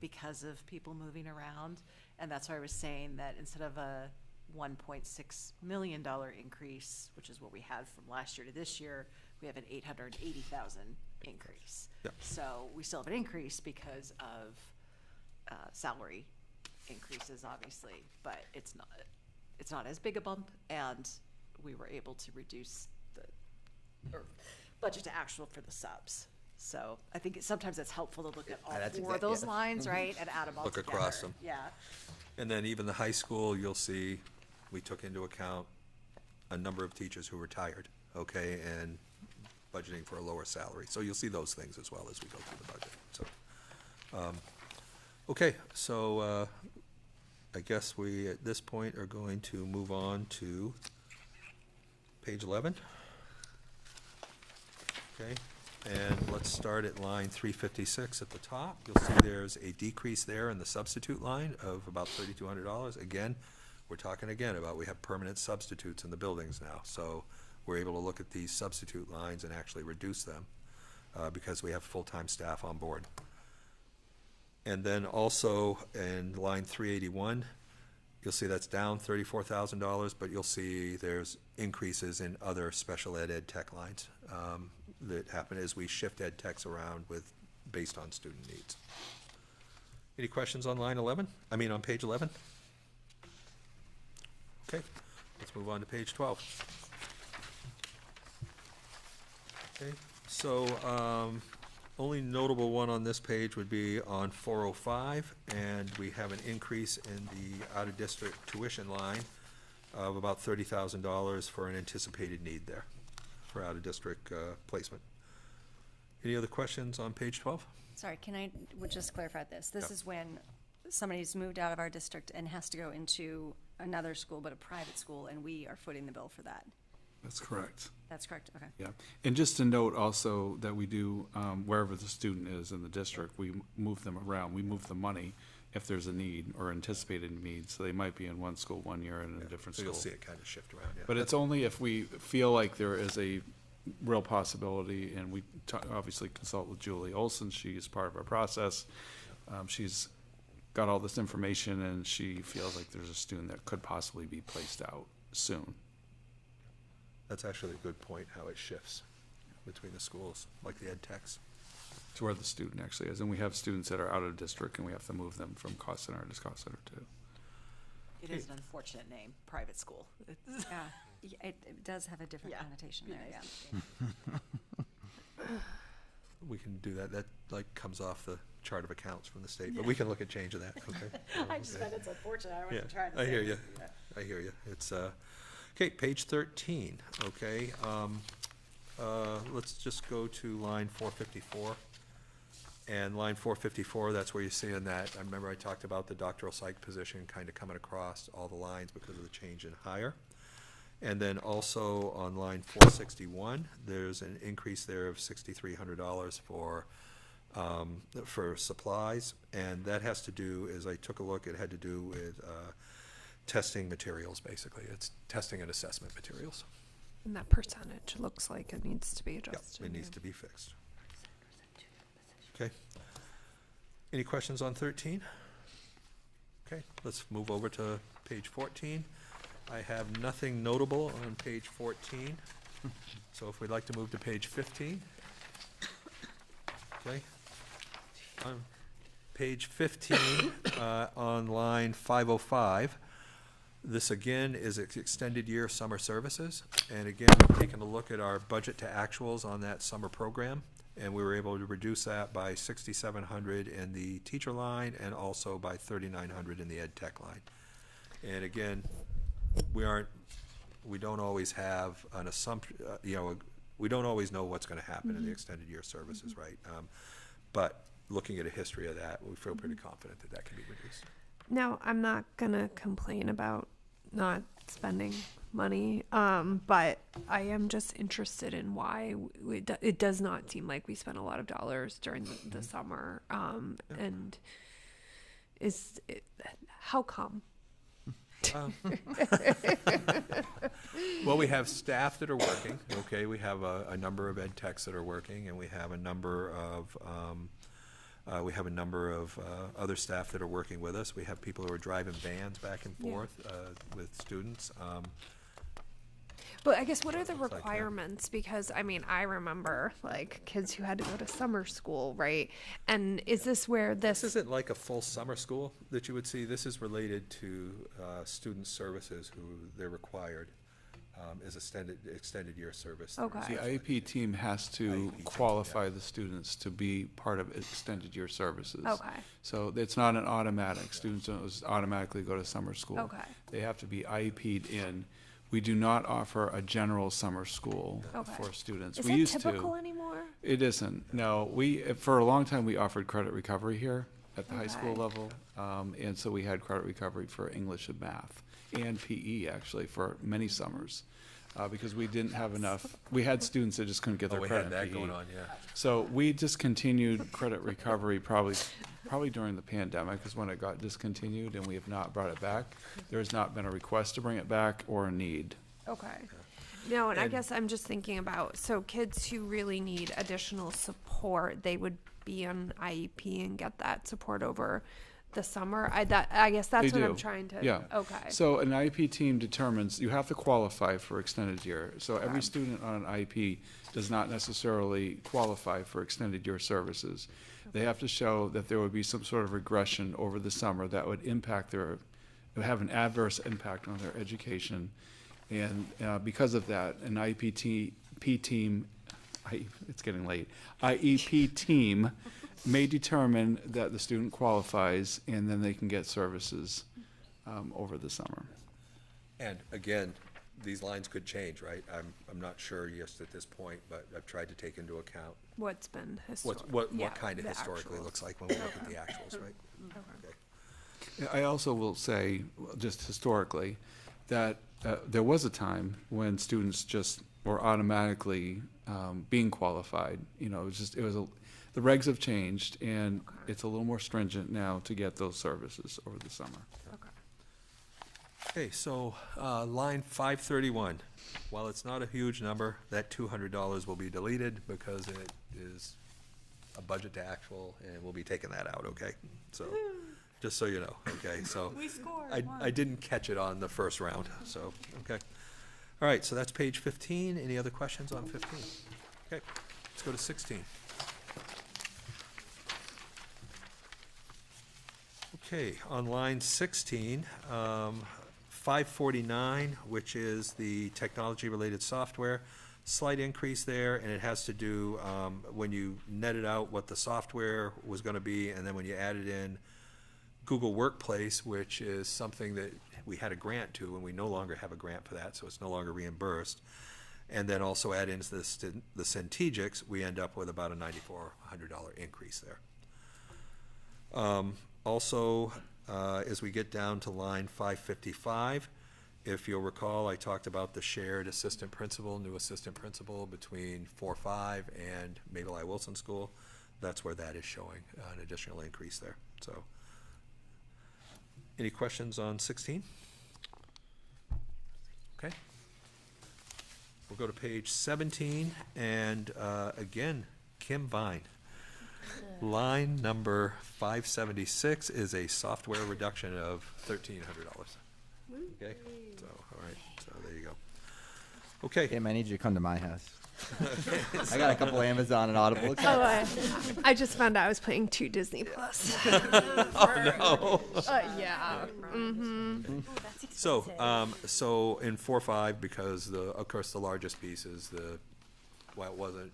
because of people moving around. And that's why I was saying that instead of a $1.6 million increase, which is what we had from last year to this year, we have an $880,000 increase. Yep. So we still have an increase because of salary increases, obviously, but it's not as big a bump, and we were able to reduce the budget to actual for the subs. So I think sometimes it's helpful to look at all 4 of those lines, right, and add them all Look together. across them. Yeah. And then even the high school, you'll see, we took into account a number of teachers who retired, okay, and budgeting for a lower salary. So you'll see those things as well as we go through the budget, so. Okay, so I guess we, at this point, are going to move on to page 11. Okay, and let's start at line 356 at the top. You'll see there's a decrease there in the substitute line of about $3,200. Again, we're talking again about we have permanent substitutes in the buildings now. So we're able to look at these substitute lines and actually reduce them because we have full-time staff on board. And then also in line 381, you'll see that's down $34,000, but you'll see there's increases in other special ed tech lines that happen as we shift ed techs around based on student needs. Any questions on line 11? I mean on page 11? Okay, let's move on to page 12. Okay, so only notable one on this page would be on 405, and we have an increase in the out-of-district tuition line of about $30,000 for an anticipated need there for out-of-district placement. Any other questions on page 12? Sorry, would just clarify this. This is when somebody's moved out of our district and has to go into another school, but a private school, and we are footing the bill for that. That's correct. That's correct, okay. Yeah, and just to note also that we do, wherever the student is in the district, we move them around. We move the money if there's a need or anticipated need. So they might be in one school one year and in a different So school. you'll see it kind of shift around, yeah. But it's only if we feel like there is a real possibility, and we obviously consult with Julie Olson. She is part of our process. She's got all this information, and she feels like there's a student that could possibly be placed out soon. That's actually a good point, how it shifts between the schools, like the ed techs. To where the student actually is. And we have students that are out of district, and we have to move them from cost center to cost center too. It is an unfortunate name, private school. Yeah, it does have a different connotation there, yeah. We can do that. That like comes off the chart of accounts from the state, but we can look at changing that, okay? I just find it's unfortunate. I wasn't Yeah, trying to I say. hear you. I hear you. It's, okay, page 13, okay? Let's just go to line 454. And line 454, that's where you're seeing that. I remember I talked about the doctoral psych position kind of coming across all the lines because of the change in hire. And then also on line 461, there's an increase there of $6,300 for supplies. And that has to do, as I took a look, it had to do with testing materials, basically. It's testing and assessment materials. And that percentage looks like it needs to be adjusted. Yep, it needs to be fixed. Okay. Any questions on 13? Okay, let's move over to page 14. I have nothing notable on page 14. So if we'd like to move to page 15. Okay. On page 15, on line 505, this again is extended year summer services. And again, we've taken a look at our budget to actuals on that summer program. And we were able to reduce that by $6,700 in the teacher line and also by $3,900 in the ed tech line. And again, we don't always have an assumption, we don't always know what's going to happen in the extended year services, right? But looking at a history of that, we feel pretty confident that that can be reduced. Now, I'm not gonna complain about not spending money, but I am just interested in why it does not seem like we spent a lot of dollars during the summer, and how come? Well, we have staff that are working, okay? We have a number of ed techs that are working, and we have a number of other staff that are working with us. We have people who are driving vans back and forth with students. But I guess what are the requirements? Because I mean, I remember like kids who had to go to summer school, right? And is this where This isn't like a full summer school that you would see. This is related to student services who they're required as extended year service. Okay. The IEP team has to qualify the students to be part of extended year services. Okay. So it's not an automatic. Students don't just automatically go to summer school. Okay. They have to be IEP'd in. We do not offer a general summer school for students. Is we that used typical to. anymore? It isn't. No, for a long time we offered credit recovery here at the high school level, and so we had credit recovery for English and math and PE actually for many summers. Because we didn't have enough, we had students that just couldn't get their credit. We had that PE. going on, yeah. So we discontinued credit recovery probably during the pandemic is when it got discontinued, and we have not brought it back. There has not been a request to bring it back or a need. Okay. No, and I guess I'm just thinking about, so kids who really need additional support, they would be on IEP and get that support over the summer. I guess that's They what do. I'm trying to. Yeah. Okay. So an IEP team determines, you have to qualify for extended year. So every student on an IEP does not necessarily qualify for extended year services. They have to show that there would be some sort of regression over the summer that would would have an adverse impact on their education. And because of that, an IEP team, it's getting late, IEP team may determine that the student qualifies, and then they can get services over the summer. And again, these lines could change, right? I'm not sure just at this point, but I've tried to take into account What's been what kind of historically looks like when we look at the actuals, right? Okay. I also will say, just historically, that there was a time when students just were automatically being qualified. You know, the regs have changed, and it's a little more stringent now to get those services over the summer. Okay, so line 531. While it's not a huge number, that $200 will be deleted because it is a budget to actual, and we'll be taking that out, okay? So, just so you know, okay? So, We scored I didn't catch it on the first round, so, okay. All right, so that's page 15. Any other questions on 15? Okay, let's go to 16. Okay, on line 16, 549, which is the technology-related software, slight increase there, and it has to do, when you netted out what the software was going to be, and then when you added in Google Workplace, which is something that we had a grant to, and we no longer have a grant for that, so it's no longer reimbursed, and then also add in the Centegics, we end up with about a $9,400 increase there. Also, as we get down to line 555, If you'll recall, I talked about the shared assistant principal, new assistant principal between 4-5 and Mabel I. Wilson School. That's where that is showing an additional increase there. So, any questions on 16? Okay. We'll go to page 17, and again, Kim Vine. Line number 576 is a software reduction of $1,300. Okay, so, all right, so there you go. Okay. Kim, I need you to come to my house. I got a couple Amazon and Audible accounts. Oh, I just found out I was playing 2 Disney Plus. Oh, no. Yeah. Mm-hmm. So, so in 4-5, because of course the largest piece is well, it wasn't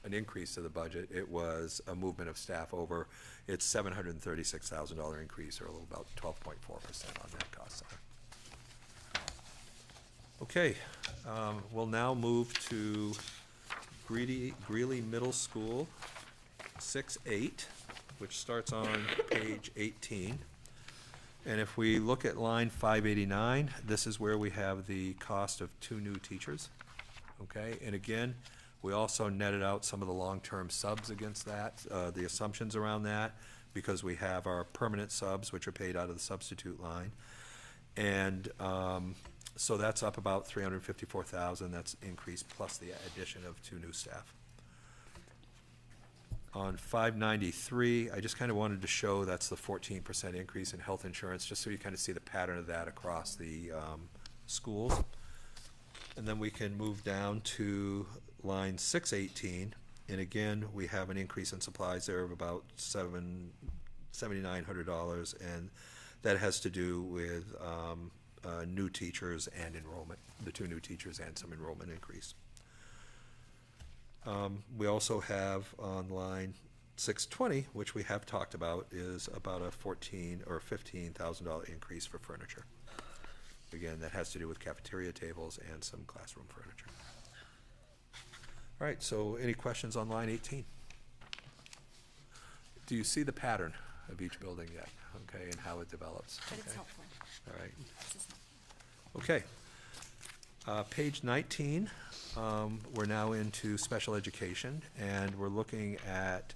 an increase to the budget, it was a movement of staff over. It's $736,000 increase, or a little about 12.4% on that cost center. Okay, we'll now move to Greeley Middle School, 6-8, which starts on page 18. And if we look at line 589, this is where we have the cost of 2 new teachers. Okay, and again, we also netted out some of the long-term subs against that, the assumptions around that, because we have our permanent subs, which are paid out of the substitute line. And so that's up about $354,000. That's increased plus the addition of 2 new staff. On 593, I just kind of wanted to show that's the 14% increase in health insurance, just so you kind of see the pattern of that across the schools. And then we can move down to line 618, and again, we have an increase in supplies there of about $7,900, and that has to do with new teachers and enrollment, the 2 new teachers and some enrollment increase. We also have on line 620, which we have talked about, is about a $14,000 or $15,000 increase for furniture. Again, that has to do with cafeteria tables and some classroom furniture. All right, so any questions on line 18? Do you see the pattern of each building yet? Okay, and how it develops? But Okay. it's helpful. All right. This is helpful. Okay. Page 19, we're now into special education, and we're looking at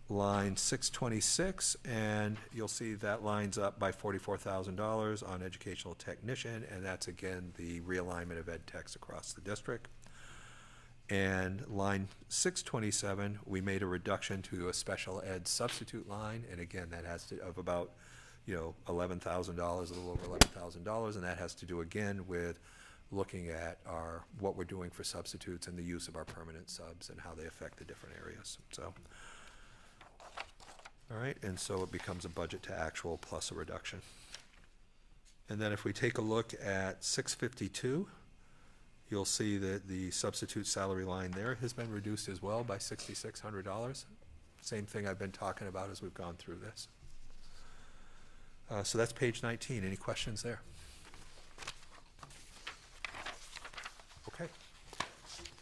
line 626, and you'll see that lines up by $44,000 on educational technician, and that's again the realignment of ed techs across the district. And line 627, we made a reduction to a special ed substitute line, and again, that has to, of about, $11,000, a little over $11,000, and that has to do again with looking at what we're doing for substitutes and the use of our permanent subs and how they affect the different areas. So, all right, and so it becomes a budget to actual plus a reduction. And then if we take a look at 652, you'll see that the substitute salary line there has been reduced as well by $6,600. Same thing I've been talking about as we've gone through this. So that's page 19. Any questions there? Okay.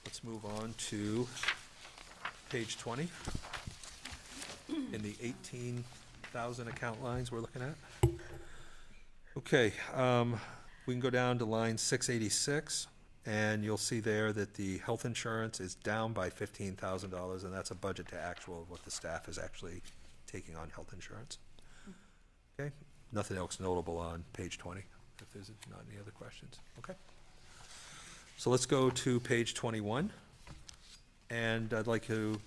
Let's move on to page 20. In the 18,000 account lines we're looking at. Okay, we can go down to line 686, and you'll see there that the health insurance is down by $15,000, and that's a budget to actual of what the staff is actually taking on health insurance. Okay, nothing else notable on page 20, if there's not any other questions. Okay. So let's go to page 21, and I'd like to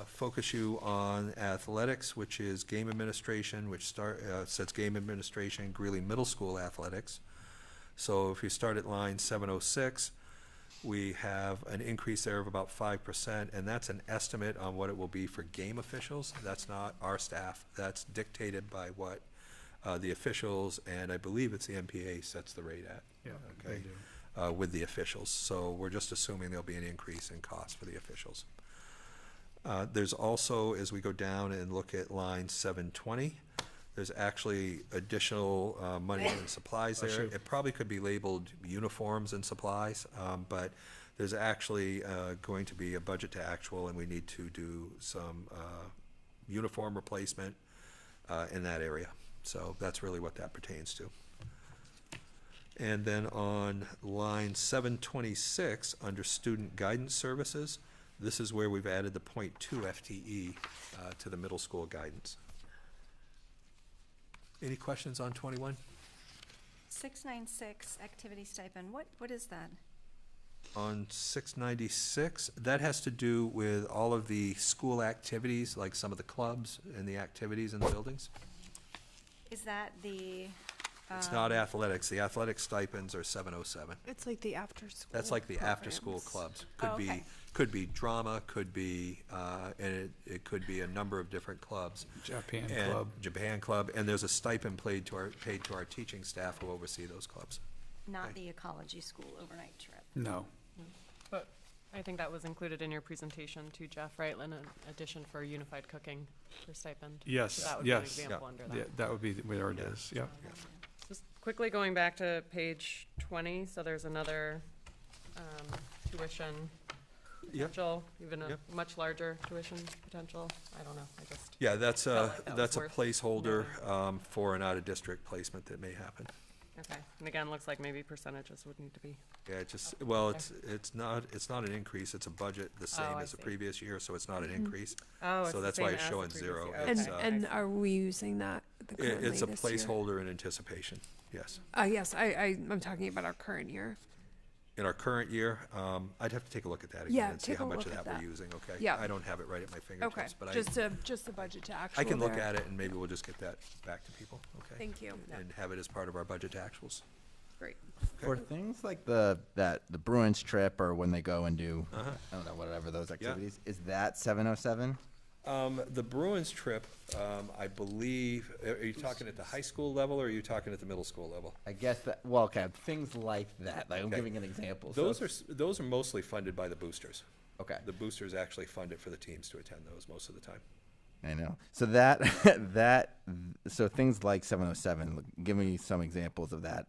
focus you on athletics, which is game administration, which says game administration, Greeley Middle School athletics. So if you start at line 706, we have an increase there of about 5%, and that's an estimate on what it will be for game officials. That's not our staff. That's dictated by what the officials, and I believe it's the MPA sets the rate at. Yeah, okay, they do. with the officials. So we're just assuming there'll be an increase in cost for the officials. There's also, as we go down and look at line 720, there's actually additional money in supplies there. It probably could be labeled uniforms and supplies, but there's actually going to be a budget to actual, and we need to do some uniform replacement in that area. So that's really what that pertains to. And then on line 726, under student guidance services, this is where we've added the .2 FTE to the middle school guidance. Any questions on 21? 696 activity stipend, what is that? On 696, that has to do with all of the school activities, like some of the clubs and the activities in the buildings. Is that the? It's not athletics. The athletic stipends are 707. It's like the after school. That's like the after-school clubs. Could be drama, could be, and it could be a number of different clubs. Japan Club, and there's a stipend paid to our teaching staff who oversee those clubs. Not the ecology school overnight trip. No. But I think that was included in your presentation too, Jeff, right? In addition for unified cooking for stipend. Yes, So that would be an example under that. Yeah, that would be where it is, yeah. Just quickly going back to page 20, so there's another tuition potential, even a much larger tuition potential. I don't know, I just. Yeah, that's felt like that's a was worth placeholder noting. for an out-of-district placement that may happen. Okay, and again, looks like maybe percentages would need to be. Yeah, it just, well, Okay. it's not an increase, it's a budget the same I as the see. previous year, so it's not an increase. Oh, it's So the that's why same it's as the showing previous zero. year. It's, Okay. And are we using that the currently It's a this year? placeholder in anticipation, yes. Yes, I'm talking about our current year. In our current year, I'd have to take a look at that Yeah, again and see take how a much of look at that we're that. using, okay? Yeah. I don't have it right at my Okay, fingertips, but just the budget to actual I can look there. at it and maybe we'll just get that back to people, okay? Thank you. And have it as part of our budget to actuals. Great. For things like the Bruins trip, or when they go and do, Uh-huh. I don't know, whatever those Yeah. activities, is that 707? The Bruins trip, I believe, are you talking at the high school level or are you talking at the middle school level? I guess that, well, okay, things like that, like I'm Okay. giving an example. Those are mostly funded by the boosters. Okay. The boosters actually fund it for the teams to attend those most of the time. I know. So so things like 707, give me some examples of that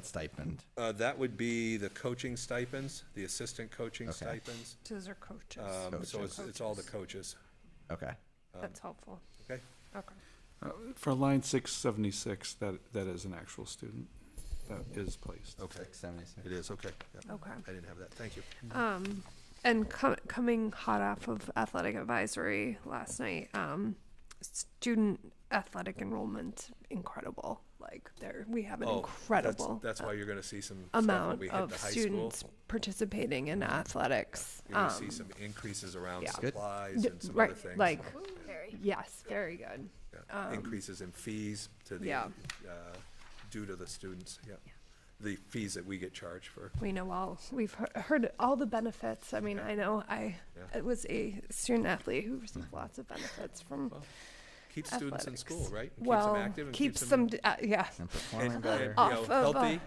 stipend. That would be the coaching stipends, the assistant coaching Okay. stipends. Those are coaches. So it's all the coaches. Okay. That's helpful. Okay. Okay. For line 676, that is an actual student that is placed. Okay. 676. It is, okay. Yep. Okay. I didn't have that, thank you. And coming hot off of athletic advisory last night, student athletic enrollment incredible. Like we have an incredible That's why you're gonna see some stuff when amount we hit the of high school. students participating in athletics. You're gonna see some increases around yeah. supplies and some right, other things. like yes, very good. Yeah. Increases in fees to the, due to the students, yeah. The fees that we get charged for. We know we've heard all the benefits. I mean, I know I was a student athlete who received lots of benefits from Keeps students in school, right? And Well, keeps them active and keeps them, and performing better. Off of, healthy,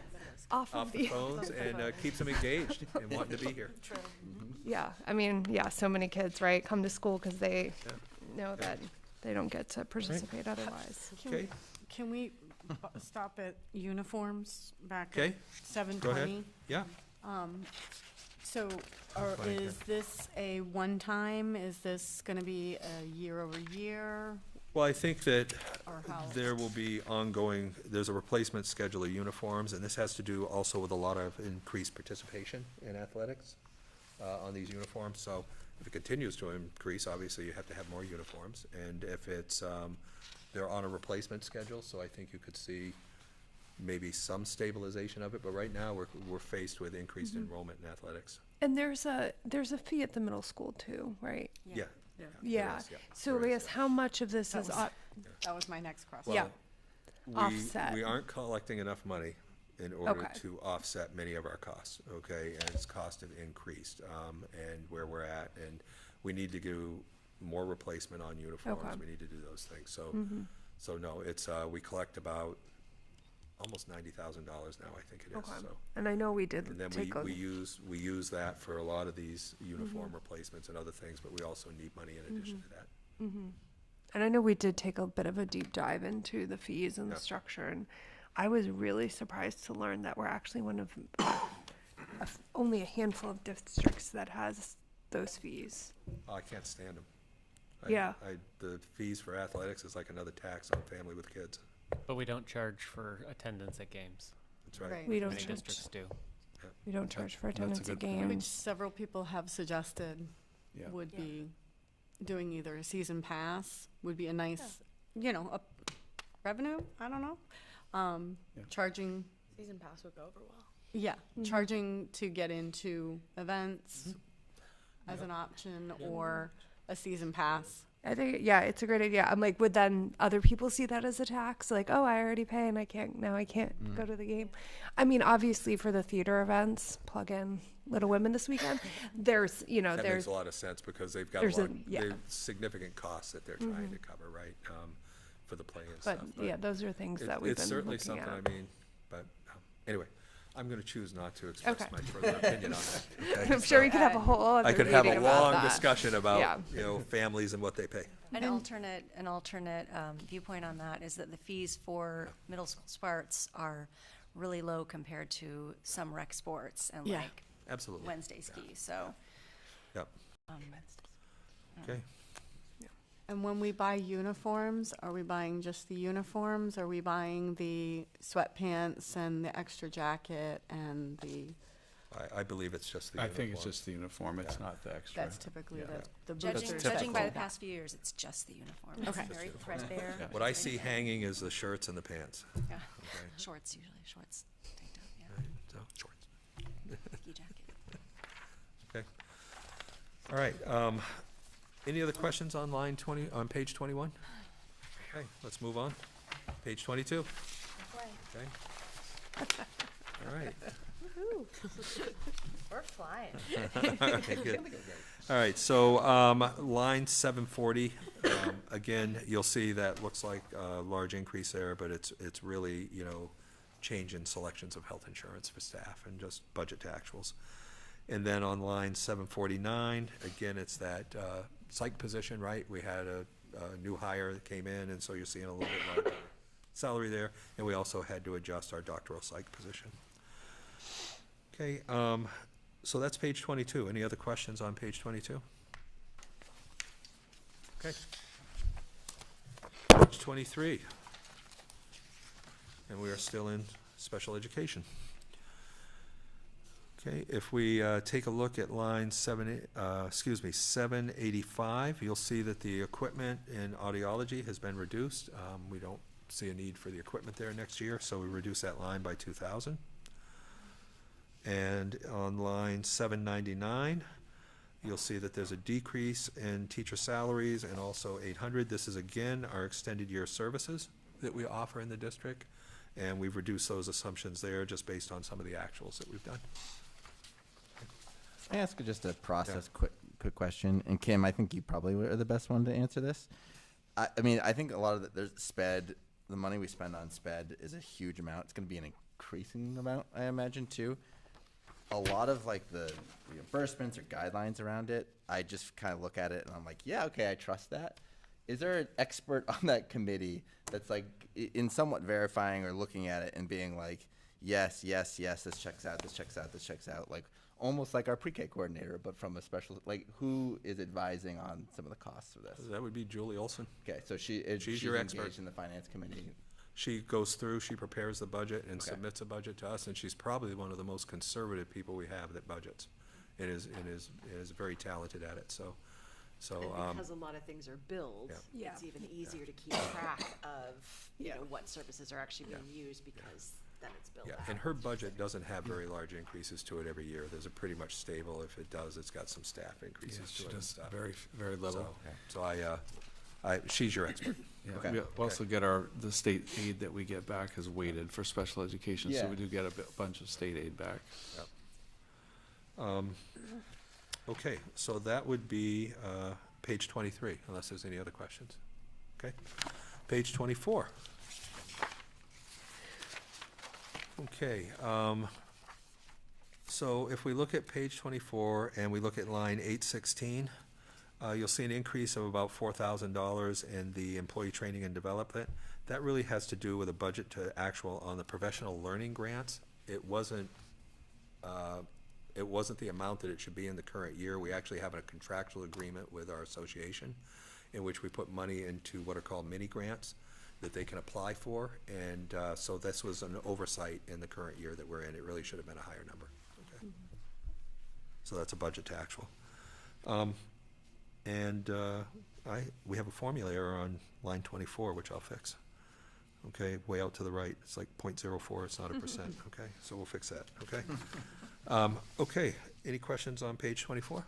off off the phones, and keeps them engaged and wanting to be here. Yeah, I mean, so many kids, right, come to school because they know that they don't get to participate otherwise. Okay. Can we stop at uniforms back Okay. at 720? Go ahead. Yeah. So, finding is this a one-time? Is this going to be a year-over-year? Well, I think that Or how? there will be ongoing, there's a replacement schedule of uniforms, and this has to do also with a lot of increased participation in athletics on these uniforms. So if it continues to increase, obviously you have to have more uniforms. And if it's, they're on a replacement schedule, so I think you could see maybe some stabilization of it. But right now, we're faced with increased enrollment in athletics. And there's a fee at the middle school too, right? Yeah. Yeah. there is, So I guess how much of this is That was my next question. Yeah. Well, offset? we aren't collecting enough money in order Okay. to offset many of our costs, okay? And its costs have increased, and where we're at, and we need to do more replacement on uniforms. Okay. We need to do those things. So, Mhm. so no, it's, we collect about almost $90,000 now, I think it is, Okay. so. And I know we did And then take we use that for a lot of these uniform replacements and other things, but we also need money in addition to that. And I know we did take a bit of a deep dive into the fees and the Yeah. structure, and I was really surprised to learn that we're actually one of only a handful of districts that has those fees. I can't stand them. Yeah. The fees for athletics is like another tax on a family with kids. But we don't charge for attendance at games. That's right. Right. We don't Many charge. districts do. We don't charge for That's a attendance at good point. Which games. several people have suggested Yeah. would be doing either a season pass, would be a nice, you know, a revenue, I don't know. Charging, Season pass would go over well. yeah, charging to get into events as an option, or a season pass. I think, yeah, it's a great idea. I'm like, would then other people see that as a tax? Like, oh, I already pay and I can't go to the game. I mean, obviously for the theater events, plug in Little Women this weekend. There's, That there's makes a lot of sense because they've got there's a lot, yeah. they've significant costs that they're trying to cover, right, for the play and But stuff. yeah, those are things that we've It's been certainly looking something, at. I mean, but, anyway, I'm gonna choose not to express Okay. my further opinion on that. Okay? I'm sure we So could have a whole other I could have a meeting about long that. discussion about, Yeah. families and what they pay. An alternate viewpoint on that is that the fees for middle school sports are really low compared to some rec sports and Yeah. like Absolutely. Wednesday ski, so. Yep. Okay. And when we buy uniforms, are we buying just the uniforms? Are we buying the sweatpants and the extra jacket and the, I believe it's just the I think it's uniform. just the uniform, it's not the extra. that's typically Yeah. the Judging, boosters. judging by the typical. past few years, it's just the uniform. It's Okay. very threadbare. Yeah. What I see hanging is the shirts and the pants. Yeah. Okay. Shorts usually, shorts, tank top, yeah, So, shorts. ski jacket. Okay. All right, any other questions on on page 21? Okay, let's move on. Page 22. Okay. All right. We're flying. Okay, good. All right, so, line 740, again, you'll see that looks like a large increase there, but it's really, change in selections of health insurance for staff and just budget to actuals. And then on line 749, again, it's that, psych position, right? We had a new hire that came in, and so you're seeing a little bit larger salary there, and we also had to adjust our doctoral psych position. Okay, so that's page 22. Any other questions on page 22? Okay. Page 23. And we are still in special education. Okay, if we take a look at line 785, you'll see that the equipment in audiology has been reduced. We don't see a need for the equipment there next year, so we reduce that line by 2,000. And on line 799, you'll see that there's a decrease in teacher salaries and also 800. This is again our extended year services that we offer in the district, and we've reduced those assumptions there just based on some of the actuals that we've done. Can I ask just a process quick question? And Kim, I think you probably are the best one to answer this. I mean, I think a lot of there's SPED, the money we spend on SPED is a huge amount. It's going to be an increasing amount, I imagine, too. A lot of like the reimbursements or guidelines around it, I just kind of look at it and I'm like, yeah, okay, I trust that. Is there an expert on that committee that's like in somewhat verifying or looking at it and being like, yes, yes, yes, this checks out, this checks out, this checks out, like almost like our pre-K coordinator, but from a special, like who is advising on some of the costs of this? That would be Julie Olson. Okay, so she's your expert. engaged in the finance committee. She goes through, she prepares the budget and submits a budget to us, and she's probably one of the most conservative people we have that budgets. It is very talented at it, so. And because a lot of things are billed, Yeah. it's even easier to keep track of, what services are actually being used because then it's billed Yeah, out. and her budget doesn't have very large increases to it every year. There's a pretty much stable. If it does, it's got some staff increases She to it and does stuff. very, very little. So she's your expert. Yeah, Okay. we also get the state aid that we get back is weighted for special education, so Yeah. we do get a bunch of state aid back. Yep. Okay, so that would be page 23, unless there's any other questions. Okay, page 24. Okay, so if we look at page 24 and we look at line 816, you'll see an increase of about $4,000 in the employee training and development. That really has to do with a budget to actual on the professional learning grants. It wasn't the amount that it should be in the current year. We actually have a contractual agreement with our association in which we put money into what are called mini grants. that they can apply for, and so this was an oversight in the current year that we're in. It really should have been a higher number. Okay. So that's a budget to actual. We have a formula error on line 24, which I'll fix. Okay, way out to the right, it's like 0.04, it's not a percent, okay? So we'll fix that, okay? Okay, any questions on page 24?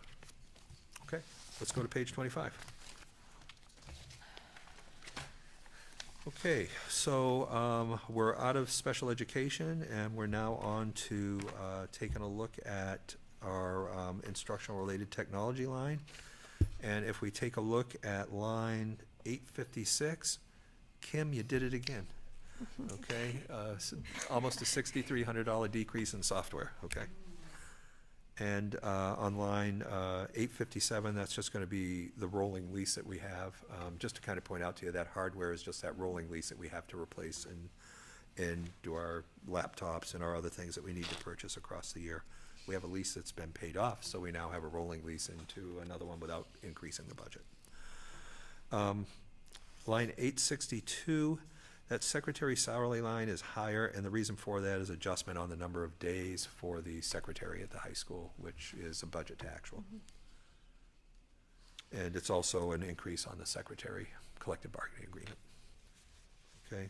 Okay, let's go to page 25. Okay, so we're out of special education, and we're now on to taking a look at our instructional-related technology line. And if we take a look at line 856, Kim, you did it again. Okay, almost a $6,300 decrease in software, okay? And on line 857, that's just going to be the rolling lease that we have. Just to kind of point out to you, that hardware is just that rolling lease that we have to replace and do our laptops and our other things that we need to purchase across the year. We have a lease that's been paid off, so we now have a rolling lease into another one without increasing the budget. Line 862, that secretary salary line is higher, and the reason for that is adjustment on the number of days for the secretary at the high school, which is a budget to actual. And it's also an increase on the secretary collective bargaining agreement. Okay.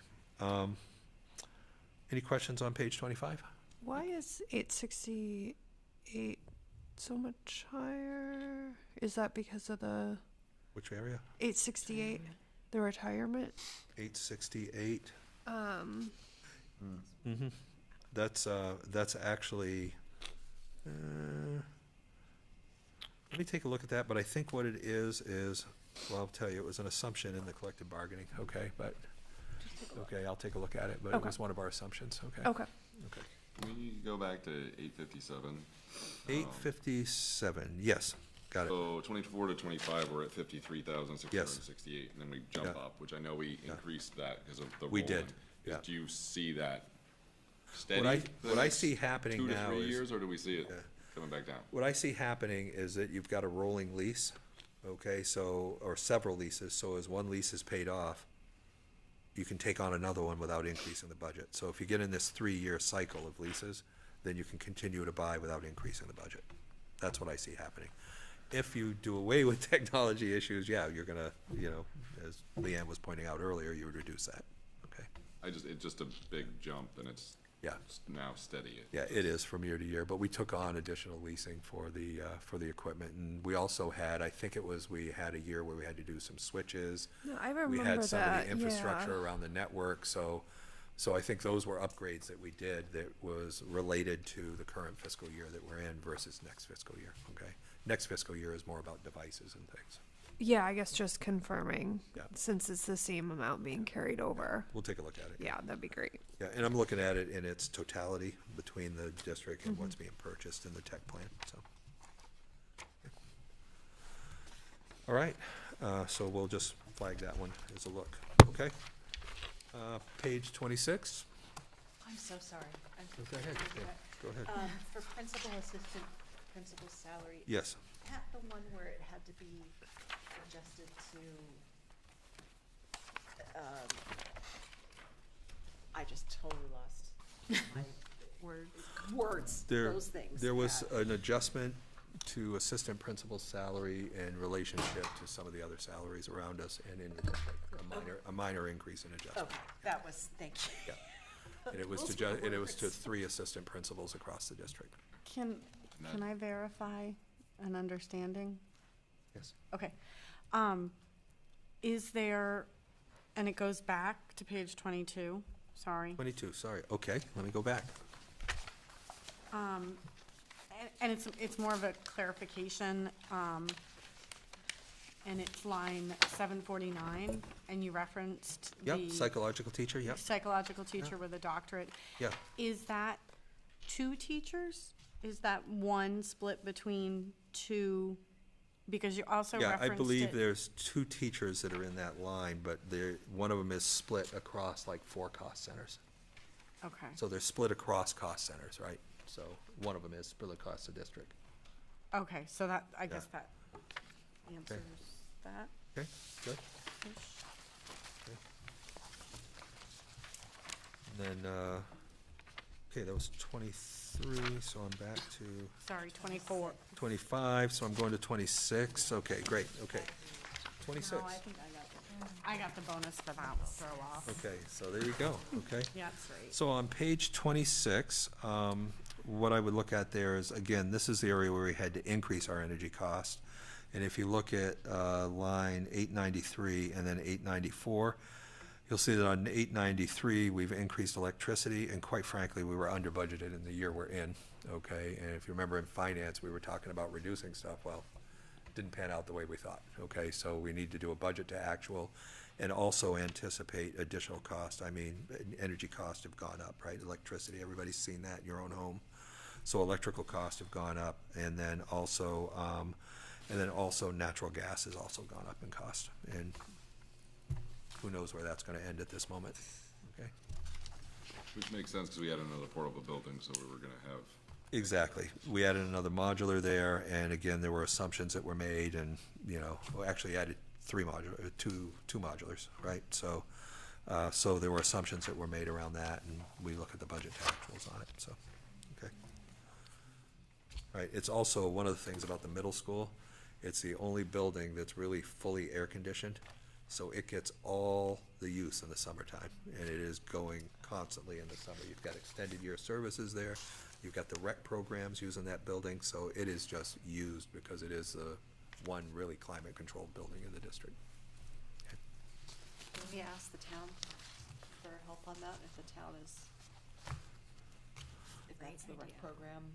Any questions on page 25? Why is 868 so much higher? Is that because of the Which area? 868, the retirement? 868. Mm-hmm. That's actually. Let me take a look at that. But I think what it is, well, I'll tell you, it was an assumption in the collective bargaining. Okay, but okay, I'll take a look at it. But it was one of our assumptions. Okay. Okay. Okay. Can we go back to 857? 857. Yes, got it. So 24 to 25, we're at 53,668, and then we jump up, which I know we increased that because of the We rolling. did, yeah. Do you see that steady? What I see happening 2 to now 3 is- years, or do we see it coming back down? What I see happening is that you've got a rolling lease, okay, so, or several leases, so as one lease is paid off, you can take on another one without increasing the budget. So if you get in this 3-year cycle of leases, then you can continue to buy without increasing the budget. That's what I see happening. If you do away with technology issues, yeah, you're gonna, as Leanne was pointing out earlier, you would reduce that, okay? It's just a big jump, and it's now steady. Yeah, it is from year to year, but we took on additional leasing for the equipment, and we also had, I think we had a year where we had to do some switches. No, I remember We had some of that, the infrastructure yeah. around the network, so I think those were upgrades that we did that was related to the current fiscal year that we're in versus next fiscal year, okay? Next fiscal year is more about devices and things. Yeah, I guess just confirming, Yeah. since it's the same amount being carried over. We'll take a look at it. Yeah, that'd be great. Yeah, and I'm looking at it in its totality between the district and what's being purchased in the tech plan, so. All right, so we'll just flag that one as a look, okay? Page 26. I'm so sorry. Go ahead, yeah, go ahead. For principal assistant, principal salary. Yes. Is that the one where it had to be adjusted to, I just totally lost my words, those things. There was an adjustment to assistant principal salary in relationship to some of the other salaries around us and in the district, a minor increase in adjustment. Okay, that was, thank you. Yeah. And it was to 3 assistant principals across the district. Can I verify an understanding? Yes. Okay. Is there, and it goes back to page 22, sorry. 22, sorry. Okay, let me go back. And it's more of a clarification, and it's line 749, and you referenced Yep, the psychological teacher, yep. psychological teacher with a doctorate. Yeah. Is that 2 teachers? Is that one split between 2? Because you also Yeah, referenced I believe it. there's 2 teachers that are in that line, but one of them is split across like 4 cost centers. Okay. So they're split across cost centers, right? So one of them is split across the district. Okay, so that, I guess that answers that. Okay, good. okay, that was 23, so I'm back to Sorry, 24. 25, so I'm going to 26. Okay, great, okay. 26. No, I think I got the bonus for that throw off. Okay, so there you go, okay? Yeah, that's right. So on page 26, what I would look at there is, again, this is the area where we had to increase our energy cost. And if you look at line 893 and then 894, you'll see that on 893, we've increased electricity, and quite frankly, we were under budgeted in the year we're in, okay? And if you remember in finance, we were talking about reducing stuff. Well, it didn't pan out the way we thought, okay? So we need to do a budget to actual and also anticipate additional cost. I mean, energy costs have gone up, right? Electricity, everybody's seen that in your own home. So electrical costs have gone up, and then also natural gas has also gone up in cost. And who knows where that's gonna end at this moment, okay? Which makes sense, because we had another portable building, so we were gonna have. Exactly. We added another modular there, and again, there were assumptions that were made, and, you know, we actually added two modulars, right? So, so there were assumptions that were made around that, and we look at the budget to actuals on it, so, okay. All right, it's also one of the things about the middle school, it's the only building that's really fully air-conditioned, so it gets all the use in the summertime, and it is going constantly in the summer. You've got extended year services there, you've got the rec programs using that building, so it is just used because it is the one really climate-controlled building in the district. Okay. Can we ask the town for help on that, if the town is, if that's the rec program,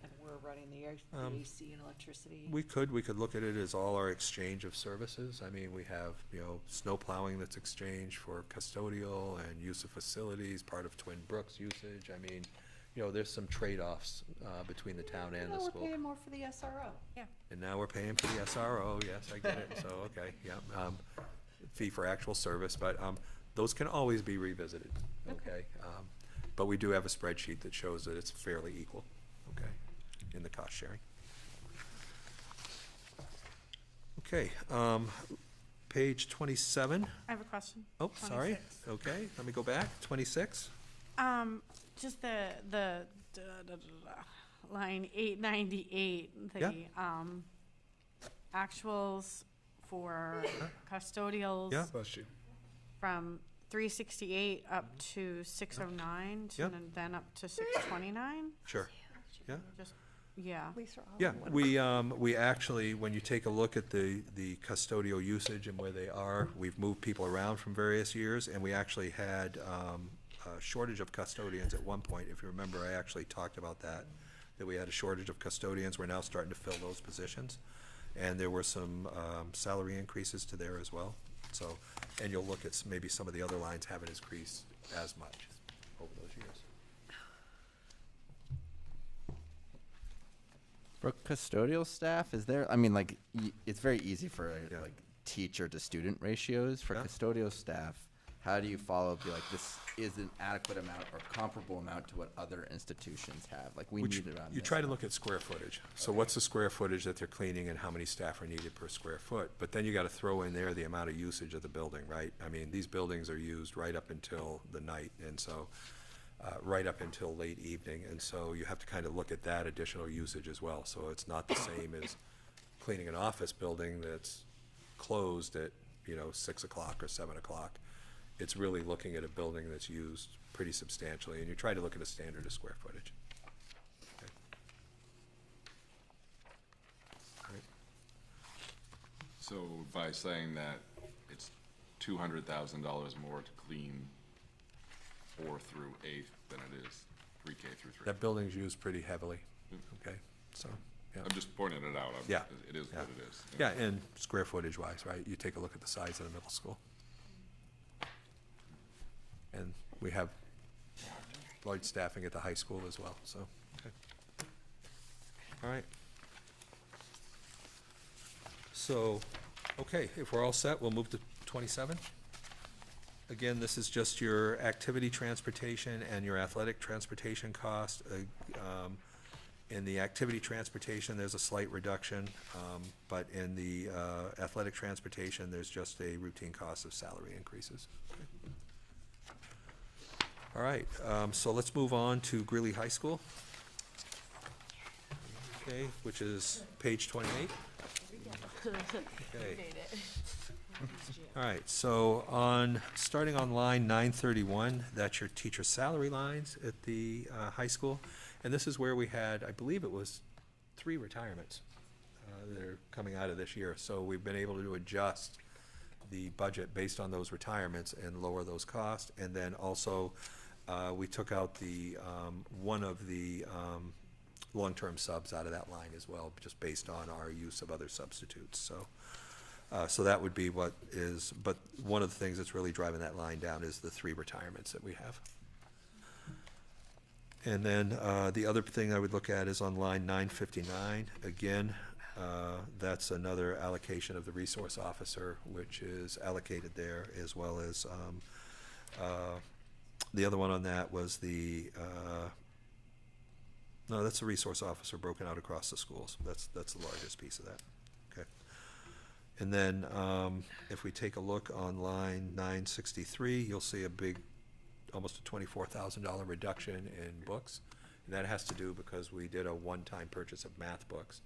and we're running the AC and electricity? We could look at it as all our exchange of services. I mean, we have, you know, snow plowing that's exchanged for custodial and use of facilities, part of Twin Brooks usage. I mean, you know, there's some trade-offs between the town and the school. We're paying more for the SRO. Yeah. And now we're paying for the SRO, yes, I get it, so, okay, yeah, fee for actual service, but, those can always be revisited, okay? But we do have a spreadsheet that shows that it's fairly equal, okay, in the cost sharing. Okay, page 27. I have a question. Oh, sorry, 26. okay, let me go back, 26. Just the line 898, the Yeah. actuals for custodials. Yeah, bless you. From 368 up to 609, Yeah. and then up to 629. Sure, yeah. Just, yeah. Yeah, we actually, when you take a look at the custodial usage and where they are, we've moved people around from various years, and we actually had a shortage of custodians at one point. If you remember, I actually talked about that we had a shortage of custodians. We're now starting to fill those positions. And there were some salary increases to there as well. So, and you'll look at maybe some of the other lines haven't increased as much over those years. For custodial staff, is there, I mean, like, it's very easy for, like, teacher to student ratios. For custodial staff, how do you follow, be like, this is an adequate amount or comparable amount to what other institutions have? Like, we need it on You try to look at square footage. So what's the square footage that they're cleaning and how many staff are needed per square foot? But then you gotta throw in there the amount of usage of the building, right? I mean, these buildings are used right up until the night, and so, right up until late evening, and so you have to kind of look at that additional usage as well. So it's not the same as cleaning an office building that's closed at, 6 o'clock or 7 o'clock. It's really looking at a building that's used pretty substantially, and you try to look at a standard of square footage. Okay. All right. So by saying that it's $200,000 more to clean 4 through 8 than it is 3K through 3. That building's used pretty heavily, okay, so, yeah. I'm just pointing it out. Yeah. It is what it is. Yeah, and square footage wise, right, you take a look at the size of the middle school. And we have large staffing at the high school as well, so, okay. All right. So, okay, if we're all set, we'll move to 27. Again, this is just your activity transportation and your athletic transportation cost. In the activity transportation, there's a slight reduction, but in the athletic transportation, there's just a routine cost of salary increases. All right, so let's move on to Greeley High School. Okay, which is page 28. Okay. All right, so starting on line 931, that's your teacher salary lines at the high school. And this is where we had, I believe it was 3 retirements that are coming out of this year. So we've been able to adjust the budget based on those retirements and lower those costs. And then also, we took out the one of the long-term subs out of that line as well, just based on our use of other substitutes. So that would be what is, but one of the things that's really driving that line down is the 3 retirements that we have. And then the other thing I would look at is on line 959. Again, that's another allocation of the resource officer, which is allocated there, as well as the other one on that was the, no, that's the resource officer broken out across the schools. That's the largest piece of that. Okay. And then if we take a look on line 963, you'll see a big, almost a $24,000 reduction in books. And that has to do because we did a one-time purchase of math books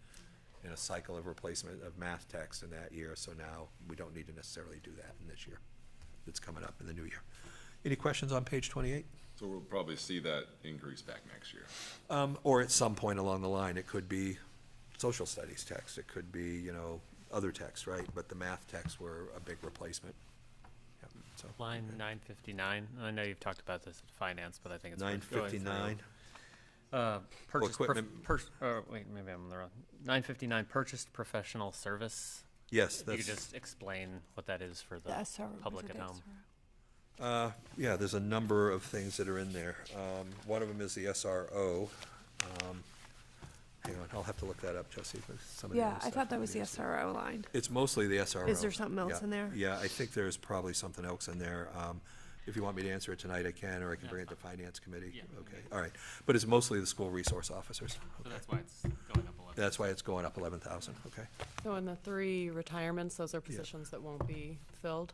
and a cycle of replacement of math text in that year. So now we don't need to necessarily do that in this year. It's coming up in the new year. Any questions on page 28? So we'll probably see that increase back next year. Or at some point along the line. It could be social studies text. It could be, you know, other text, right? But the math texts were a big replacement. Yep. So Line 959. I know you've talked about this in finance, but I think it's 959. Purchase equipment. wait, maybe I'm on the wrong. 959 purchased professional service. Yes, If you could just explain what that is for the public at home. Yeah, there's a number of things that are in there. One of them is the SRO. Hang on, I'll have to look that up, Jesse. Yeah, I thought that was the SRO line. It's mostly the SRO. Is there something else Yeah. in there? Yeah, I think there's probably something else in there. If you want me to answer it tonight, I can, or I can bring it to Finance Committee. Yeah. Okay, all right. But it's mostly the school resource officers. So Okay. that's why it's going up 11. That's why it's going up 11,000, okay. So in the 3 retirements, those are positions that won't be filled?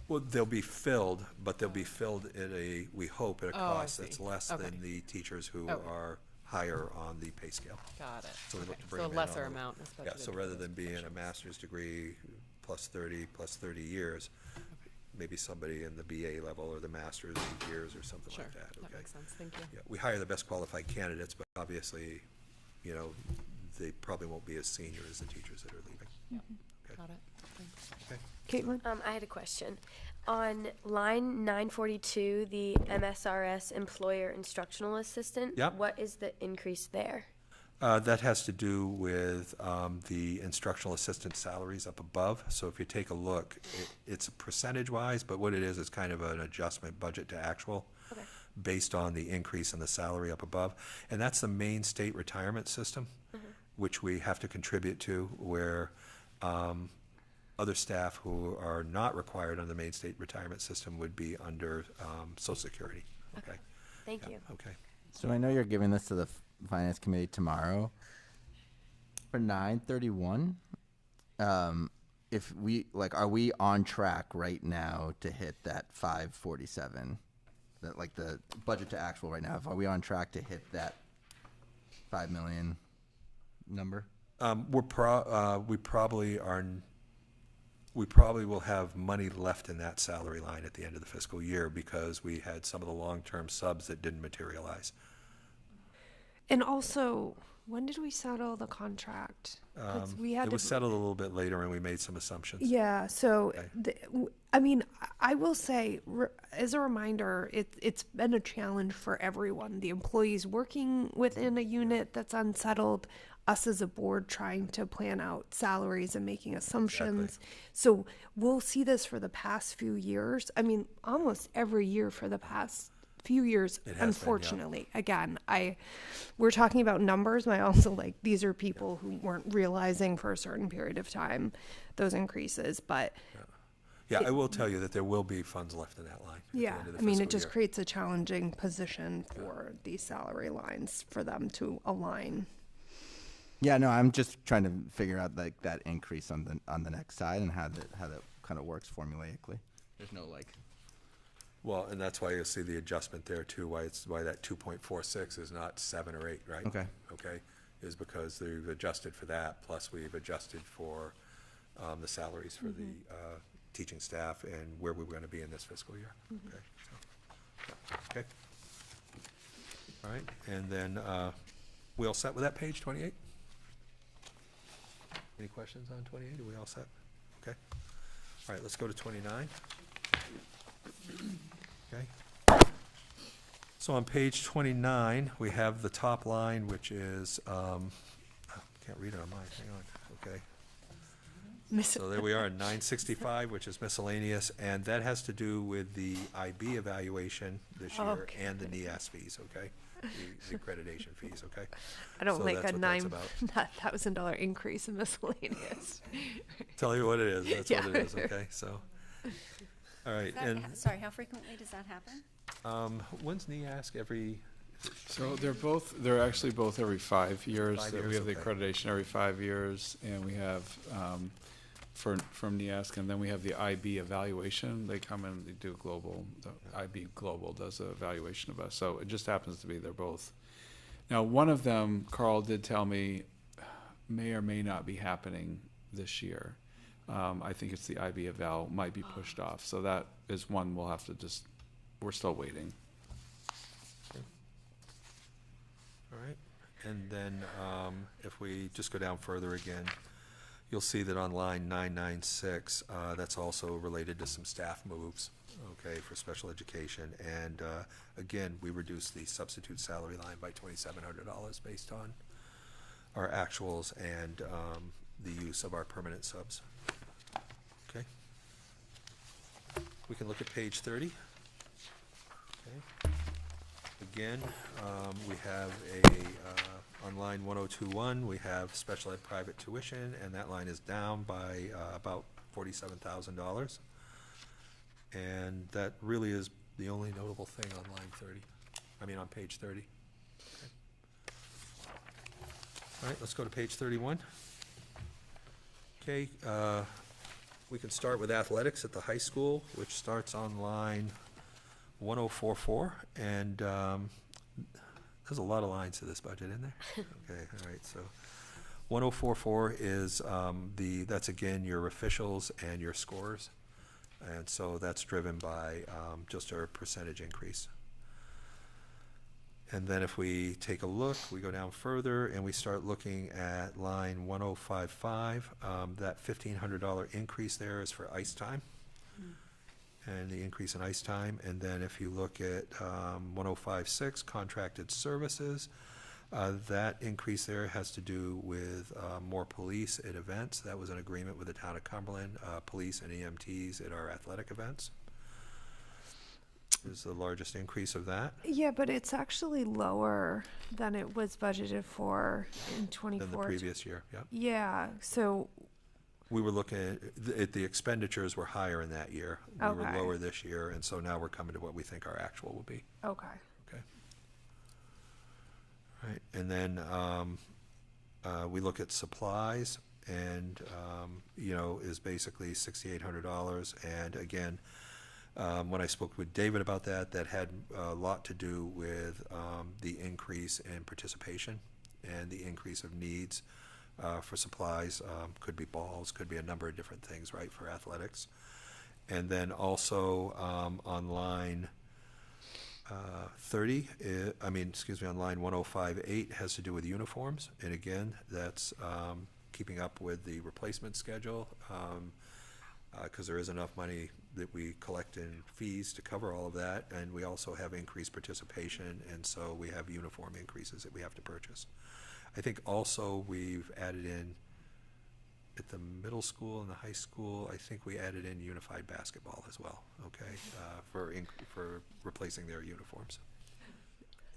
Well, they'll be filled, but they'll be filled at a, we hope, at a Oh, I cost that's see. less Okay. than the teachers who Okay. are higher on the pay scale. Got it. So we look Okay. to bring So them a in lesser on- amount is Yeah, so budgeted rather for than those being a positions. master's degree plus 30 years, maybe somebody in the BA level or the master's 8 years or something Sure, like that, okay? that makes sense, thank you. Yeah, we hire the best qualified candidates, but obviously, you know, they probably won't be as senior as the teachers that are leaving. Okay. Got it, thanks. Okay. Caitlin? I had a question. On line 942, the MSRS Employer Instructional Assistant, Yep. what is the increase there? That has to do with the instructional assistant salaries up above. So if you take a look, it's percentage-wise, but what it is kind of an adjustment budget to actual Okay. based on the increase in the salary up above. And that's the main state retirement system, which we have to contribute to, where other staff who are not required on the main state retirement system would be under Social Security. Okay. Thank Yeah, you. Okay. So I know you're giving this to the Finance Committee tomorrow. For 931, if we, like, are we on track right now to hit that 547? That, like, the budget to actual right now, are we on track to hit that 5 million number? We probably are, we probably will have money left in that salary line at the end of the fiscal year because we had some of the long-term subs that didn't materialize. And also, when did we settle the contract? 'Cause we had It to- was settled a little bit later and we made some assumptions. Yeah, so, Okay. I mean, I will say, as a reminder, it's been a challenge for everyone. The employees working within a unit that's unsettled, us as a board trying to plan out salaries and making assumptions. So we'll see this for the past few years. I mean, almost every year for the past few years, It has been, yeah. unfortunately. Again, we're talking about numbers, but I also these are people who weren't realizing for a certain period of time those increases, but Yeah, I will tell you that there will be funds left in that line. at the yeah, end of the I mean, it fiscal just year. creates a challenging position for these salary lines for them to align. Yeah, no, I'm just trying to figure out like that increase on the next side and how that kind of works formulaically. There's no like Well, and that's why you'll see the adjustment there too, why that 2.46 is not 7 or 8, right? Okay. Okay, is because they've adjusted for that, plus we've adjusted for the salaries for the teaching staff and where we were gonna be in this fiscal year. Okay, so, okay. All right, and then, we all set with that page, 28? Any questions on 28? Are we all set? Okay. All right, let's go to 29. Okay. So on page 29, we have the top line, which is, can't read it on mine, hang on, okay. So there we are, 965, which is miscellaneous, and that has to do with the IB evaluation this year and the NEAS fees, okay? The accreditation fees, okay? I don't So like that's a what that's about. $9,000 increase in miscellaneous. Tell you what it is, that's what it is, okay, so. All right, and, Sorry, how frequently does that happen? when's NEAS every? So they're actually both every 5 years. 5 We years, have the okay. accreditation every 5 years, and we have, from NEASC, and then we have the IB evaluation. They come in, they do global, the IB Global does an evaluation of us. So it just happens to be they're both. Now, one of them, Carl did tell me, may or may not be happening this year. I think it's the IB eval might be pushed off. So that is one we'll have to we're still waiting. All right, and then if we just go down further again, you'll see that on line 996, that's also related to some staff moves, okay, for special education. And again, we reduced the substitute salary line by $2,700 based on our actuals and the use of our permanent subs. Okay. We can look at page 30. Okay. Again, we have on line 1021, we have special ed private tuition, and that line is down by about $47,000. And that really is the only notable thing on line 30, on page 30. Okay. All right, let's go to page 31. Okay, we can start with athletics at the high school, which starts on line 1044, and there's a lot of lines to this budget, isn't there? Okay, all right, so 1044 is that's again your officials and your scores, and so that's driven by just our percentage increase. And then if we take a look, we go down further and we start looking at line 1055, that $1,500 increase there is for ice time. And the increase in ice time. And then if you look at 1056, contracted services, that increase there has to do with more police at events. That was an agreement with the town of Cumberland, police and EMTs at our athletic events. Is the largest increase of that. Yeah, but it's actually lower than it was budgeted for in 24. Than the previous year, yeah. Yeah, so we were looking at the expenditures were higher in that year. We were Okay. lower this year, and so now we're coming to what we think our actual will be. Okay. Okay. All right, and then we look at supplies, and is basically $6,800. And again, when I spoke with David about that, that had a lot to do with the increase in participation and the increase of needs for supplies. Could be balls, could be a number of different things, right, for athletics. And then also on line 30, on line 1058 has to do with uniforms. And again, that's keeping up with the replacement schedule, because there is enough money that we collect in fees to cover all of that. And we also have increased participation, and so we have uniform increases that we have to purchase. I think also we've added in, at the middle school and the high school, I think we added in unified basketball as well, okay, for replacing their uniforms.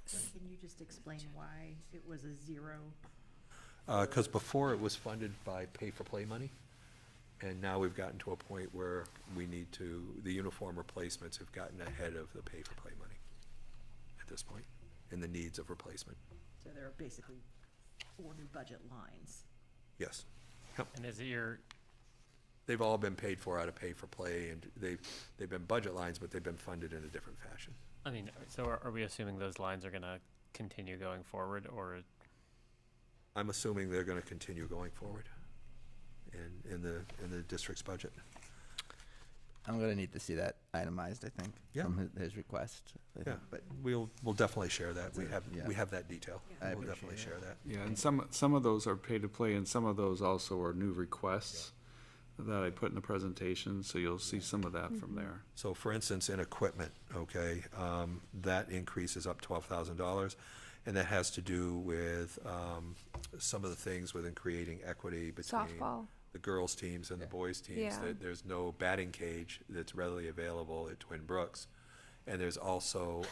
Can you just explain why it was a zero? Because before it was funded by pay-for-play money, and now we've gotten to a point where the uniform replacements have gotten ahead of the pay-for-play money at this point, in the needs of replacement. So there are basically 4 new budget lines. Yes. Yep. And is it your they've all been paid for out of pay for play, and they've been budget lines, but they've been funded in a different fashion. I mean, so are we assuming those lines are gonna continue going forward, or? I'm assuming they're gonna continue going forward in the district's budget. I'm gonna need to see that itemized, I think, Yeah. from his request. I think, but We'll definitely share that. We Yeah. have that detail. I We'll appreciate definitely it. share that. Yeah, and some of those are pay to play, and some of those also are new requests that I put in the presentation, so you'll see some of that from there. So for instance, in equipment, okay, that increase is up $12,000, and that has to do with some of the things within creating equity between Softball. the girls' teams and the boys' teams. Yeah. There's no batting cage that's readily available at Twin Brooks, and there's also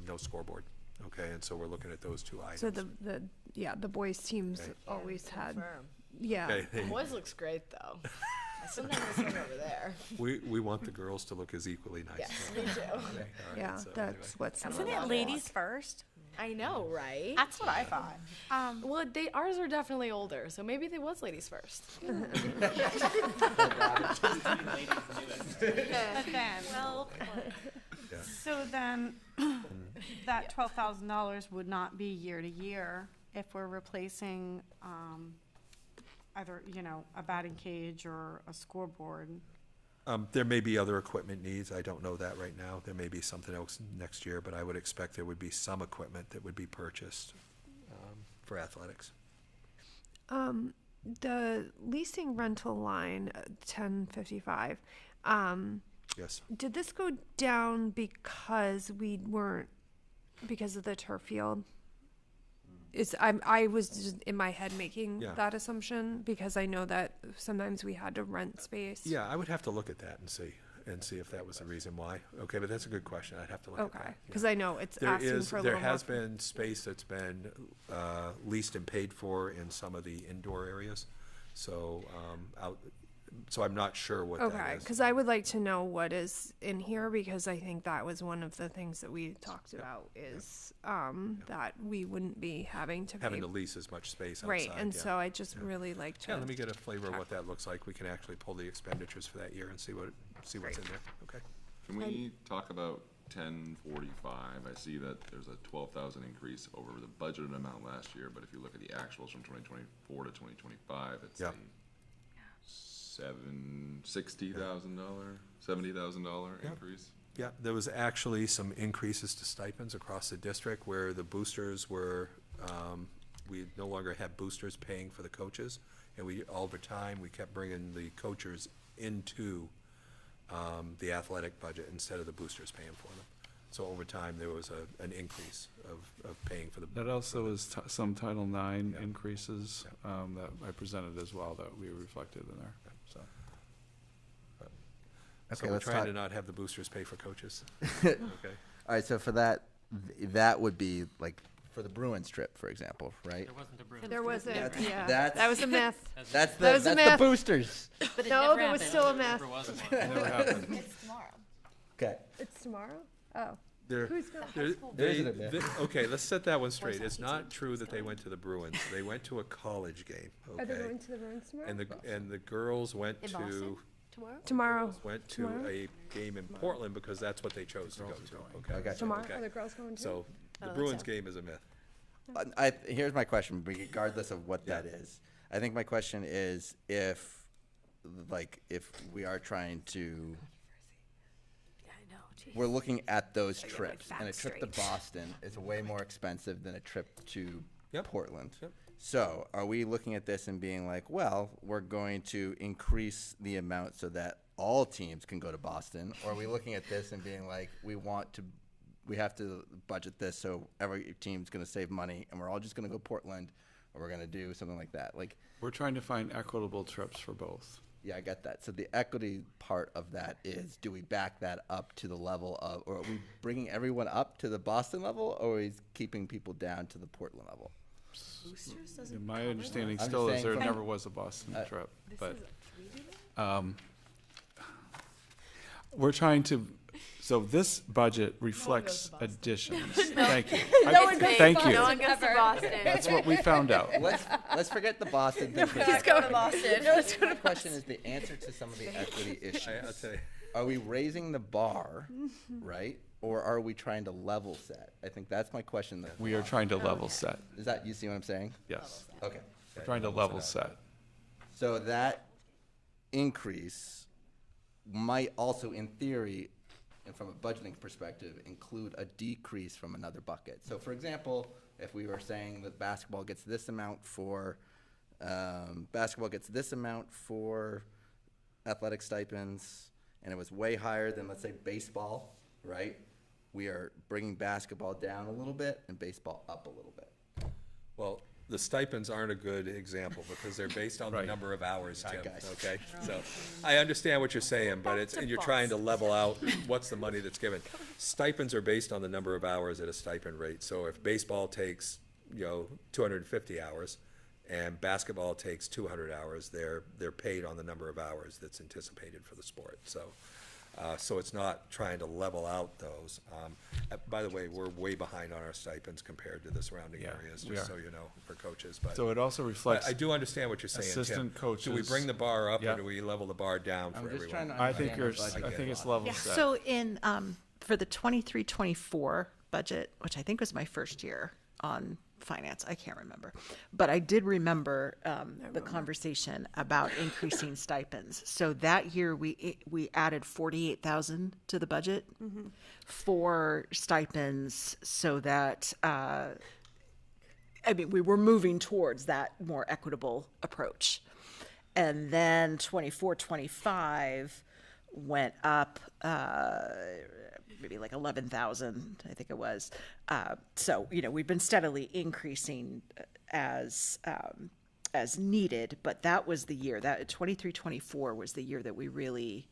no scoreboard, okay, and so we're looking at those two items. So the boys teams Okay. always had, Confirm. yeah. Okay, hey, Boys looks great though. Sometimes I swing over there. we want the girls to look as equally nice. Yes, me too. Okay, all right, Yeah, so that's anyway. what some Isn't of it that ladies was. first? I know, right? That's what I thought. Well, ours are definitely older, so maybe they was ladies first. But then, Yeah. so then, that $12,000 would not be year to year if we're replacing, either, a batting cage or a scoreboard. There may be other equipment needs. I don't know that right now. There may be something else next year, but I would expect there would be some equipment that would be purchased for athletics. The leasing rental line, 1055, Yes. did this go down because because of the turf field? I was just in my head making Yeah. that assumption because I know that sometimes we had to rent space. Yeah, I would have to look at that and see if that was the reason why. Okay, but that's a good question. I'd have to look at that. Okay, because I know it's There asking for a there little more. has been space that's been leased and paid for in some of the indoor areas. So so I'm not sure what that Okay, is. because I would like to know what is in here because I think that was one of the things that we talked about is that we wouldn't be having to Having pay. to lease as much space outside. Right, and yeah. so I just really like to. Yeah, let me get a flavor of what that looks like. We can actually pull the expenditures for that year and see what's in there. Okay. Can we talk about 1045? I see that there's a 12,000 increase over the budgeted amount last year, but if you look at the actuals from 2024 to 2025, it's Yeah. a $70,000 Yeah. increase. Yeah, there was actually some increases to stipends across the district where the boosters were, we no longer had boosters paying for the coaches. And over time, we kept bringing the coaches into the athletic budget instead of the boosters paying for them. So over time, there was an increase of paying for the. That also is some Title IX increases that I presented as well that we reflected in there, so. So we're trying to not have the boosters pay for coaches. Okay. Okay. All right, so for that, that would be like for the Bruins trip, for example, right? There wasn't a Bruins. There wasn't, That's- yeah. that's- That was a myth. That's That was a that's the myth. boosters. But it No, never there was happened. still a There myth. never was one. Never happened. It's tomorrow. Okay. It's tomorrow? Oh. They're- Who's going? There isn't a myth. Okay, let's set that one straight. It's not true that they went to the Bruins. They went to a college game, Are they okay? going to the Bruins tomorrow? And the girls went In to, Boston? Tomorrow? Tomorrow. went to Tomorrow? a game in Portland because that's what they chose to go to, okay? I got you. Tomorrow? Okay. Are the girls going too? So the that's Bruins out. game is a myth. Here's my question, regardless of what that is. I think my question is if we are trying to, Yeah, I know. Geez. we're looking at those get my trips, and a facts trip to straight. Boston is way more expensive than a trip to Yep. Portland. Yep. So are we looking at this and being like, well, we're going to increase the amount so that all teams can go to Boston? Or are we looking at this and being like, we have to budget this so every team's going to save money and we're all just going to go Portland, or we're going to do something like that? Like, We're trying to find equitable trips for both. yeah, I get that. So the equity part of that is, do we back that up to the level of, or are we bringing everyone up to the Boston level, or are we keeping people down to the Portland level? Boosters doesn't. My understanding I'm still just is saying there from- never was a Boston trip, but Is we're trying to, so this budget reflects additions. Thank you. No one goes to Thank you. No one goes to Boston. That's what we found out. let's forget the Boston thing. Let's go to Boston. Let's go to My question is the answer to some of the equity issues. I'll tell you. Are we raising the bar, right? Or are we trying to level set? I think that's my question. We are trying to level set. Is that, you see what I'm saying? Yes. Okay. We're trying to level set. So that increase might also, in theory, and from a budgeting perspective, include a decrease from another bucket. So for example, if we were saying that basketball gets this amount for athletic stipends, and it was way higher than, let's say, baseball, right? We are bringing basketball down a little bit and baseball up a little bit. Well, the stipends aren't a good example because they're based on the number of hours, Tim, okay? So I understand what you're saying, but it's, and you're trying to level out what's the money that's given. Stipends are based on the number of hours at a stipend rate. So if baseball takes, 250 hours and basketball takes 200 hours, they're paid on the number of hours that's anticipated for the sport. So it's not trying to level out those. By the way, we're way behind on our stipends compared to the surrounding areas, we just are. so you know, for coaches. But So it also reflects I do understand what you're saying, Tim. assistant coaches. Do we bring the bar up Yeah. or do we level the bar down for I'm just everyone? trying to I think understand I think it's budget. level set. So in, for the 23-24 budget, which I think was my first year on finance, I can't remember, but I did remember the conversation about increasing stipends. So that year we added 48,000 to the budget for stipends, so that we were moving towards that more equitable approach. And then 24-25 went up maybe like 11,000, I think it was. So, we've been steadily increasing as needed, but that was the year, that 23-24 was the year that we really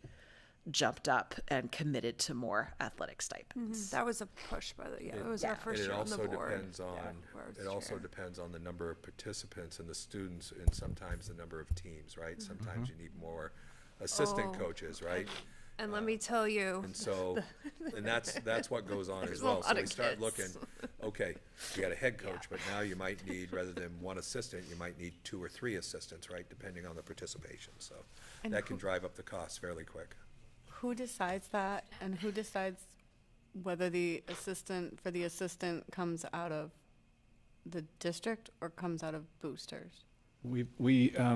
jumped up and committed to more athletic stipends. That was a push by the, it was our first year on the board. It also depends on the number of participants and the students, and sometimes the number of teams, right? Sometimes you need more assistant coaches, right? And let me tell you. And so, and that's what goes on as well. So we start looking, okay, you got a head coach, but now you might need, rather than one assistant, you might need 2 or 3 assistants, right? Depending on the participation. So And that can drive up the cost fairly quick. Who decides that, and who decides whether the assistant comes out of the district or comes out of boosters?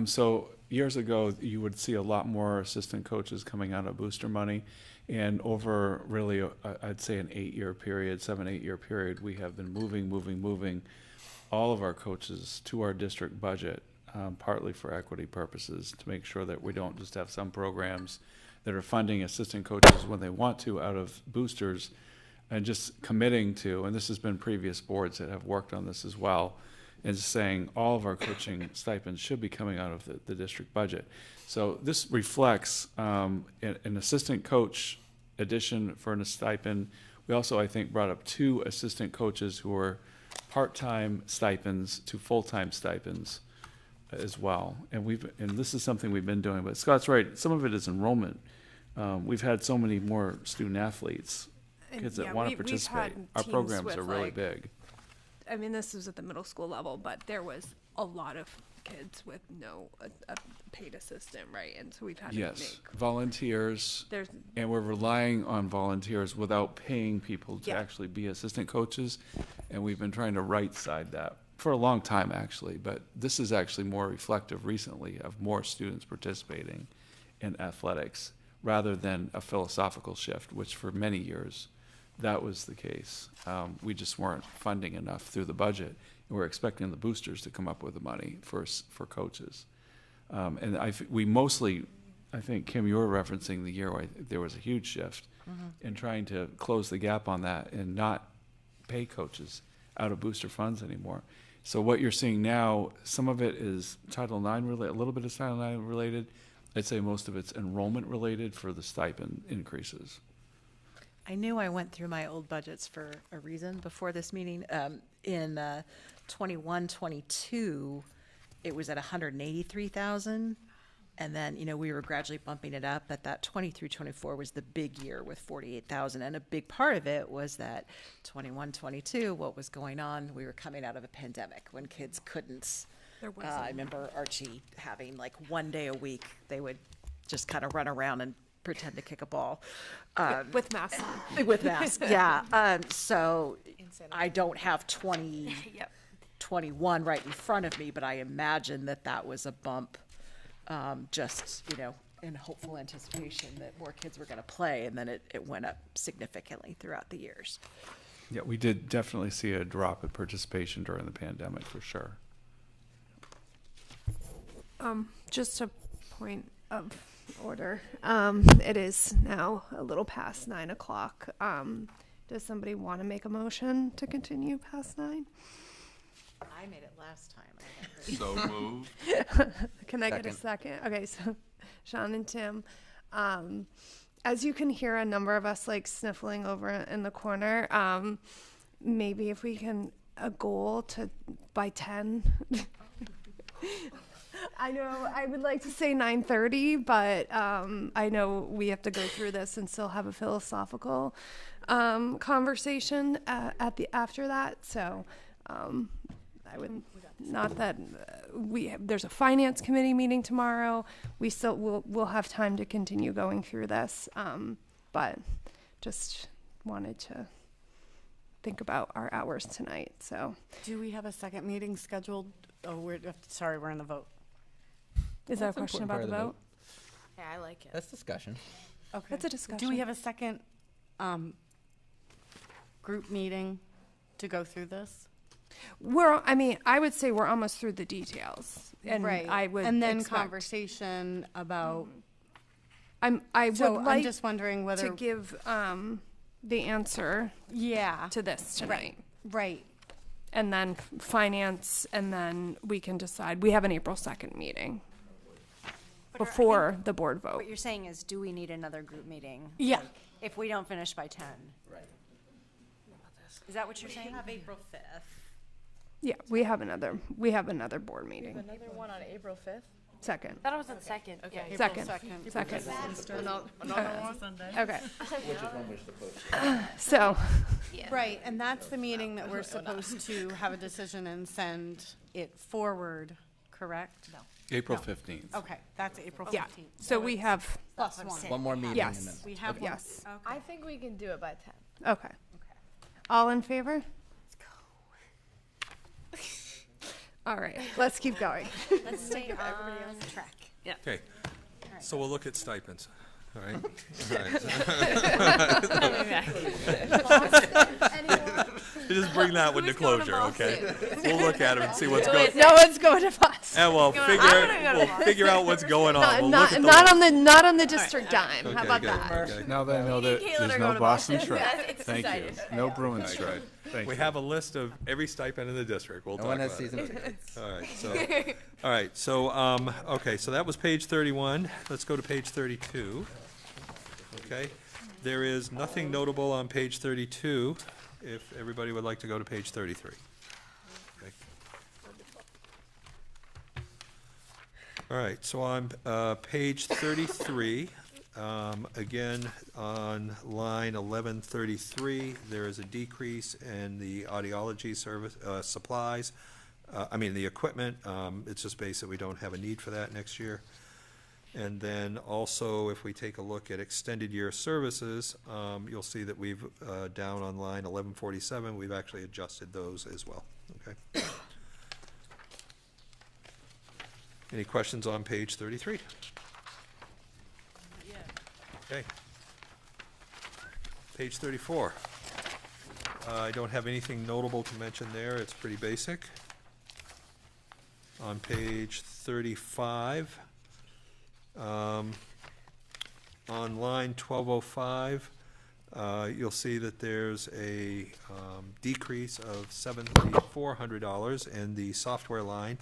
So years ago, you would see a lot more assistant coaches coming out of booster money, and over really, I'd say an 7-8 year period, we have been moving all of our coaches to our district budget, partly for equity purposes, to make sure that we don't just have some programs that are funding assistant coaches when they want to out of boosters, and just committing to, and this has been previous boards that have worked on this as well, and saying all of our coaching stipends should be coming out of the district budget. So this reflects an assistant coach addition for a stipend. We also, I think, brought up 2 assistant coaches who are part-time stipends to full-time stipends as well. And this is something we've been doing, but Scott's right, some of it is enrollment. We've had so many more student athletes, kids that want to participate. Our programs are really big. I mean, this was at the middle school level, but there was a lot of kids with no a paid assistant, right? And so we've had to make volunteers, and we're relying on volunteers without paying people to actually be assistant coaches, and we've been trying to right-side that for a long time, actually, but this is actually more reflective recently of more students participating in athletics rather than a philosophical shift, which for many years that was the case. We just weren't funding enough through the budget, and we're expecting the boosters to come up with the money for coaches. And we mostly, I think, Kim, you were referencing the year where there was a huge shift in trying to close the gap on that and not pay coaches out of booster funds anymore. So what you're seeing now, some of it is Title IX related, a little bit is Title IX related. I'd say most of it's enrollment related for the stipend increases. I knew I went through my old budgets for a reason before this meeting. In 21-22, it was at 183,000. And then, we were gradually bumping it up, but that 23-24 was the big year with 48,000. And a big part of it was that 21-22, what was going on, we were coming out of a pandemic when kids couldn't I remember Archie having like 1 day a week, they would just kind of run around and pretend to kick a ball. With masks on. With masks, yeah. So I don't have 21 right in front of me, but I imagine that was a bump, just, in hopeful anticipation that more kids were going to play, and then it went up significantly throughout the years. Yeah, we did definitely see a drop in participation during the pandemic, for sure. Just a point of order. It is now a little past 9 o'clock. Does somebody want to make a motion to continue past 9? I made it last time. So moved. Can I get a second? Okay, so Sean and Tim. As you can hear a number of us like sniffling over in the corner, maybe if we can, a goal to by 10. I know I would like to say 9:30, but I know we have to go through this and still have a philosophical conversation after that. So I would not that there's a finance committee meeting tomorrow. We'll have time to continue going through this, but just wanted to think about our hours tonight. So do we have a second meeting scheduled? Oh, we're in the vote. Is there a question about the vote? Yeah, I like it. That's discussion. Okay. That's a discussion. Do we have a second group meeting to go through this? I would say we're almost through the details, and right. I would and then expect conversation about. I would like I'm just wondering whether to give the answer. Yeah. To this tonight. Right. And then finance, and then we can decide. We have an April 2nd meeting before the board vote. What you're saying is, do we need another group meeting? Yeah. Like, if we don't finish by 10. Right. Is that what you're saying? We have April 5th. Yeah, we have another board meeting. Another one on April 5th? Second. That was on second. Okay. Yeah. Second. Another one Sunday. Okay. Which is one wish to post. So. Yeah. Right, and that's the meeting that we're supposed to have a decision and send it forward, correct? No. April 15th. Okay, that's April 15th. Yeah. So we have. Plus one. One more meeting. Yes. And then, We have one. Yes. Okay. I think we can do it by 10. Okay. All in favor? All right, let's keep going. Let's stay on track. Yeah. Okay, so we'll look at stipends, all right? Just bring that one to closure, okay? We'll look at it and see what's going. No one's going to fuss. And we'll figure out what's going on. We'll look at the Not on the district dime. Okay, How about good, that? okay. Now that I know that there's no Boston Shrek. Thank you. No Bruins strike. Thank We you. have a list of every stipend in the district. We'll No talk one has about it. season tickets. All right, so, okay, so that was page 31. Let's go to page 32. Okay, there is nothing notable on page 32, if everybody would like to go to page 33. Okay. All right, so on page 33, again, on line 1133, there is a decrease in the audiology service, supplies. The equipment, it's just basically we don't have a need for that next year. And then also, if we take a look at extended year services, you'll see that we've, down on line 1147, we've actually adjusted those as well, okay? Any questions on page 33? Okay. Page 34. I don't have anything notable to mention there, it's pretty basic. On page 35, on line 1205, you'll see that there's a decrease of $7,400 in the software line.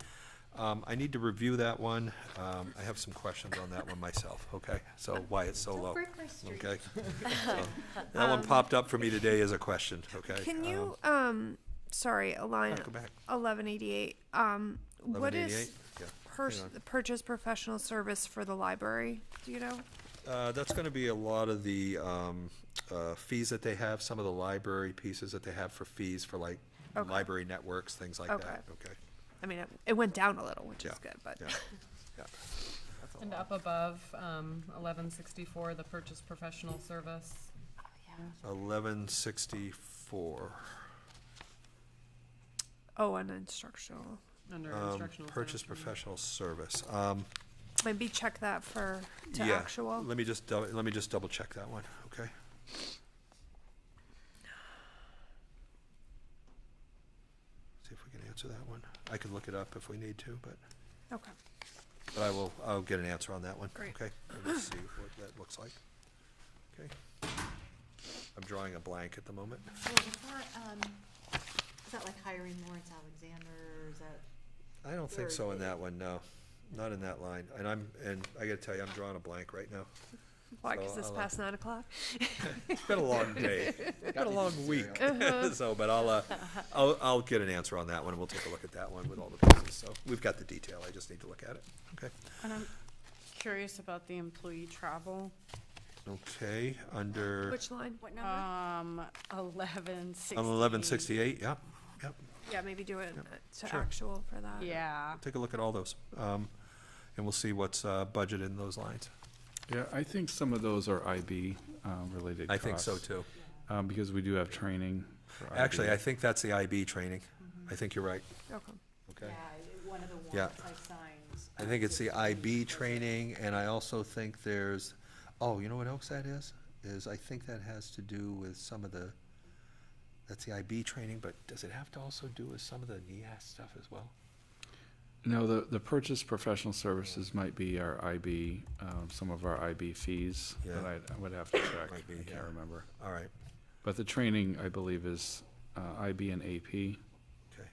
I need to review that one. I have some questions on that one myself, okay? So why it's so low, okay? So, that one popped up for me today as a question, okay? Can you, sorry, line go back. 1188, what 1188? is Yeah, hang on. purchase professional service for the library? Do you know? That's gonna be a lot of the fees that they have, some of the library pieces that they have for fees for like Okay. library networks, things like Okay. that, okay? I mean, it went down a little, which Yeah. is good, but. Yeah. Yeah. And up above, 1164, the purchase professional service. 1164. Oh, and instructional. Under instructional. Purchase service. professional service. Maybe check that to Yeah, actual. let me just double check that one, okay? See if we can answer that one. I could look it up if we need to, but Okay. I'll get an answer on that one. Great. Okay, let's see what that looks like. Okay. I'm drawing a blank at the moment. So is that like hiring Lawrence Alexander, is that? I don't think so in that one, no. Not in that line. And I gotta tell you, I'm drawing a blank right now. Why? So Because it's I'll, past 9 o'clock. It's been a long day. It's been a long week. So, but I'll get an answer on that one, and we'll take a look at that one with all the pieces. So we've got the detail. I just need to look at it. Okay. And I'm curious about the employee travel. Okay, under, Which line? What number? 1168. on 1168, yeah, yep. Yeah, maybe do it to Sure. actual for that. Yeah. Take a look at all those. And we'll see what's budgeted in those lines. Yeah, I think some of those are IB related I costs. think so too. Because we do have training for IB. Actually, I think that's the IB training. I think you're right. Okay. Okay. Yeah, one of the Yeah. warrants I signed. I think it's the IB training, and I also think there's, oh, you know what else that is? I think that has to do with some of the, that's the IB training, but does it have to also do with some of the NEAS stuff as well? No, the purchase professional services might be our IB, some of our IB fees, Yeah. but I would have to check. Might be, I can't yeah. remember. All right, But the training, I believe, is IB and AP. okay.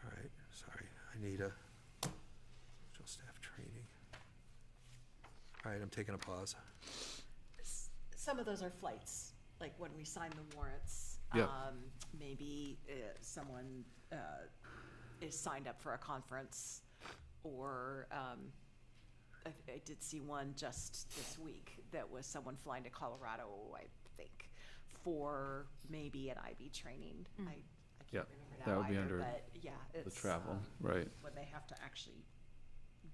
All right, sorry, I need a staff training. All right, I'm taking a pause. Some of those are flights, like when we sign the warrants. Yep. Maybe someone is signed up for a conference, or I did see one just this week that was someone flying to Colorado, I think, for maybe an IB training. I Yeah, can't remember that now would be either, under but yeah, the it's travel, right. when they have to actually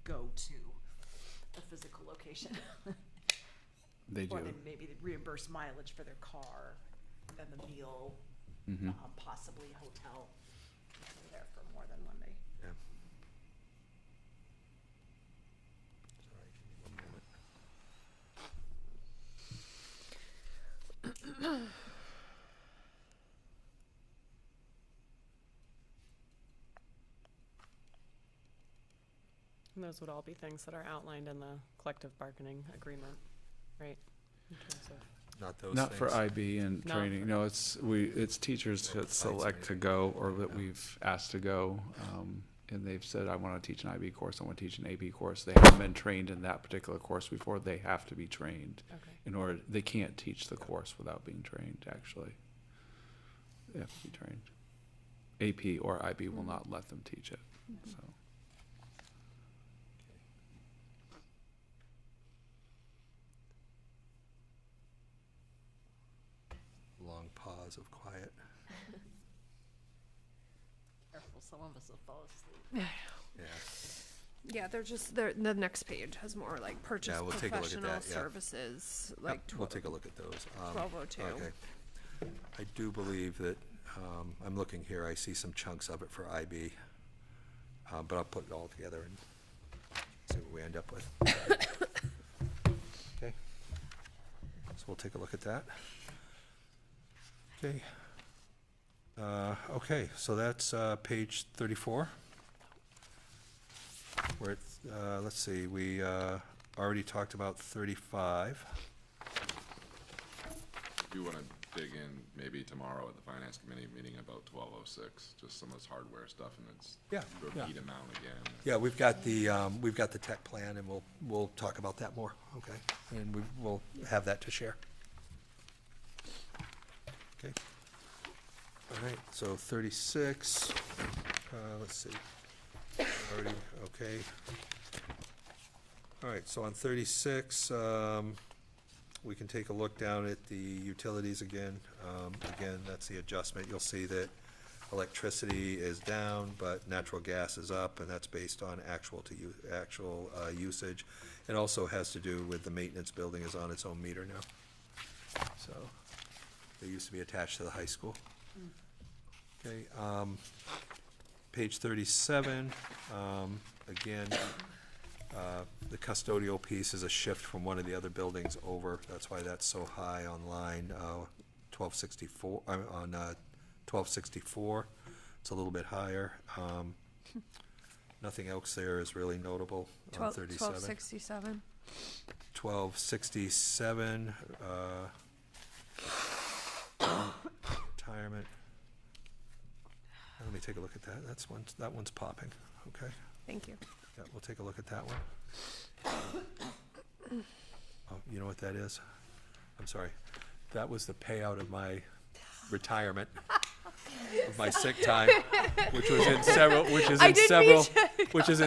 go to a physical location. They Or do. they maybe reimburse mileage for their car and the meal, Mhm. possibly hotel, if they're there for more than one day. Yeah. Sorry, give me one moment. And those would all be things that are outlined in the collective bargaining agreement, right? In terms of Not those Not for things. IB and No. training, no, it's teachers that select to go or that we've asked to go. And they've said, I want to teach an IB course, I want to teach an AB course. They haven't been trained in that particular course before, they have to be trained. Okay. In order, they can't teach the course without being trained, actually. They have to be trained. AP or IB will not let them teach it, so. Long pause of quiet. Careful, some of us will fall asleep. Yeah. Yeah, the next page has more like purchase Yeah, we'll take a look at professional that, yeah. services, like We'll take a look at those. 1202. Okay. I do believe that, I'm looking here, I see some chunks of it for IB, but I'll put it all together and see what we end up with. Okay. So we'll take a look at that. Okay. Okay, so that's page 34. We're at, let's see, we already talked about 35. Do want to dig in maybe tomorrow at the finance committee meeting about 1206, just some of this hardware stuff, and it's Yeah, yeah. repeat amount again. Yeah, we've got the tech plan, and we'll talk about that more, okay? And we'll have that to share. Okay. All right, so 36, let's see. Already, okay. All right, so on 36, we can take a look down at the utilities again. Again, that's the adjustment. You'll see that electricity is down, but natural gas is up, and that's based on actual usage. It also has to do with the maintenance building is on its own meter now. So, they used to be attached to the high school. Okay, page 37, again, the custodial piece is a shift from one of the other buildings over. That's why that's so high on line 1264, on 1264. It's a little bit higher. Nothing else there is really notable on 37. 1267. 1267, retirement. Let me take a look at that. That one's popping. Okay. Thank you. Yeah, we'll take a look at that one. Oh, you know what that is? I'm sorry. That was the payout of my retirement, of my sick time, which is in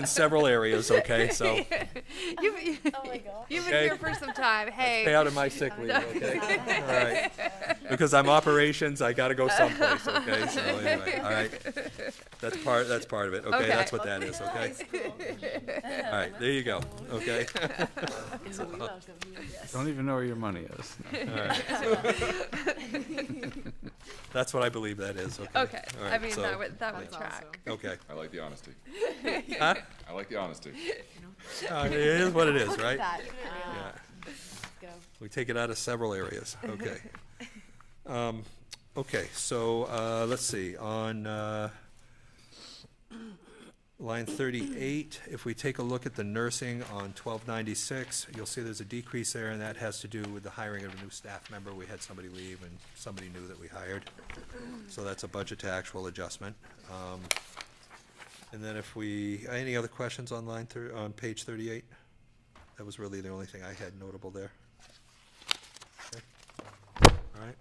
several areas. Okay, so. You've been here for some time. Hey. Payout of my sick leave. Okay. All right. Because I'm operations, I got to go someplace. Okay. So anyway, all right. That's part of it. Okay. That's what that is. Okay. All right. There you go. Okay. Don't even know where your money is. All right. That's what I believe that is. Okay. Okay. All right, I mean, so- that would track. Okay. I like the honesty. Huh? I like the honesty. It is what it is, Look at right? that. Yeah. Go. We take it out of several areas. Okay. Okay, so let's see. On line 38, if we take a look at the nursing on 1296, you'll see there's a decrease there, and that has to do with the hiring of a new staff member. We had somebody leave, and somebody new that we hired. So that's a budget to actual adjustment. And then if any other questions on on page 38? That was really the only thing I had notable there. Okay. All right.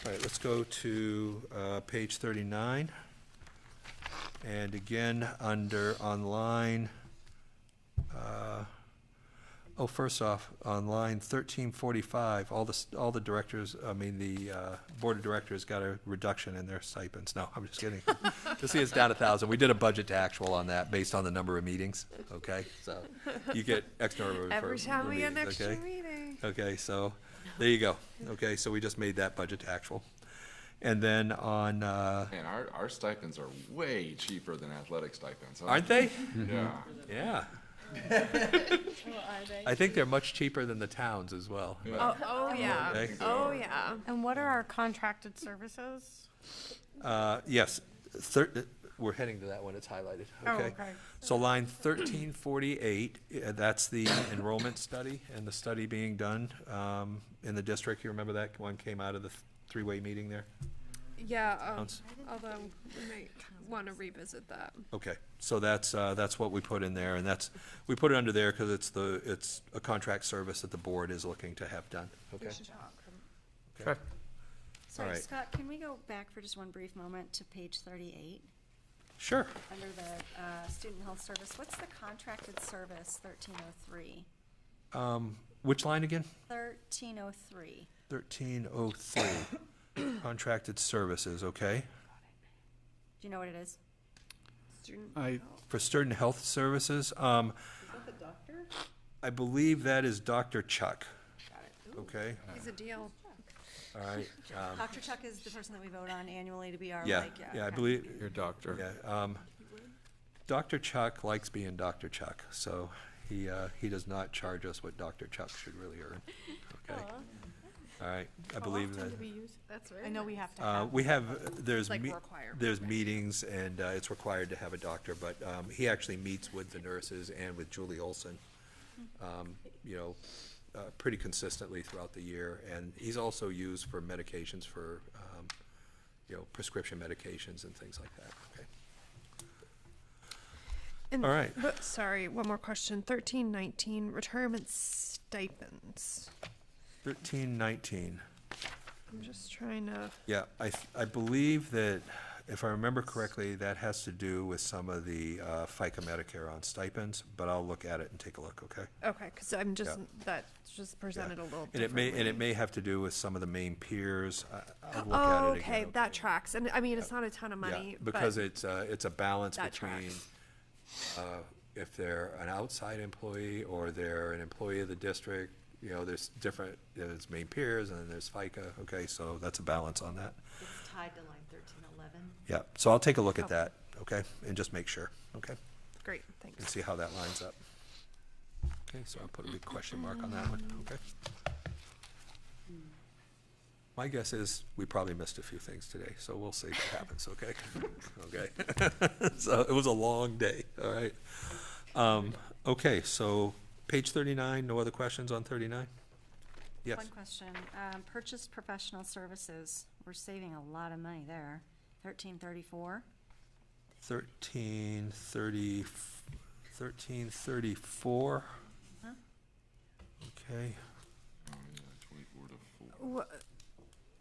All right, let's go to page 39. And again, on line, first off, on line 1345, all the directors, the board of directors got a reduction in their stipends. No, I'm just kidding. You'll see it's down 1,000. We did a budget to actual on that based on the number of meetings, okay? So you get extra Every time we get an meetings, extra okay? meeting. Okay, so there you go. Okay, so we just made that budget to actual. And then on, Man, our stipends are way cheaper than athletic stipends. Huh? aren't they? Yeah. Yeah. I think they're much cheaper than the towns as well. Oh yeah. Okay. Oh yeah. And what are our contracted services? Yes, we're heading to that one, it's highlighted, Oh, okay? okay. So line 1348, that's the enrollment study, and the study being done in the district. You remember that one came out of the three-way meeting there? Yeah. Sounds- Although we might want to revisit that. Okay, so that's what we put in there, and we put it under there because it's a contract service that the board is looking to have done, okay? Okay. Sorry, All right. Scott, can we go back for just one brief moment to page 38? Sure. Under the student health service, what's the contracted service 1303? Which line again? 1303. 1303. Contracted services, okay? Do you know what it is? For student health services, Is that the doctor? I believe that is Dr. Chuck. Okay, He's a deal. all right. Dr. Chuck is the person that we vote on annually to be our, Yeah, like, yeah, I okay. believe, Your doctor. yeah. Dr. Chuck likes being Dr. Chuck, so he does not charge us what Dr. Chuck should really earn, okay? All right, I believe that. That's right. I know we have to have. We have, there's like requirement. there's meetings, and it's required to have a doctor, but he actually meets with the nurses and with Julie Olson, pretty consistently throughout the year. And he's also used for medications for, prescription medications and things like that, okay? And, All right. But, sorry, one more question. 1319 retirement stipends. 1319. I'm just trying to. Yeah, I believe that if I remember correctly, that has to do with some of the FICA Medicare on stipends, but I'll look at it and take a look, okay? Okay, because I'm just, Yeah. that's just presented a little And differently. it may have to do with some of the main peers. I'll look Oh, at it okay, again. that tracks. And I mean, it's not a ton of money, Yeah, but because it's a balance that between, tracks. if they're an outside employee or they're an employee of the district, you know, there's different, there's main peers and then there's FICA, okay, so that's a balance on that. It's tied to line 1311. Yeah, so I'll take a look at that, okay, and just make sure, okay? Great, thanks. And see how that lines up. Okay, so I'll put a big question mark on that one, okay? My guess is we probably missed a few things today, so we'll see what happens, okay? Okay. So it was a long day, all right? Okay, so page 39, no other questions on 39? Yes. One question, purchase professional services, we're saving a lot of money there, 1334. 1334. Huh? Okay.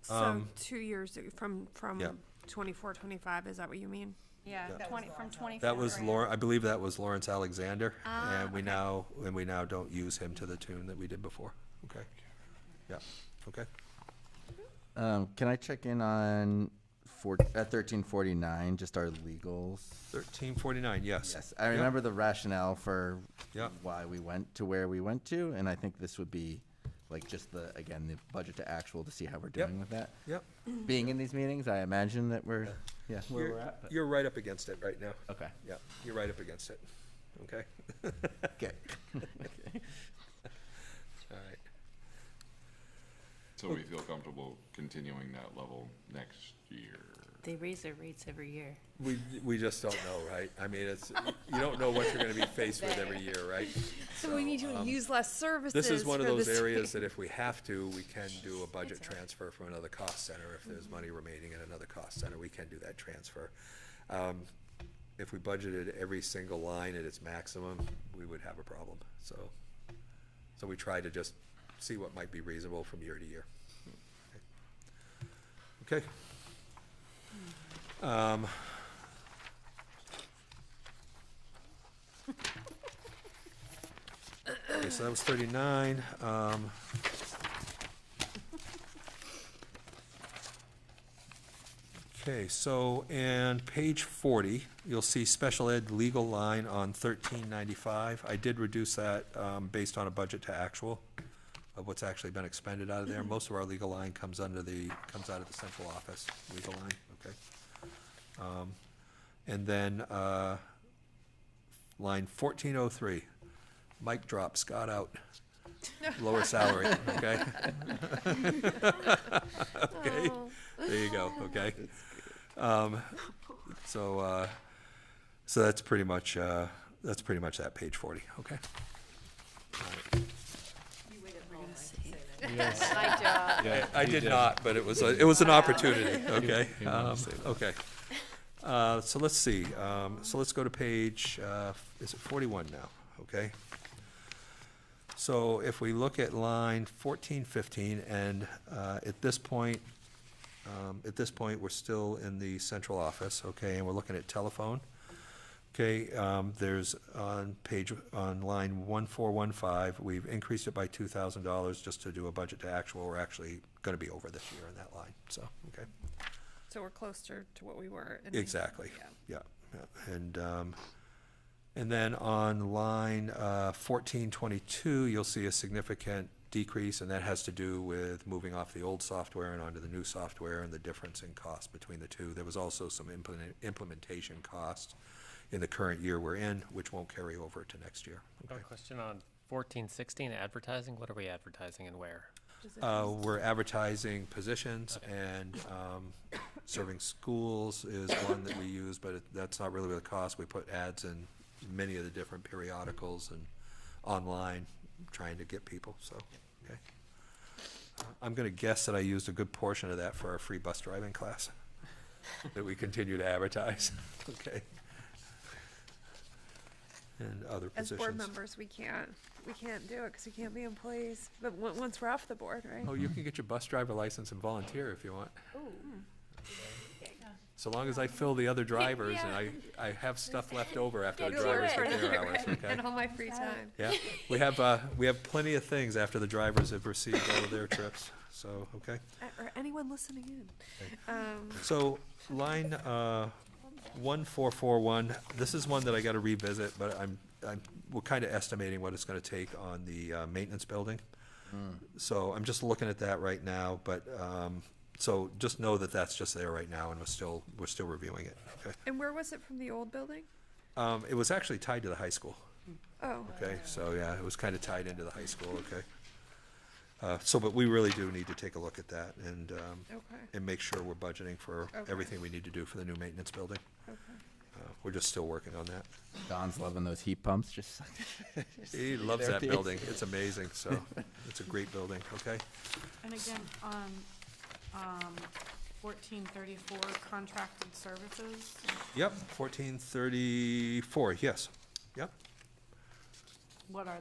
So 2 years from Yeah. 24, 25, is that what you mean? Yeah, Yeah. 20, from 24. That was I believe that was Lawrence Alexander, Ah, and we okay. now don't use him to the tune that we did before. Okay. Yeah. Okay. Can I check in on at 1349, just our legals? 1349, yes. Yes, I remember the rationale for Yeah. why we went to where we went to, and I think this would be like just the budget to actual to see how we're Yep. doing with that. Yep. Being in these meetings, I imagine that we're where we're at. But. You're right up against it right now. Okay. Yeah, you're right up against it. Okay. Okay. Okay. All right. So we feel comfortable continuing that level next year. They raise their rates every year. We just don't know, right? I mean, you don't know what you're going to be faced with every year, right? So we need to use less services. This is one of for those this areas that if we have to, we can do a budget transfer from another cost center. If there's money remaining in another cost center, we can do that transfer. If we budgeted every single line at its maximum, we would have a problem. So we try to just see what might be reasonable from year to year. Okay. Okay, so that was 39. Okay, so in page 40, you'll see special ed legal line on 1395. I did reduce that based on a budget to actual of what's actually been expended out of there. Most of our legal line comes out of the central office legal line, okay? And then line 1403, mic drop, Scott out. Lower salary, okay? Okay, there you go, okay? So that's pretty much that page 40, okay? Nice job. Yeah, I did not, but it was an opportunity, okay? Okay. So let's see, so let's go to page, is it 41 now, okay? So if we look at line 1415, and at this point, we're still in the central office, okay, and we're looking at telephone. Okay, there's on line 1415, we've increased it by $2,000 just to do a budget to actual. We're actually gonna be over this year in that line, so, okay. So we're closer to what we were. Exactly, yeah. And then on line 1422, you'll see a significant decrease, and that has to do with moving off the old software and onto the new software and the difference in cost between the two. There was also some implementation cost in the current year we're in, which won't carry over to next year. Okay. Question on 1416, advertising. What are we advertising and where? We're advertising positions, and serving schools is one that we use, but that's not really the cost. We put ads in many of the different periodicals and online, trying to get people, so, okay. I'm gonna guess that I used a good portion of that for our free bus driving class that we continue to advertise, okay. And other As positions. board members, we can't do it because we can't be employees, but once we're off the board, right? Oh, you can get your bus driver license and volunteer if you want. So long as I fill the other drivers and I have stuff left over after the drivers get their hours, okay? And all my free time. Yeah, we have plenty of things after the drivers have received all of their trips, so, okay? Or anyone listening in. So, line 1441, this is one that I gotta revisit, but we're kinda estimating what it's gonna take on the maintenance building. So I'm just looking at that right now, but, so just know that that's just there right now, and we're still reviewing it, okay? And where was it from the old building? It was actually tied to the high school. Oh. Okay, so yeah, it was kind of tied into the high school, okay? But we really do need to take a look at that and, and make sure we're budgeting for everything we need to do for the new maintenance building. Okay. We're just still working on that. Don's loving those heat pumps, just. He loves that building. It's amazing, so it's a great building, okay? And again, on 1434, contracted services. Yep, 1434, yes, yep. What are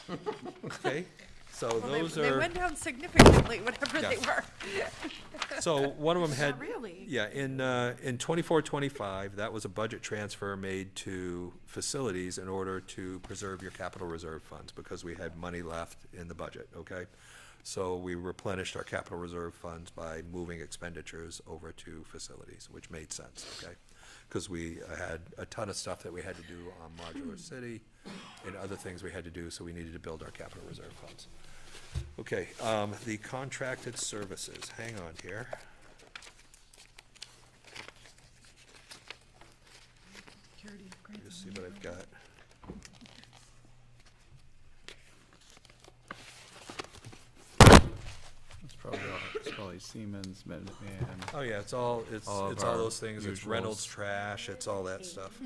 they? Okay, so Well, those they are. went down significantly, whatever Yeah. they were. So one of them had. Not really. Yeah, in 24-25, that was a budget transfer made to facilities in order to preserve your capital reserve funds, because we had money left in the budget, okay? So we replenished our capital reserve funds by moving expenditures over to facilities, which made sense, okay? Because we had a ton of stuff that we had to do on Modular City and other things we had to do, so we needed to build our capital reserve funds. Okay, the contracted services, hang on here. Just see what I've got. It's probably Siemens, Minuteman. Oh, yeah, it's all of all our those things, it's usuals. Reynolds trash, it's all that stuff.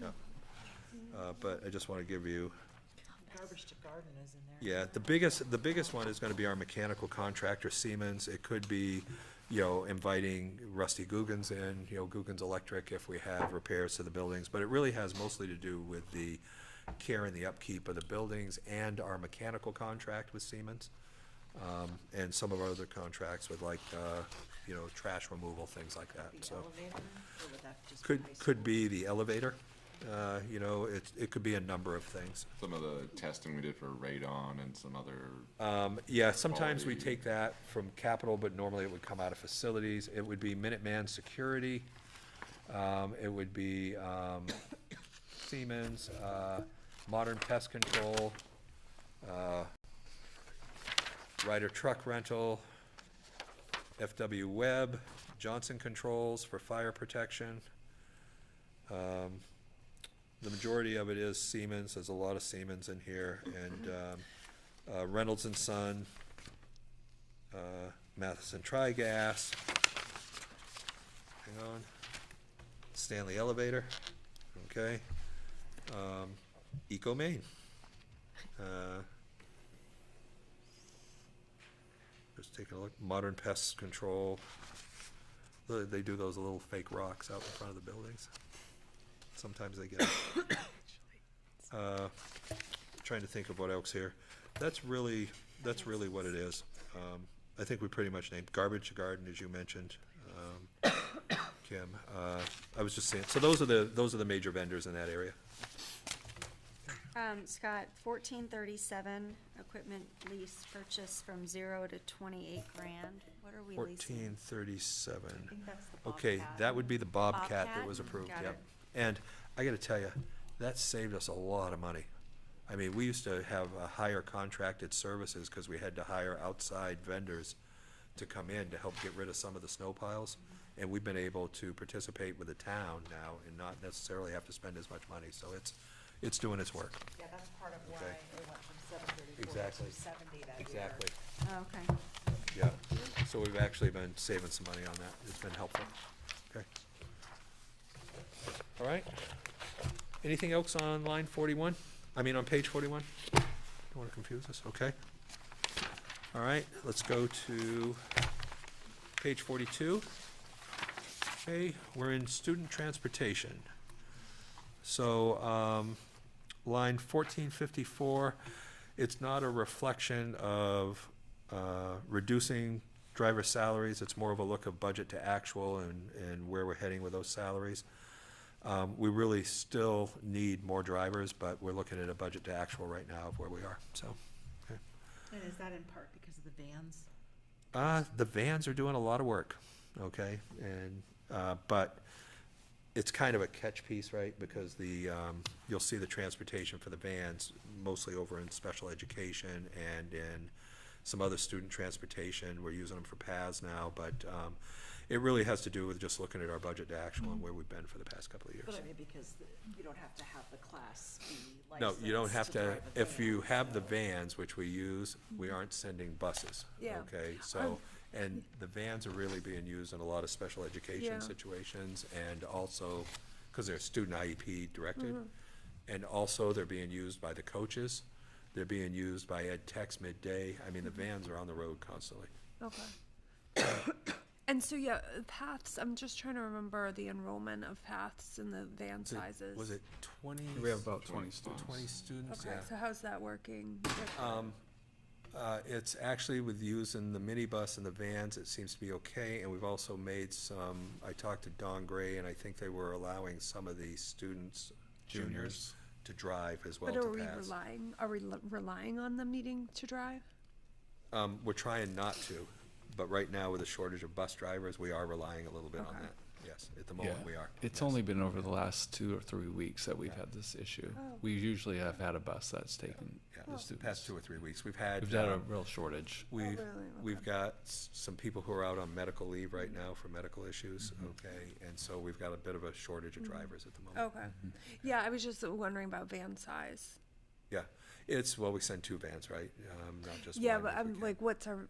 Yeah. But I just wanna give you, Garbage to garden is in there. yeah, the biggest one is gonna be our mechanical contractor, Siemens. It could be, inviting Rusty Guggens in, Guggens Electric, if we have repairs to the buildings. But it really has mostly to do with the care and the upkeep of the buildings and our mechanical contract with Siemens. And some of our other contracts with trash removal, things like that, so. Could be the elevator, it could be a number of things. Some of the testing we did for radon and some other. Yeah, sometimes we quality- take that from capital, but normally it would come out of facilities. It would be Minuteman Security, it would be, Siemens, Modern Pest Control, Ryder Truck Rental, FW Webb, Johnson Controls for fire protection. The majority of it is Siemens, there's a lot of Siemens in here, and Reynolds and Son, Matheson Trigas, hang on, Stanley Elevator, okay, Eco Maine. Just taking a look, Modern Pest Control. They do those little fake rocks out in front of the buildings. Sometimes they get it. Trying to think of what else here. That's really what it is. I think we pretty much named Garbage Garden, as you mentioned, Kim. I was just saying, so those are the major vendors in that area. Scott, 1437, equipment lease purchase from 0 to 28 grand. What are we leasing? 1437. I think that's the Okay, Bobcat. that would be the Bobcat that Bobcat? was approved, Got yep. it. And I gotta tell you, that saved us a lot of money. I mean, we used to have higher contracted services because we had to hire outside vendors to come in to help get rid of some of the snow piles. And we've been able to participate with the town now and not necessarily have to spend as much money, so it's doing its work. Yeah, that's part of why Okay. it went from 734 Exactly. to 70 that year. Exactly, Oh, okay. yeah. So we've actually been saving some money on that. It's been helpful. Okay. All right. Anything else on line 41? I mean, on page 41? Don't want to confuse us, okay? All right, let's go to page 42. Okay, we're in student transportation. So, line 1454, it's not a reflection of reducing driver salaries, it's more of a look of budget to actual and where we're heading with those salaries. We really still need more drivers, but we're looking at a budget to actual right now of where we are, so. Okay. And is that in part because of the vans? The vans are doing a lot of work, okay, and, but it's kind of a catch piece, right, because you'll see the transportation for the vans mostly over in special education and in some other student transportation. We're using them for paths now, but, it really has to do with just looking at our budget to actual and where we've been for the past couple of years. But I mean, because you don't have to have the Class B No, license. you don't have to, drive a if van. you have the vans, which we use, we aren't sending buses, Yeah. okay? So, and the vans are really being used in a lot of special Yeah. education situations, and also, because they're student IEP directed, and also they're being used by the coaches, they're being used by ed techs midday. I mean, the vans are on the road constantly. Okay. And so, yeah, paths, I'm just trying to remember the enrollment of paths and the van sizes. Was it 20? We have about 20 students. 20 students, Okay, yeah. so how's that working? It's actually with using the minibus and the vans, it seems to be okay, and we've also made some, I talked to Don Gray, and I think they were allowing some of the students, juniors, to drive as well But to are we pass. relying on them needing to drive? We're trying not to, but right now with a shortage of bus drivers, we are relying a little bit on that. Yes, at the moment we are. It's Yes. only been over the last 2 or 3 weeks that we've had this issue. Oh. We usually have had a bus that's taken Yeah, the the students. past 2 or 3 weeks, we've had. We've had a real shortage. We've, really? we've got some people who are out on medical leave right now for medical issues, okay? And so we've got a bit of a shortage of drivers at the moment. Okay. Yeah, I was just wondering about van size. Yeah, well, we send 2 vans, right? Not just Yeah, one but if we I'm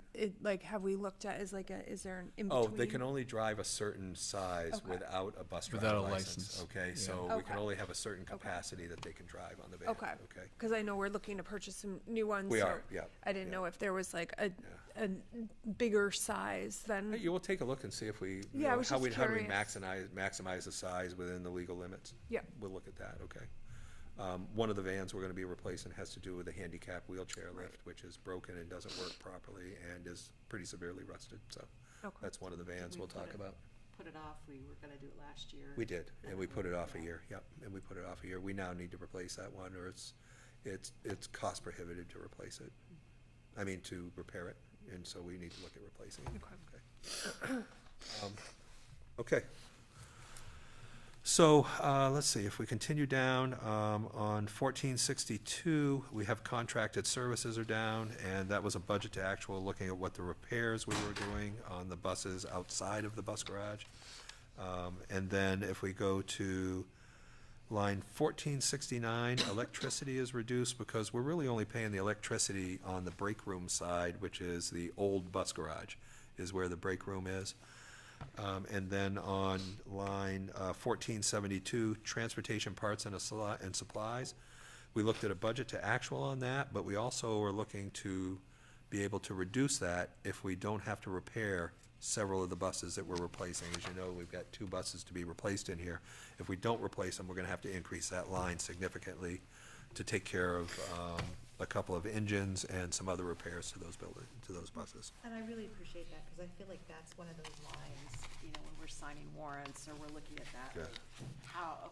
can. like, have we looked at, is there an in Oh, between? they can only drive a certain size Okay. without a bus Without driver a license, license. okay? Yeah. So we can Okay. only have a certain capacity that they can drive on the van, Okay. okay? Because I know we're looking to purchase some new ones. We so are, yeah, I didn't yeah. know if there was like a bigger size than. You will take a look and see if we, you Yeah, I know, was how just we curious. maximize the size within the legal limits. Yeah. We'll look at that, okay? One of the vans we're gonna be replacing has to do with a handicap wheelchair lift, which is broken and doesn't work properly and is pretty severely rusted, so. Okay. That's one of the vans We we'll put talk it- about. Put it off, we were gonna do it last year. We did, and we put it off a year, yep, and we put it off a year. We now need to replace that one, or it's cost prohibitive to replace it. I mean, to repair it, and so we need to look at replacing it. Okay. Okay. So, let's see, if we continue down, on 1462, we have contracted services are down, and that was a budget to actual, looking at what the repairs we were doing on the buses outside of the bus garage. And then if we go to line 1469, electricity is reduced because we're really only paying the electricity on the break room side, which is the old bus garage, is where the break room is. And then on line 1472, transportation parts and supplies, we looked at a budget to actual on that, but we also are looking to be able to reduce that if we don't have to repair several of the buses that we're replacing. As you know, we've got 2 buses to be replaced in here. If we don't replace them, we're gonna have to increase that line significantly to take care of a couple of engines and some other repairs to those buses. And I really appreciate that, because I feel like that's one of those lines, you know, when we're signing warrants or we're looking at that, Yeah. like,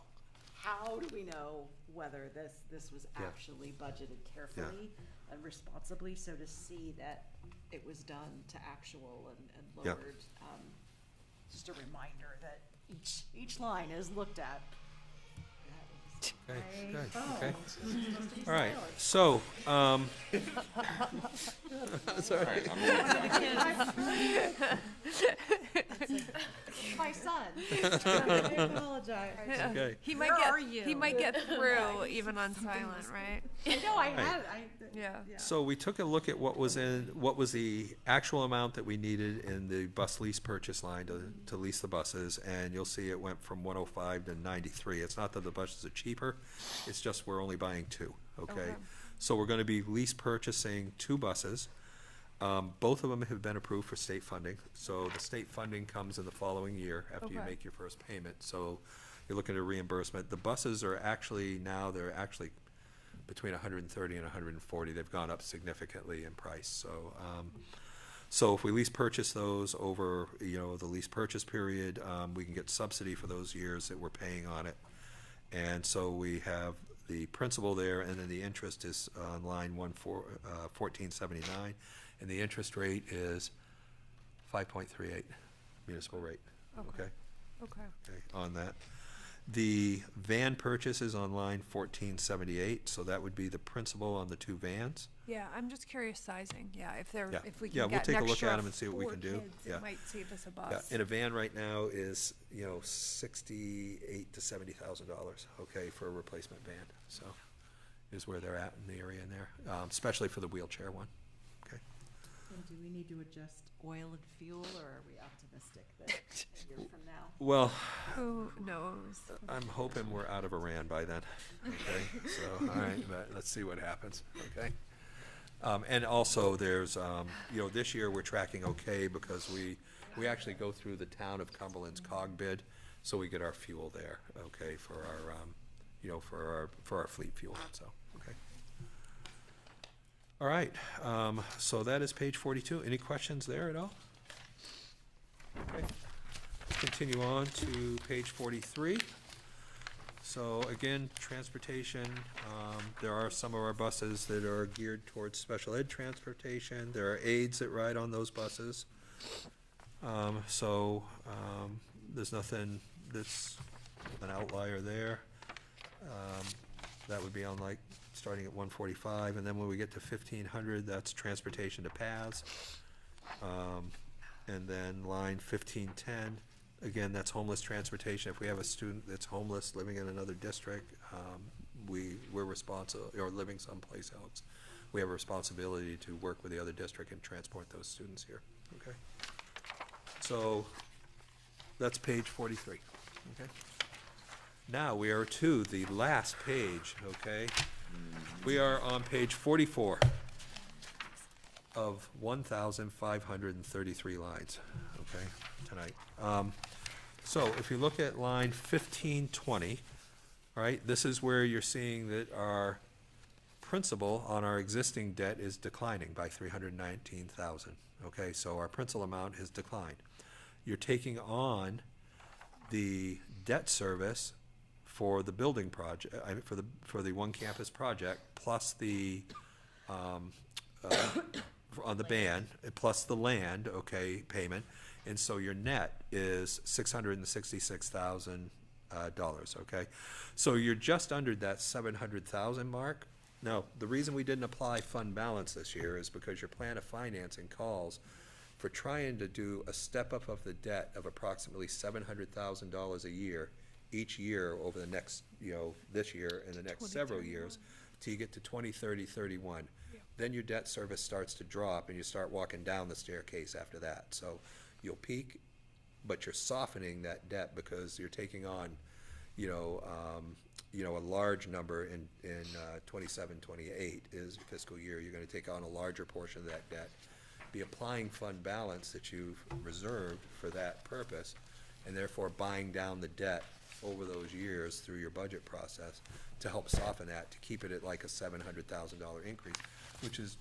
how do we know whether this was Yeah. actually budgeted carefully and responsibly? So to see that it was done to actual and Yeah. lowered, just a reminder that each line is looked at. Okay, good, okay. All right, so, sorry. My son. I apologize. Okay. He might Where get. are you? He might get through even on silent, right? I know, I Right. had, Yeah. So we took a look at what was the actual amount that we needed in the bus lease purchase line to lease the buses, and you'll see it went from 105 to 93. It's not that the buses are cheaper, it's just we're only buying 2, okay? So we're gonna be lease purchasing 2 buses. Both of them have been approved for state funding, so the state funding comes in the following year after you Okay. make your first payment, so you're looking at reimbursement. The buses are actually they're actually between 130 and 140. They've gone up significantly in price, so, So if we lease purchase those over, the lease purchase period, we can get subsidy for those years that we're paying on it. And so we have the principal there, and then the interest is on line 1479, and the interest rate is 5.38 municipal rate. Okay. Okay. On that. The van purchase is on line 1478, so that would be the principal on the 2 vans. Yeah, I'm just curious sizing. Yeah, if they're, Yeah. if we Yeah, can we'll get take an a look extra at 'em and see what we 4 can do. kids, Yeah. it might save us a Yeah, bus. and a van right now is, $68,000 to $70,000, okay, for a replacement van. So is where they're at in the area in there, especially for the wheelchair one. Okay. And do we need to adjust oil and fuel, or are we optimistic that a year from now? Well, who knows? I'm hoping we're out of Iran by then. Okay, so all right, but let's see what happens. Okay. And also, there's this year we're tracking okay because we actually go through the town of Cumberland's cog bid, so we get our fuel there. Okay, for our for our fleet fuel. So okay. All right. So that is page 42. Any questions there at all? Okay. Continue on to page 43. So again, transportation, there are some of our buses that are geared towards special ed transportation. There are aides that ride on those buses. There's nothing that's an outlier there. That would be on starting at 145, and then when we get to 1500, that's transportation to paths. And then line 1510, again, that's homeless transportation. If we have a student that's homeless living in another district, we're responsible, or living someplace else, we have a responsibility to work with the other district and transport those students here. Okay. So that's page 43. Okay. Now we are to the last page. Okay. We are on page 44 of 1,533 lines, okay, tonight. So if you look at line 1520, right, this is where you're seeing that our principal on our existing debt is declining by 319,000. Okay, so our principal amount has declined. You're taking on the debt service for the building project, for the one campus project, plus the on the band, plus the land, okay, payment, and so your net is $666,000, okay? So you're just under that 700,000 mark. Now, the reason we didn't apply fund balance this year is because your plan of financing calls for trying to do a step up of the debt of approximately $700,000 a year, each year over the next, this year and the next several years, till you get to 2030, 31. Then your debt service starts to drop and you start walking down the staircase after that. So you'll peak, but you're softening that debt because you're taking on, a large number in 27, 28 is fiscal year. You're going to take on a larger portion of that debt, be applying fund balance that you've reserved for that purpose, and therefore buying down the debt over those years through your budget process to help soften that, to keep it at like a $700,000 increase, which is,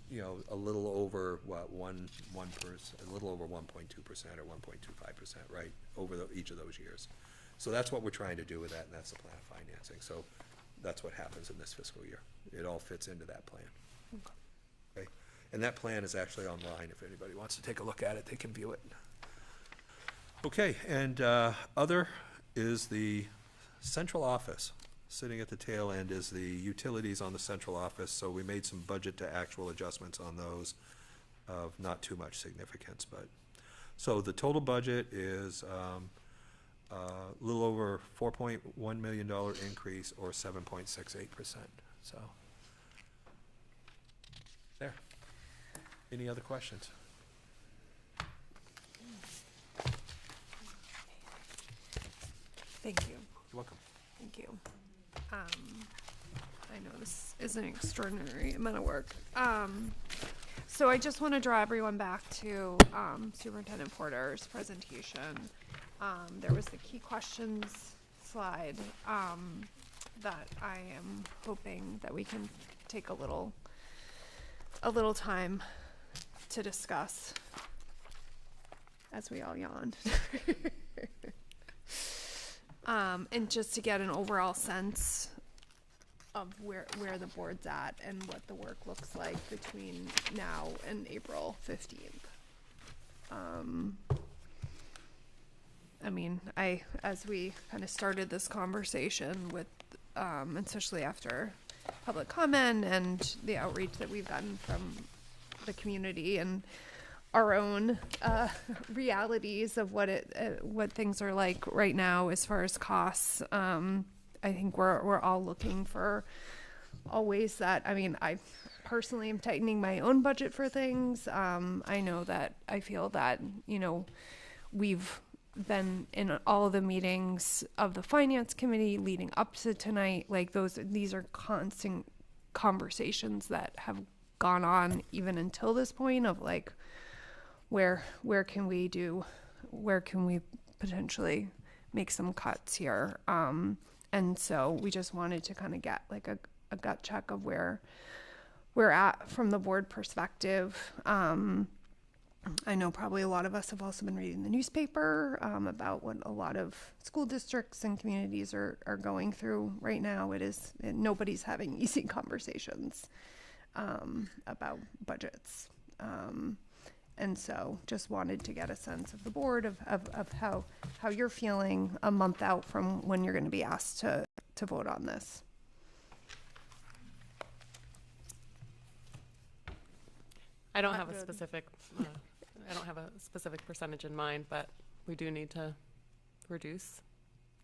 a little over a little over 1.2% or 1.25%, right, over each of those years. So that's what we're trying to do with that, and that's the plan of financing. So that's what happens in this fiscal year. It all fits into that plan. Okay. And that plan is actually online. If anybody wants to take a look at it, they can view it. Okay, and other is the central office. Sitting at the tail end is the utilities on the central office, so we made some budget to actual adjustments on those of not too much significance, but. So the total budget is a little over $4.1 million increase, or 7.68%, so. There. Any other questions? Thank you. You're welcome. Thank you. I know this is an extraordinary amount of work. So I just want to draw everyone back to Superintendent Porter's presentation. There was the key questions slide that I am hoping that we can take a little time to discuss. as we all yawned. And just to get an overall sense of where the board's at and what the work looks like between now and April 15th. I mean, as we kind of started this conversation with, especially after public comment and the outreach that we've gotten from the community and our own realities of what things are like right now as far as costs. I think we're all looking for always that. I mean, I personally am tightening my own budget for things. I know that I feel that, you know, we've been in all of the meetings of the finance committee leading up to tonight. Like these are constant conversations that have gone on even until this point of like, where can we potentially make some cuts here? And so we just wanted to kind of get like a gut check of where we're at from the board perspective. I know probably a lot of us have also been reading the newspaper about what a lot of school districts and communities are going through right now. Nobody's having easy conversations about budgets. And so just wanted to get a sense of the board of how you're feeling a month out from when you're going to be asked to vote on this. I don't have a specific percentage in mind, but we do need to reduce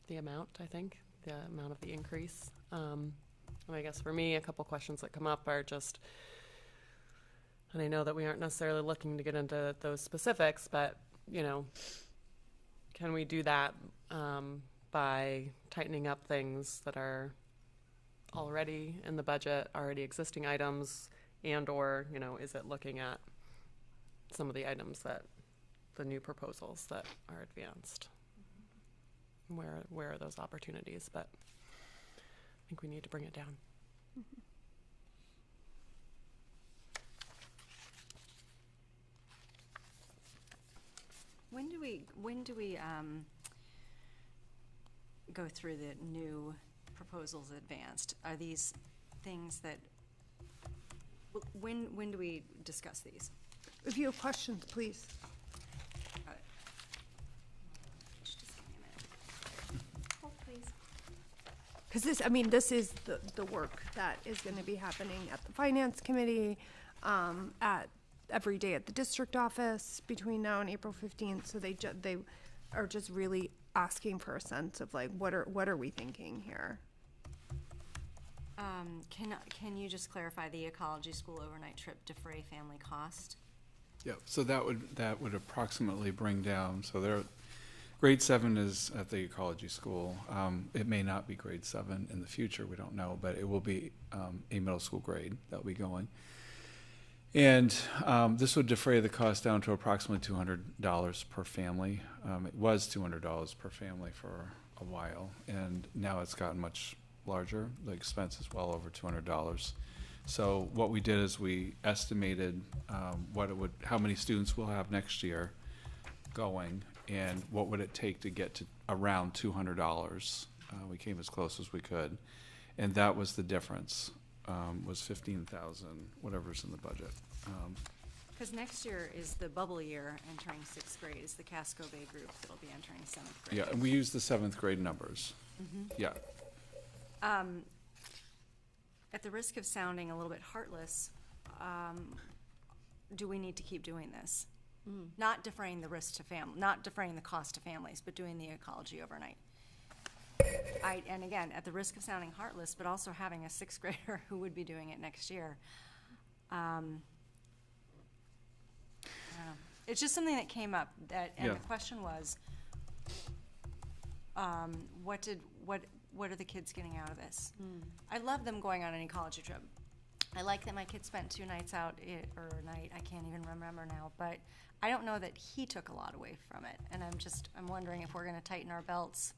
the amount, I think, the amount of the increase. And I guess for me, a couple questions that come up are just, and I know that we aren't necessarily looking to get into those specifics, but, you know, can we do that by tightening up things that are already in the budget, already existing items, and or, you know, is it looking at some of the items that the new proposals that are advanced? Where are those opportunities? But I think we need to bring it down. When do we go through the new proposals advanced? Are these things that, when do we discuss these? If you have questions, please. Got it. Just give me a minute. Hold, please. Because this is the work that is going to be happening at the finance committee, at every day at the district office between now and April 15th. So they are just really asking for a sense of like, what are we thinking here? Can you just clarify the ecology school overnight trip defray family cost? Yeah, so that would approximately bring down, so there, grade 7 is at the ecology school. It may not be grade 7 in the future, we don't know, but it will be a middle school grade that'll be going. And this would defray the cost down to approximately $200 per family. It was $200 per family for a while, and now it's gotten much larger. The expense is well over $200. So what we did is we estimated how many students we'll have next year going, and what would it take to get to around $200. We came as close as we could, and that was the difference. Was 15,000, whatever's in the budget. Because next year is the bubble year entering 6th grade, is the Casco Bay group that'll be entering 7th grade. Yeah, and we use the 7th grade numbers. Mm-hmm. Yeah. At the risk of sounding a little bit heartless, do we need to keep doing this? Not defraying the risk to not defraying the cost to families, but doing the ecology overnight. And again, at the risk of sounding heartless, but also having a 6th grader who would be doing it next year. I don't know. It's just something that came up, and the question was, what are the kids getting out of this? I love them going on an ecology trip. I like that my kid spent 2 nights out, or a night, I can't even remember now, but I don't know that he took a lot away from it, and I'm wondering if we're going to tighten our belts.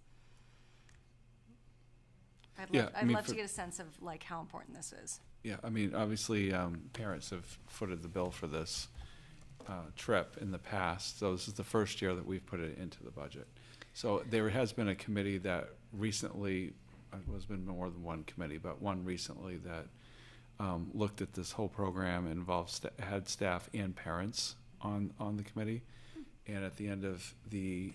I'd love to get a sense of like how important this is. Yeah, I mean, obviously, parents have footed the bill for this, trip in the past. So this is the first year that we've put it into the budget. So there has been a committee that recently, there's been more than one committee, but one recently that looked at this whole program, involved had staff and parents on the committee. And at the end of the,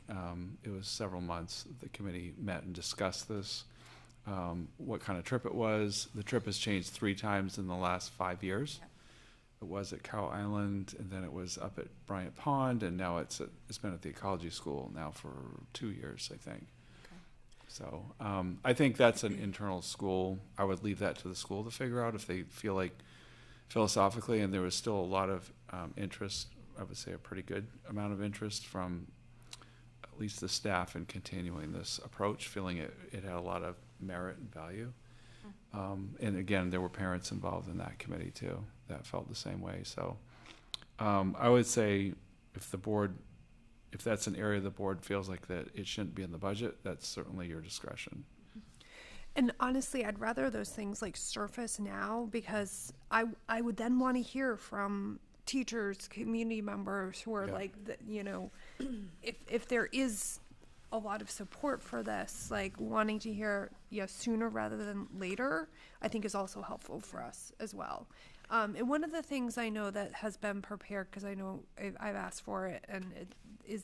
it was several months, the committee met and discussed this, what kind of trip it was. The trip has changed 3 times in the last 5 years. It was at Cow Island, and then it was up at Bryant Pond, and now it's been at the ecology school now for 2 years, I think. So I think that's an internal school. I would leave that to the school to figure out if they feel like philosophically, and there was still a lot of interest, I would say a pretty good amount of interest from at least the staff in continuing this approach, feeling it had a lot of merit and value. And again, there were parents involved in that committee too that felt the same way. So I would say if that's an area the board feels like that it shouldn't be in the budget, that's certainly your discretion. And honestly, I'd rather those things like surface now, because I would then want to hear from teachers, community members who are like, if there is a lot of support for this, like wanting to hear sooner rather than later, I think is also helpful for us as well. And one of the things I know that has been prepared, because I know I've asked for it, and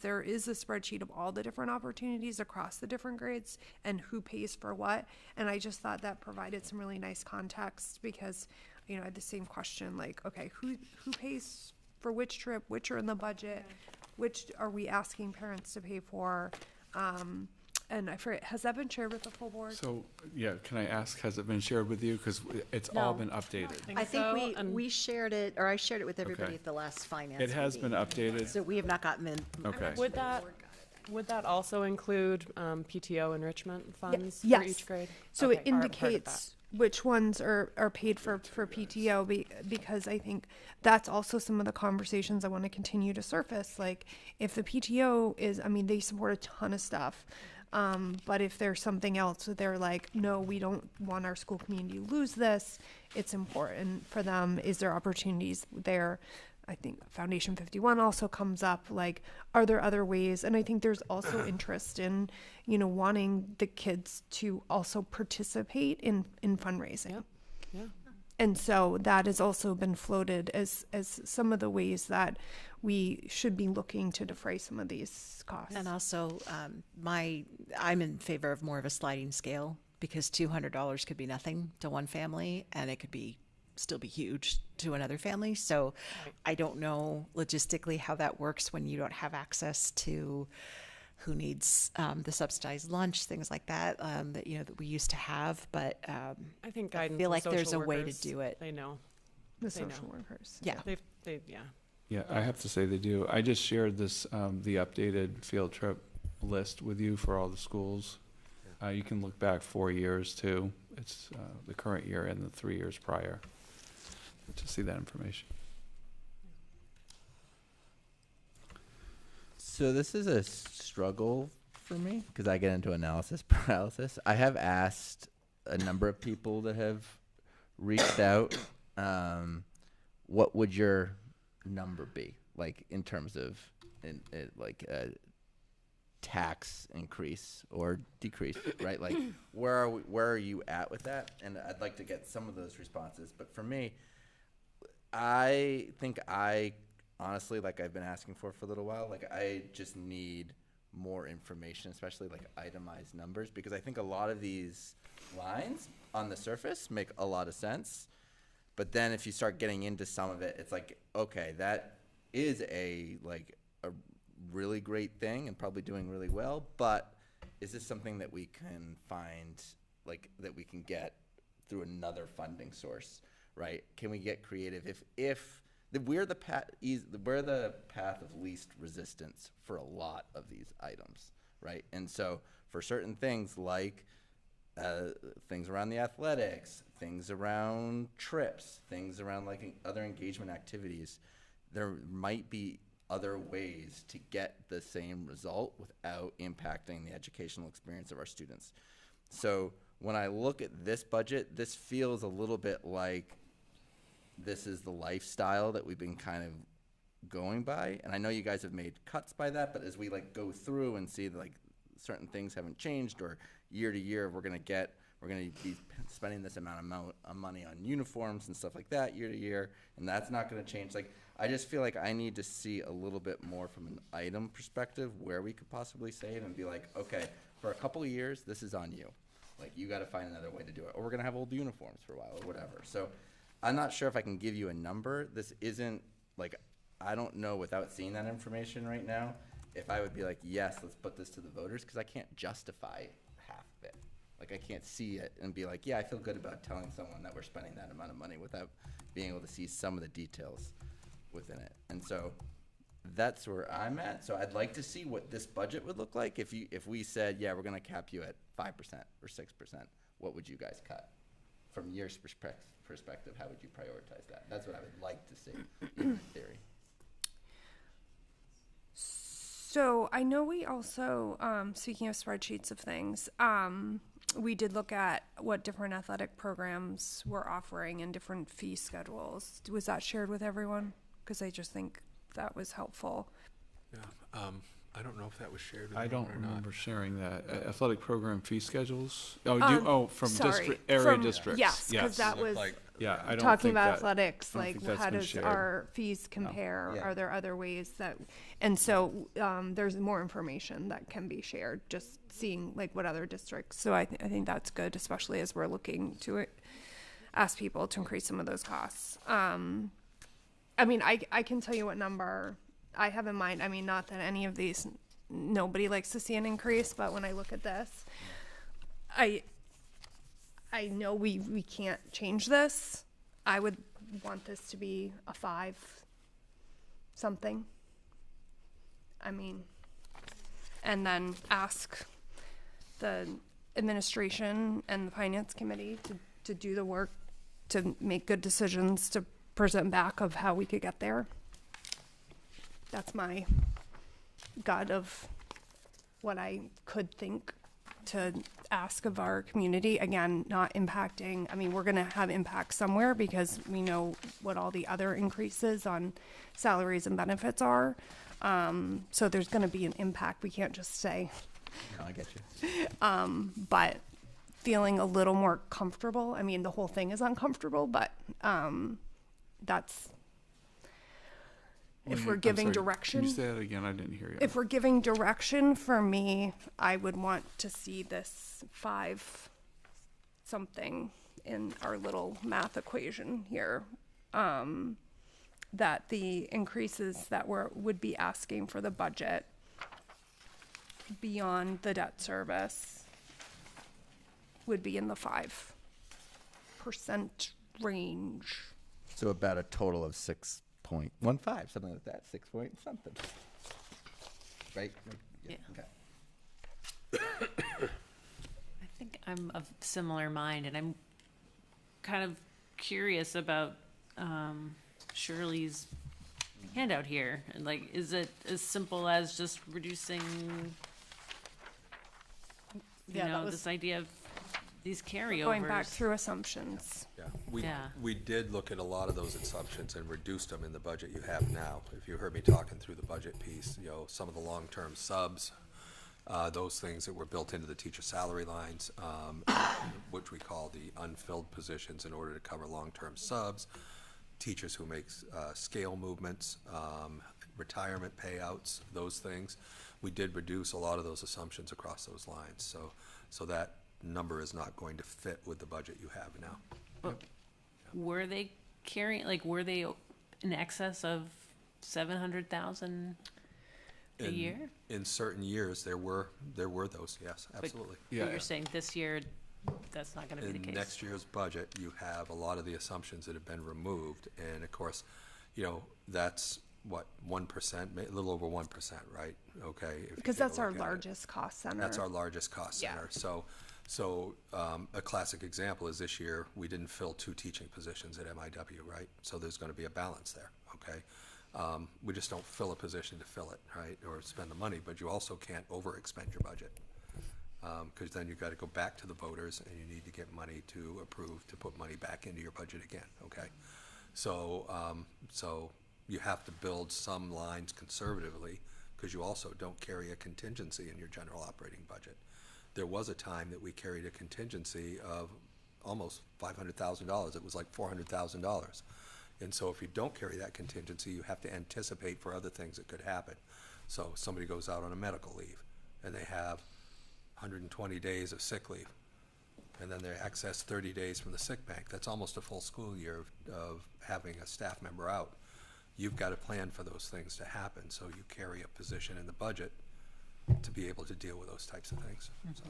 there is a spreadsheet of all the different opportunities across the different grades and who pays for what. And I just thought that provided some really nice context, because I had the same question, like, okay, who pays for which trip, which are in the budget, which are we asking parents to pay for? And I forget, has that been shared with the full board? So, yeah, can I ask, has it been shared with you? Because it's all been updated. I think we shared it, or I shared it with everybody at the last finance It has been meeting. updated. So we have not gotten in. Okay. Would that also include PTO enrichment funds for Yes. each grade? So Okay, it all right, part of indicates which ones are paid for PTO, because I think that's also some of the conversations I want to continue to surface. Like, if the PTO is, they support a ton of stuff. But if there's something else that they're like, no, we don't want our school community to lose this, it's important for them. Is there opportunities there? I think Foundation 51 also comes up, like, are there other ways? And I think there's also interest in, wanting the kids to also participate in fundraising. Yeah. And so that has also been floated as some of the ways that we should be looking to defray some of these costs. And also, I'm in favor of more of a sliding scale, because $200 could be nothing to one family, and it could still be huge to another family. So I don't know logistically how that works when you don't have access to who needs the subsidized lunch, things like that, that we used to have. But I think guidance. I feel like and there's a social way to workers, do it. They know. The They know. social workers. Yeah. Yeah. Yeah, I have to say they do. I just shared this, the updated field trip list with you for all the schools. You can look back 4 years too. It's the current year and the 3 years prior to see that information. So this is a struggle for me because I get into analysis paralysis. I have asked a number of people that have reached out, what would your number be, like in terms of like a tax increase or decrease, right? Like where are you at with that? And I'd like to get some of those responses. But for me, I think honestly, like I've been asking for a little while, like I just need more information, especially like itemized numbers, because I think a lot of these lines on the surface make a lot of sense. But then if you start getting into some of it, it's like, okay, that is a really great thing and probably doing really well, but is this something that we can find, like that we can get through another funding source, right? Can we get creative? If we're the path of least resistance for a lot of these items, right? And so for certain things like things around the athletics, things around trips, things around like other engagement activities, there might be other ways to get the same result without impacting the educational experience of our students. So when I look at this budget, this feels a little bit like this is the lifestyle that we've been kind of going by. And I know you guys have made cuts by that, but as we like go through and see like certain things haven't changed, or year to year we're gonna be spending this amount of money on uniforms and stuff like that year to year, and that's not gonna change. Like, I just feel like I need to see a little bit more from an item perspective where we could possibly save and be like, okay, for a couple of years, this is on you. Like, you got to find another way to do it, or we're gonna have old uniforms for a while, or whatever. So, I'm not sure if I can give you a number. This isn't like, I don't know without seeing that information right now if I would be like, yes, let's put this to the voters, because I can't justify half of it. Like, I can't see it and be like, yeah, I feel good about telling someone that we're spending that amount of money without being able to see some of the details within it. And so that's where I'm at. So I'd like to see what this budget would look like if we said, yeah, we're going to cap you at 5% or 6%. What would you guys cut? From your perspective, how would you prioritize that? That's what I would like to see, in theory. So I know we also, speaking of spreadsheets of things, we did look at what different athletic programs were offering and different fee schedules. Was that shared with everyone? Because I just think that was helpful. Yeah, I don't know if that was shared with I everyone don't or not. remember sharing that. Athletic program fee schedules? From Sorry, area districts? Yes, because that was yeah, I don't talking think about that- athletics, I don't like think that's how been does shared. our fees compare? Yeah. Are there other ways that, and so there's more information that can be shared, just seeing like what other districts. So I think that's good, especially as we're looking to ask people to increase some of those costs. I mean, I can tell you what number I have in mind. I mean, not that any of these, nobody likes to see an increase, but when I look at this, I know we can't change this. I would want this to be a 5 something. I mean, and then ask the administration and the finance committee to do the work to make good decisions to present back of how we could get there. That's my gut of what I could think to ask of our community. Again, not impacting, I mean, we're going to have impact somewhere because we know what all the other increases on salaries and benefits are. So there's going to be an impact. We can't just say. No, I get you. But feeling a little more comfortable. I mean, the whole thing is uncomfortable, but that's, if we're giving direction. Can you say that again? I didn't hear you. If we're giving direction, for me, I would want to see this 5 something in our little math equation here. That the increases that would be asking for the budget beyond the debt service would be in the 5% range. So about a total of 6.15, something like that, 6 point something. Right? Yeah. Okay. I think I'm of similar mind, and I'm kind of curious about Shirley's handout here. And like, is it as simple as just reducing, this idea of these carryovers? Going back through assumptions. Yeah, we did look at a lot of those assumptions and reduced them in the budget you have now. If you heard me talking through the budget piece, some of the long-term subs, those things that were built into the teacher salary lines, which we call the unfilled positions in order to cover long-term subs, teachers who make scale movements, retirement payouts, those things. We did reduce a lot of those assumptions across those lines. So that number is not going to fit with the budget you have now. But were they were they in excess of 700,000 a year? In certain years, there were those, yes, absolutely. But you're saying this year, that's not going to be the case? In next year's budget, you have a lot of the assumptions that have been removed, and of course, that's what, 1%, a little over 1%, right? Okay. Because that's our largest cost center. That's our largest cost center. So a classic example is this year, we didn't fill 2 teaching positions at MIW, right? So there's going to be a balance there, okay? We just don't fill a position to fill it, right, or spend the money, but you also can't overexpend your budget, because then you've got to go back to the voters and you need to get money to approve to put money back into your budget again, okay? So you have to build some lines conservatively, because you also don't carry a contingency in your general operating budget. There was a time that we carried a contingency of almost $500,000. It was like $400,000. And so if you don't carry that contingency, you have to anticipate for other things that could happen. So somebody goes out on a medical leave, and they have 120 days of sick leave, and then they access 30 days from the sick bank. That's almost a full school year of having a staff member out. You've got to plan for those things to happen, so you carry a position in the budget to be able to deal with those types of things. So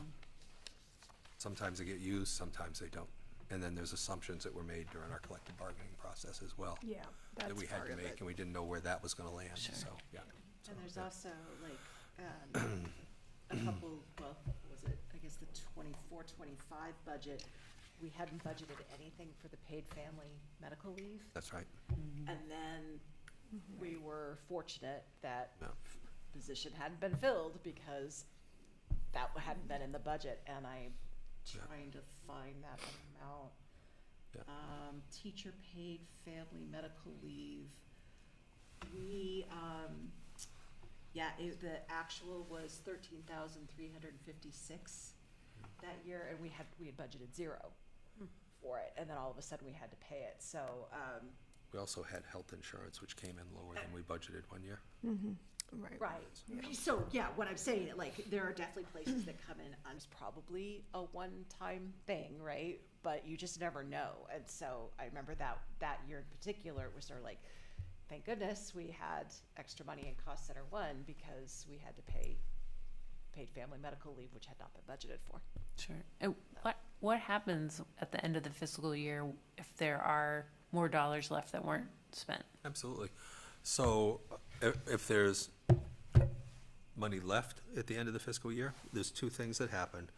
sometimes they get used, sometimes they don't. And then there's assumptions that were made during our collective bargaining process as well. Yeah, that's that we had part to of make, it. and we didn't know where that was going to land. Sure. So yeah. And there's also like a couple, well, was it, I guess the 24-25 budget, we hadn't budgeted anything for the paid family medical leave. That's right. And then we were fortunate that position hadn't been filled because that hadn't been in the budget, and I'm trying to find that amount. Teacher paid family medical leave. We, the actual was 13,356 that year, and we had budgeted $0 for it, and then all of a sudden we had to pay it. So We also had health insurance, which came in lower than we budgeted one year. Right. Right. So, yeah, what I'm saying, like, there are definitely places that come in, it's probably a one-time thing, right? But you just never know. And so I remember that year in particular, it was sort of like, thank goodness we had extra money in Cost Center 1 because we had to pay paid family medical leave, which had not been budgeted for. Sure. And what happens at the end of the fiscal year if there are more dollars left that weren't spent? Absolutely. So if there's money left at the end of the fiscal year, there's two things that happen.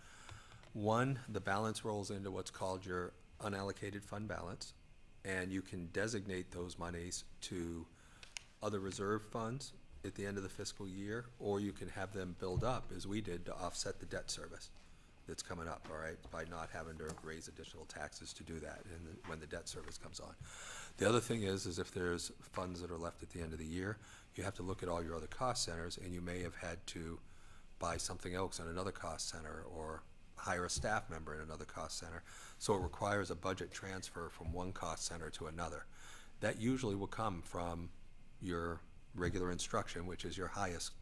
One, the balance rolls into what's called your unallocated fund balance, and you can designate those monies to other reserve funds at the end of the fiscal year, or you can have them build up, as we did, to offset the debt service that's coming up, all right, by not having to raise additional taxes to do that when the debt service comes on. The other thing is if there's funds that are left at the end of the year, you have to look at all your other cost centers, and you may have had to buy something else in another cost center or hire a staff member in another cost center. So it requires a budget transfer from one cost center to another. That usually will come from your regular instruction, which is your highest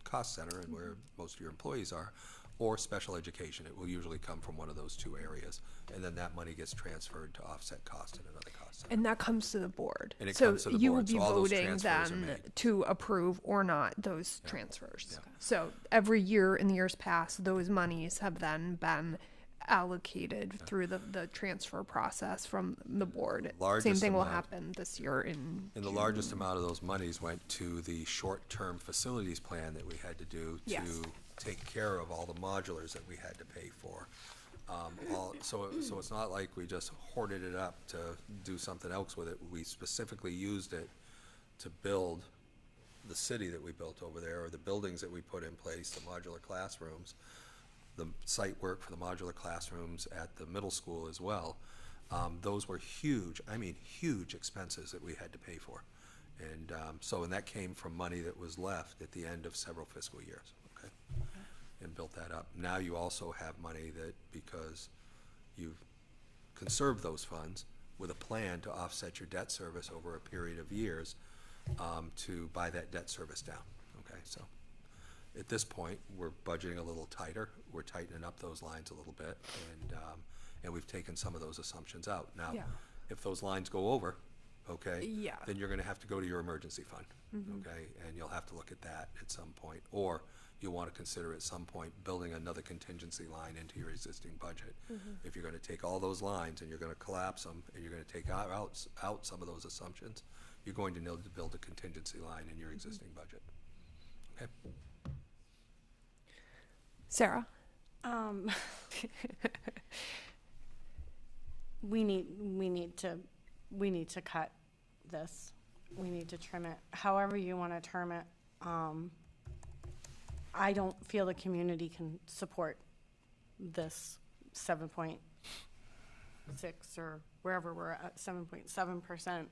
cost center and where most of your employees are, or special education. It will usually come from one of those two areas, and then that money gets transferred to offset cost in another cost center. And that comes to the board. And it so comes to the you board. will be So all those voting transfers are then made. to approve or not those transfers. Yeah. So every year in the years past, those monies have then been allocated through the transfer process from the board. Same Largest thing will amount. happen this year in And the June. largest amount of those monies went to the short-term facilities plan that we had to do Yes. to take care of all the modulars that we had to pay for. So it's not like we just hoarded it up to do something else with it. We specifically used it to build the city that we built over there, or the buildings that we put in place, the modular classrooms, the site work for the modular classrooms at the middle school as well. Those were huge, I mean, huge expenses that we had to pay for. And and that came from money that was left at the end of several fiscal years, okay? And built that up. Now you also have money that, because you've conserved those funds with a plan to offset your debt service over a period of years, to buy that debt service down, okay? So at this point, we're budgeting a little tighter. We're tightening up those lines a little bit, and we've taken some of those assumptions out. Now, Yeah. if those lines go over, okay, Yeah. then you're gonna have to go to your emergency fund, okay? And you'll have to look at that at some point, or you'll wanna consider at some point building another contingency line into your existing budget. If you're gonna take all those lines and you're gonna collapse them, and you're gonna take out some of those assumptions, you're going to need to build a contingency line in your existing budget, okay? Sarah. We need to cut this. We need to trim it. However you want to term it. I don't feel the community can support this 7.6 or wherever we're at, 7.7%.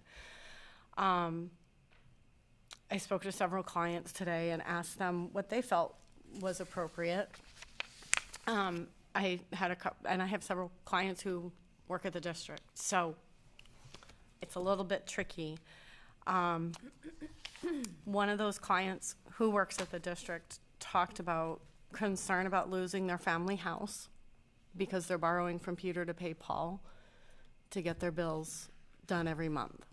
I spoke to several clients today and asked them what they felt was appropriate. I had and I have several clients who work at the district, so it's a little bit tricky. One of those clients who works at the district talked about concern about losing their family house because they're borrowing from Peter to pay Paul to get their bills done every month.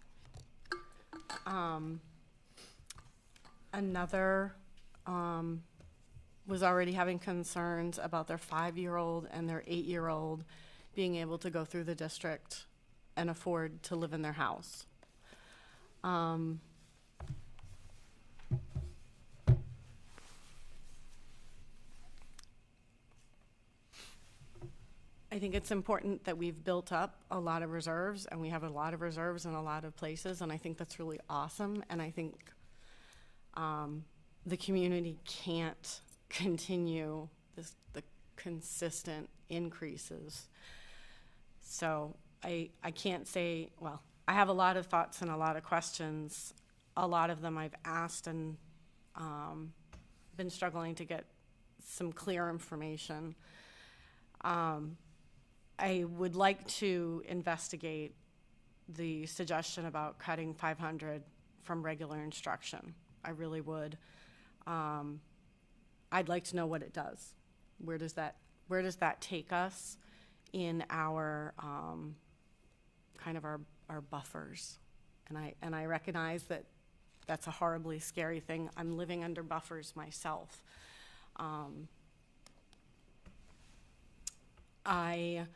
Another was already having concerns about their 5-year-old and their 8-year-old being able to go through the district and afford to live in their house. I think it's important that we've built up a lot of reserves, and we have a lot of reserves in a lot of places, and I think that's really awesome. And I think the community can't continue the consistent increases. So I can't say, well, I have a lot of thoughts and a lot of questions. A lot of them I've asked and been struggling to get some clear information. I would like to investigate the suggestion about cutting 500 from regular instruction. I really would. I'd like to know what it does. Where does that take us in our kind of our buffers? And I recognize that that's a horribly scary thing. I'm living under buffers myself. I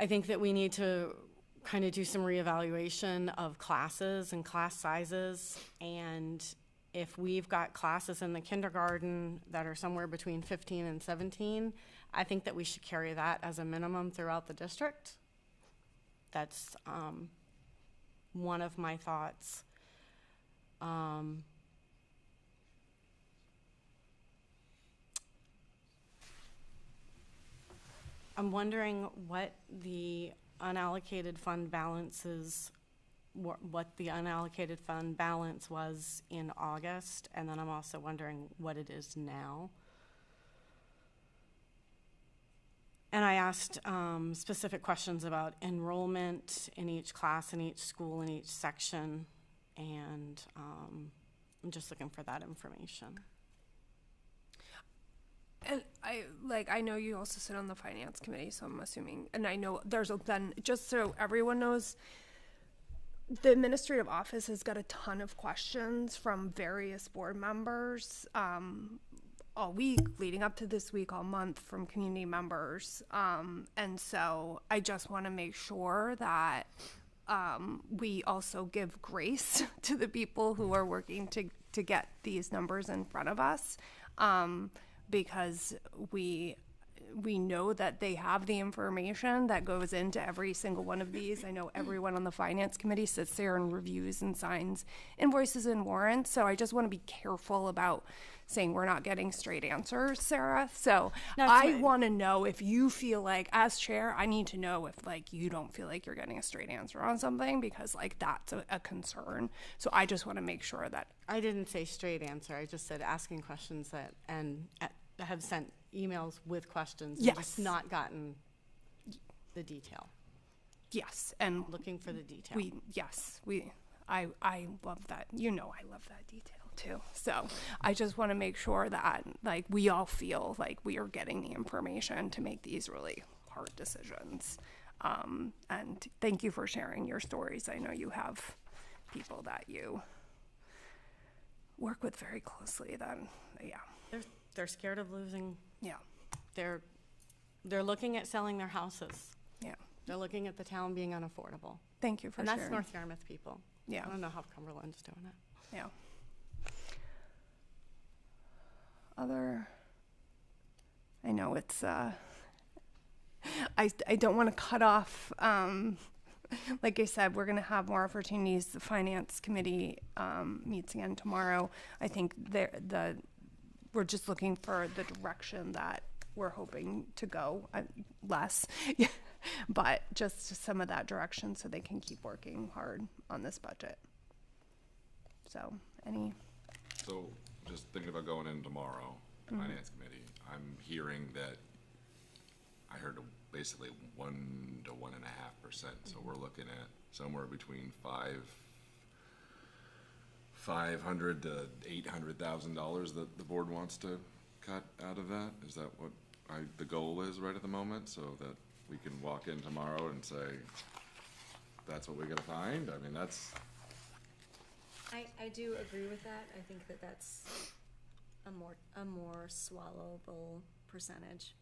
think that we need to kind of do some reevaluation of classes and class sizes. And if we've got classes in the kindergarten that are somewhere between 15 and 17, I think that we should carry that as a minimum throughout the district. That's one of my thoughts. I'm wondering what the unallocated fund balances, what the unallocated fund balance was in August, and then I'm also wondering what it is now. And I asked specific questions about enrollment in each class, in each school, in each section, and I'm just looking for that information. And I know you also sit on the finance committee, so I'm assuming, and I know there's been, just so everyone knows, the administrative office has got a ton of questions from various board members all week, leading up to this week, all month, from community members. And so I just want to make sure that we also give grace to the people who are working to get these numbers in front of us. Because we know that they have the information that goes into every single one of these. I know everyone on the finance committee sits there and reviews and signs invoices and warrants. So I just want to be careful about saying we're not getting straight answers, Sarah. So I want to know if you feel like, as chair, I need to know if you don't feel like you're getting a straight answer on something, because that's a concern. So I just want to make sure that. I didn't say straight answer. I just said asking questions and have sent emails with questions. Yes. And just not gotten the detail. Yes. And looking for the detail. I love that. I love that detail too. So I just want to make sure that we all feel like we are getting the information to make these really hard decisions. And thank you for sharing your stories. I know you have people that you work with very closely. Then, yeah. They're scared of losing. Yeah. They're looking at selling their houses. Yeah. They're looking at the town being unaffordable. Thank you for sharing. And that's sharing. North Yarmouth people. Yeah. I don't know how Cumberland's doing it. Yeah. I know it's, I don't want to cut off, like I said, we're going to have more opportunities. The finance committee meets again tomorrow. I think we're just looking for the direction that we're hoping to go, less, but just some of that direction so they can keep working hard on this budget. So Any? So, just thinking about going in tomorrow, Finance Committee, I'm hearing that, I heard basically 1 to 1.5%, so we're looking at somewhere between $500 to $800,000 that the board wants to cut out of that. Is that what the goal is right at the moment, so that we can walk in tomorrow and say, that's what we're gonna find? I mean, that's, I do agree with that. I think that that's a more swallowable percentage.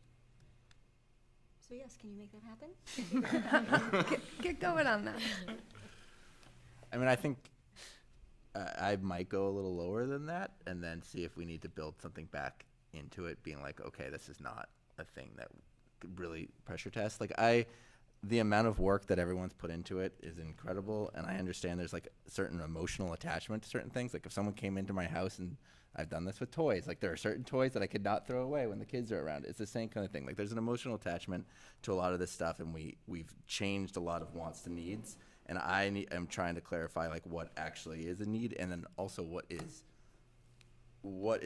So yes, can you make that happen? Get going on that. I mean, I think I might go a little lower than that, and then see if we need to build something back into it, being like, okay, this is not a thing that could really pressure test. Like the amount of work that everyone's put into it is incredible, and I understand there's like a certain emotional attachment to certain things. Like if someone came into my house, and I've done this with toys, like there are certain toys that I could not throw away when the kids are around. It's the same kind of thing. Like there's an emotional attachment to a lot of this stuff, and we've changed a lot of wants to needs, and I'm trying to clarify like what actually is a need, and then also what is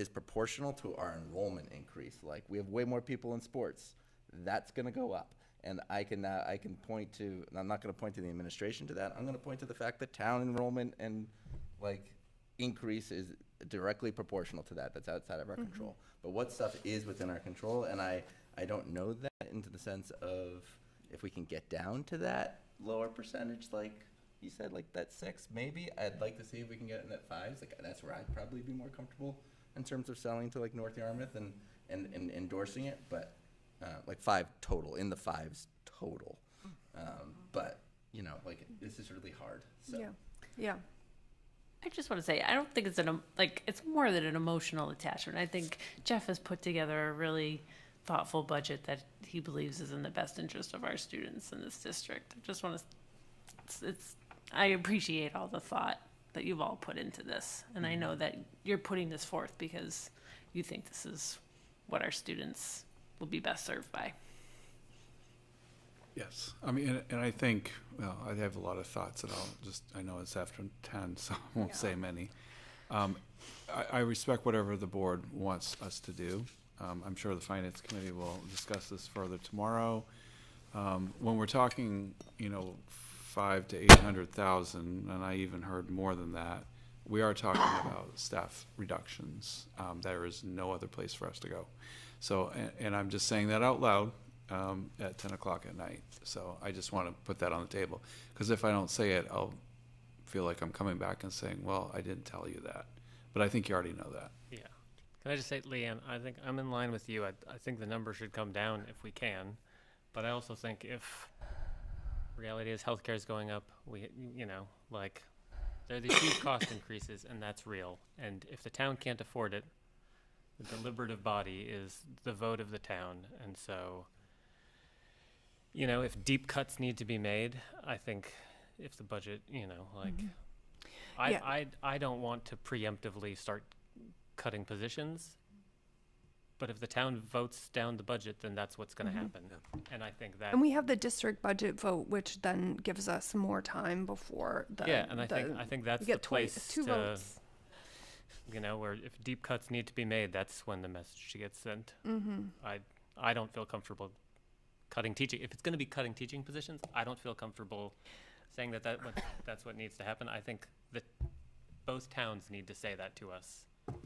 proportional to our enrollment increase. Like we have way more people in sports, that's going to go up. And I can point to, and I'm not going to point to the administration to that. I'm going to point to the fact that town enrollment and like increase is directly proportional to that. That's outside of our control. But what stuff is within our control? And I don't know that into the sense of if we can get down to that lower percentage, like you said, like that 6, maybe. I'd like to see if we can get in at 5s. Like that's where I'd probably be more comfortable in terms of selling to like North Yarmouth and endorsing it. But like 5 total, in the 5s total. But, you know, like this is really hard. So. Yeah. I just want to say, I don't think it's it's more than an emotional attachment. I think Jeff has put together a really thoughtful budget that he believes is in the best interest of our students in this district. I just want to, I appreciate all the thought that you've all put into this. And I know that you're putting this forth because you think this is what our students will be best served by. Yes, I mean, and I think, well, I have a lot of thoughts that I know it's after 10, so I won't say many. I respect whatever the board wants us to do. I'm sure the Finance Committee will discuss this further tomorrow. When we're talking, 5 to 800,000, and I even heard more than that, we are talking about staff reductions. There is no other place for us to go. So, and I'm just saying that out loud at 10 o'clock at night. So I just want to put that on the table. Because if I don't say it, I'll feel like I'm coming back and saying, well, I didn't tell you that. But I think you already know that. Yeah. Can I just say, Leanne, I think I'm in line with you. I think the number should come down if we can. But I also think if reality is healthcare is going up, there are these huge cost increases, and that's real. And if the town can't afford it, the deliberative body is the vote of the town. And so, if deep cuts need to be made, I think if the budget, I don't want to preemptively start cutting positions, but if the town votes down the budget, then that's what's going to happen. And I think that. And we have the district budget vote, which then gives us more time before the. Yeah, and I think that's the place two votes. Where if deep cuts need to be made, that's when the message gets sent. I don't feel comfortable cutting teaching. If it's going to be cutting teaching positions, I don't feel comfortable saying that's what needs to happen. I think that both towns need to say that to us.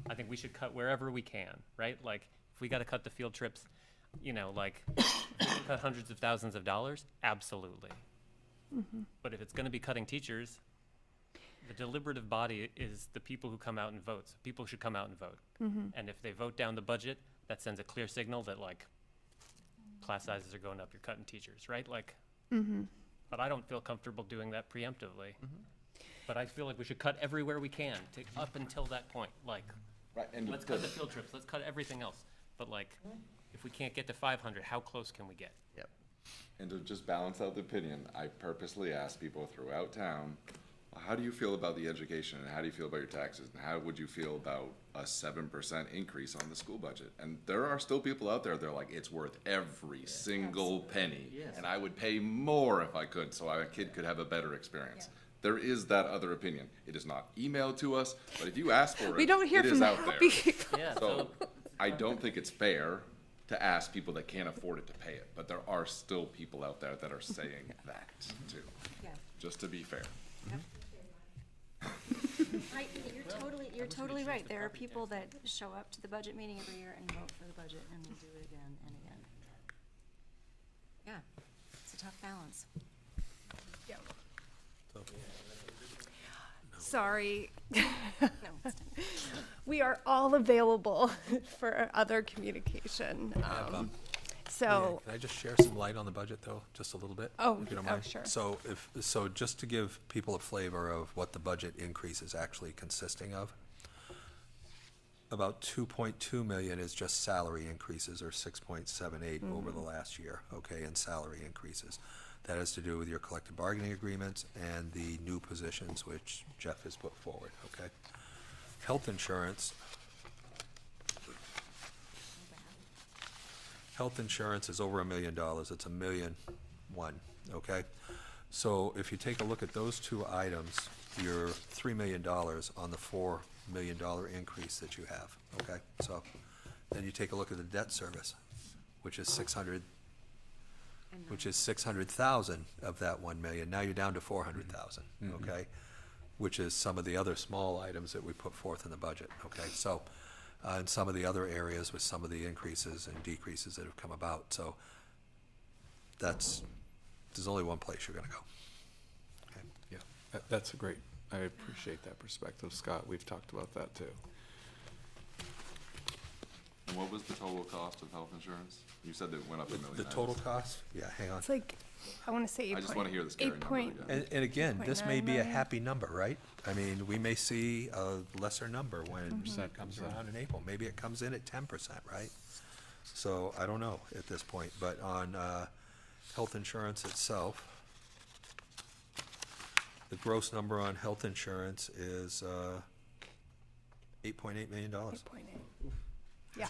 I think we should cut wherever we can, right? Like, if we got to cut the field trips, cut hundreds of thousands of dollars, absolutely. But if it's going to be cutting teachers, the deliberative body is the people who come out and vote. So people should come out and vote. And if they vote down the budget, that sends a clear signal that, class sizes are going up, you're cutting teachers, right? But I don't feel comfortable doing that preemptively. But I feel like we should cut everywhere we can up until that point. Right, and let's cut the field trips. Let's cut everything else. But if we can't get to 500, how close can we get? Yep. And to just balance out the opinion, I purposely asked people throughout town, how do you feel about the education, and how do you feel about your taxes, and how would you feel about a 7% increase on the school budget? And there are still people out there, they're like, it's worth every single penny, and I would pay more if I could, so our kid could have a better experience. there is that other opinion. It is not emailed to us, but if you ask for it, We don't hear it is from out happy there. people. Yeah, So I don't think it's fair to ask people that can't afford it to pay it, but there are still people out there that are saying that too. Yeah. Just to be fair. You're totally right. There are people that show up to the budget meeting every year and vote for the budget and will do it again and again. Yeah, it's a tough balance. Sorry. No, it's not. We are all available for other communication. So, Can I just share some light on the budget, though, just a little bit? Oh, if you don't oh, mind? sure. So just to give people a flavor of what the budget increase is actually consisting of, about 2.2 million is just salary increases, or 6.78 over the last year, okay, in salary increases. That has to do with your collective bargaining agreements and the new positions which Jeff has put forward, okay? Health insurance. Health insurance is over $1 million. It's $1.1 million, okay? So if you take a look at those two items, you're $3 million on the $4 million increase that you have, okay? So then you take a look at the debt service, which is 600,000 of that 1 million. Now you're down to 400,000, okay? Which is some of the other small items that we put forth in the budget, okay? So, and some of the other areas with some of the increases and decreases that have come about. So there's only one place you're gonna go. Okay. Yeah, that's a great, I appreciate that perspective, Scott. We've talked about that too. And what was the total cost of health insurance? You said that it went up $1 million. The total cost? Yeah, hang on. it's like, I want to say 8. I just want to hear the scary number again. And again, this may 8.9 be a million. happy number, right? I mean, we may see a lesser number when it comes around in April. Maybe it comes in at 10%, right? So I don't know at this point, but on health insurance itself, the gross number on health insurance is $8.8 million. 8.8. Yeah.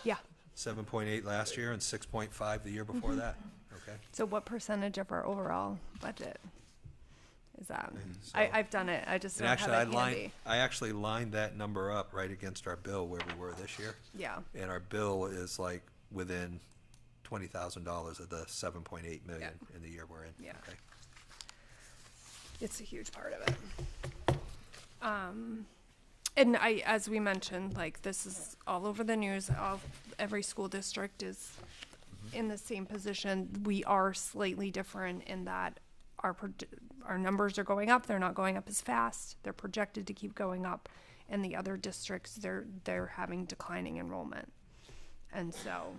Yeah. 7.8 last year and 6.5 the year before that, okay? So what percentage of our overall budget is that? So- I've done it. I just And don't actually, have it handy. I actually lined that number up right against our bill where we were this year. Yeah. And our bill is like within $20,000 of the 7.8 million in the year we're in. Yeah. Okay. It's a huge part of it. And as we mentioned, like, this is all over the news. Every school district is in the same position. We are slightly different in that our numbers are going up. They're not going up as fast. They're projected to keep going up. And the other districts, they're having declining enrollment. And so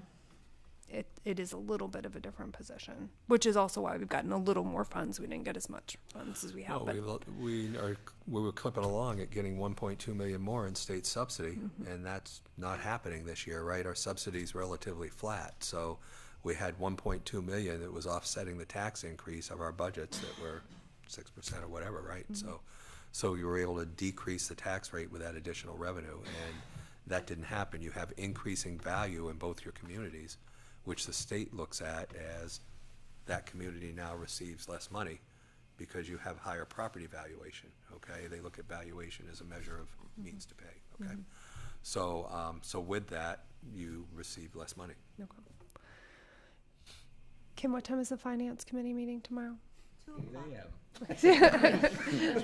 it is a little bit of a different position, which is also why we've gotten a little more funds. We didn't get as much funds as we have. No, we were clipping along at getting 1.2 million more in state subsidy, and that's not happening this year, right? Our subsidy's relatively flat, so we had 1.2 million that was offsetting the tax increase of our budgets that were 6% or whatever, right? So you were able to decrease the tax rate with that additional revenue, and that didn't happen. You have increasing value in both your communities, which the state looks at as that community now receives less money because you have higher property valuation, okay? They look at valuation as a measure of means to pay, okay? So with that, you receive less money. Okay. Kim, what time is the finance committee meeting tomorrow? 2 o'clock.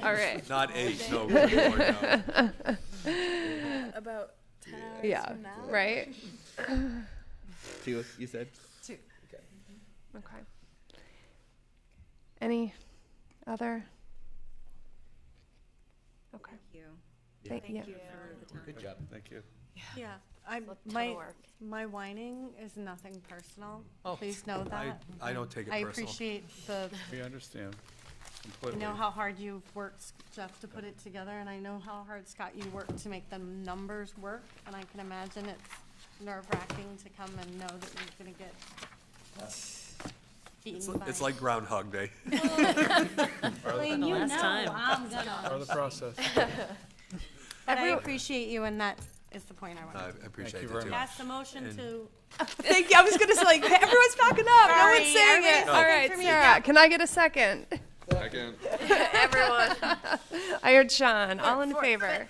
All right. Not 8, no, really more, no. About 10 hours yeah, from now? right? 2, you said? 2. Okay. Any other? Okay. Thank you. Thank you. for the time. Good job. Thank you. Yeah, work. my whining is nothing personal. Oh, Please know that. I don't take it I personal. appreciate the, We understand I completely. know how hard you've worked, Jeff, to put it together, and I know how hard, Scott, you worked to make the numbers work, and I can imagine it's nerve-wracking to come and know that you're gonna get beaten by. It's like Groundhog Day. Elaine, you last know time. I'm gonna. Part of the process. But I appreciate you, and that is the point I I wanted. appreciate you that very too. much. Pass the motion And- to, Thank you. I was gonna say, like, everyone's backing up. No Sorry, one's saying it. everybody's All looking right, for me. Sarah, can I get a second? Second. Everyone. I heard Sean. All in favor?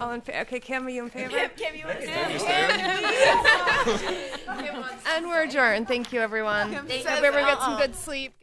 All in favor? Okay, Kim, are you in favor? Kim, you want to And we're adjourned. Thank you, everyone. Hope everyone gets some good sleep.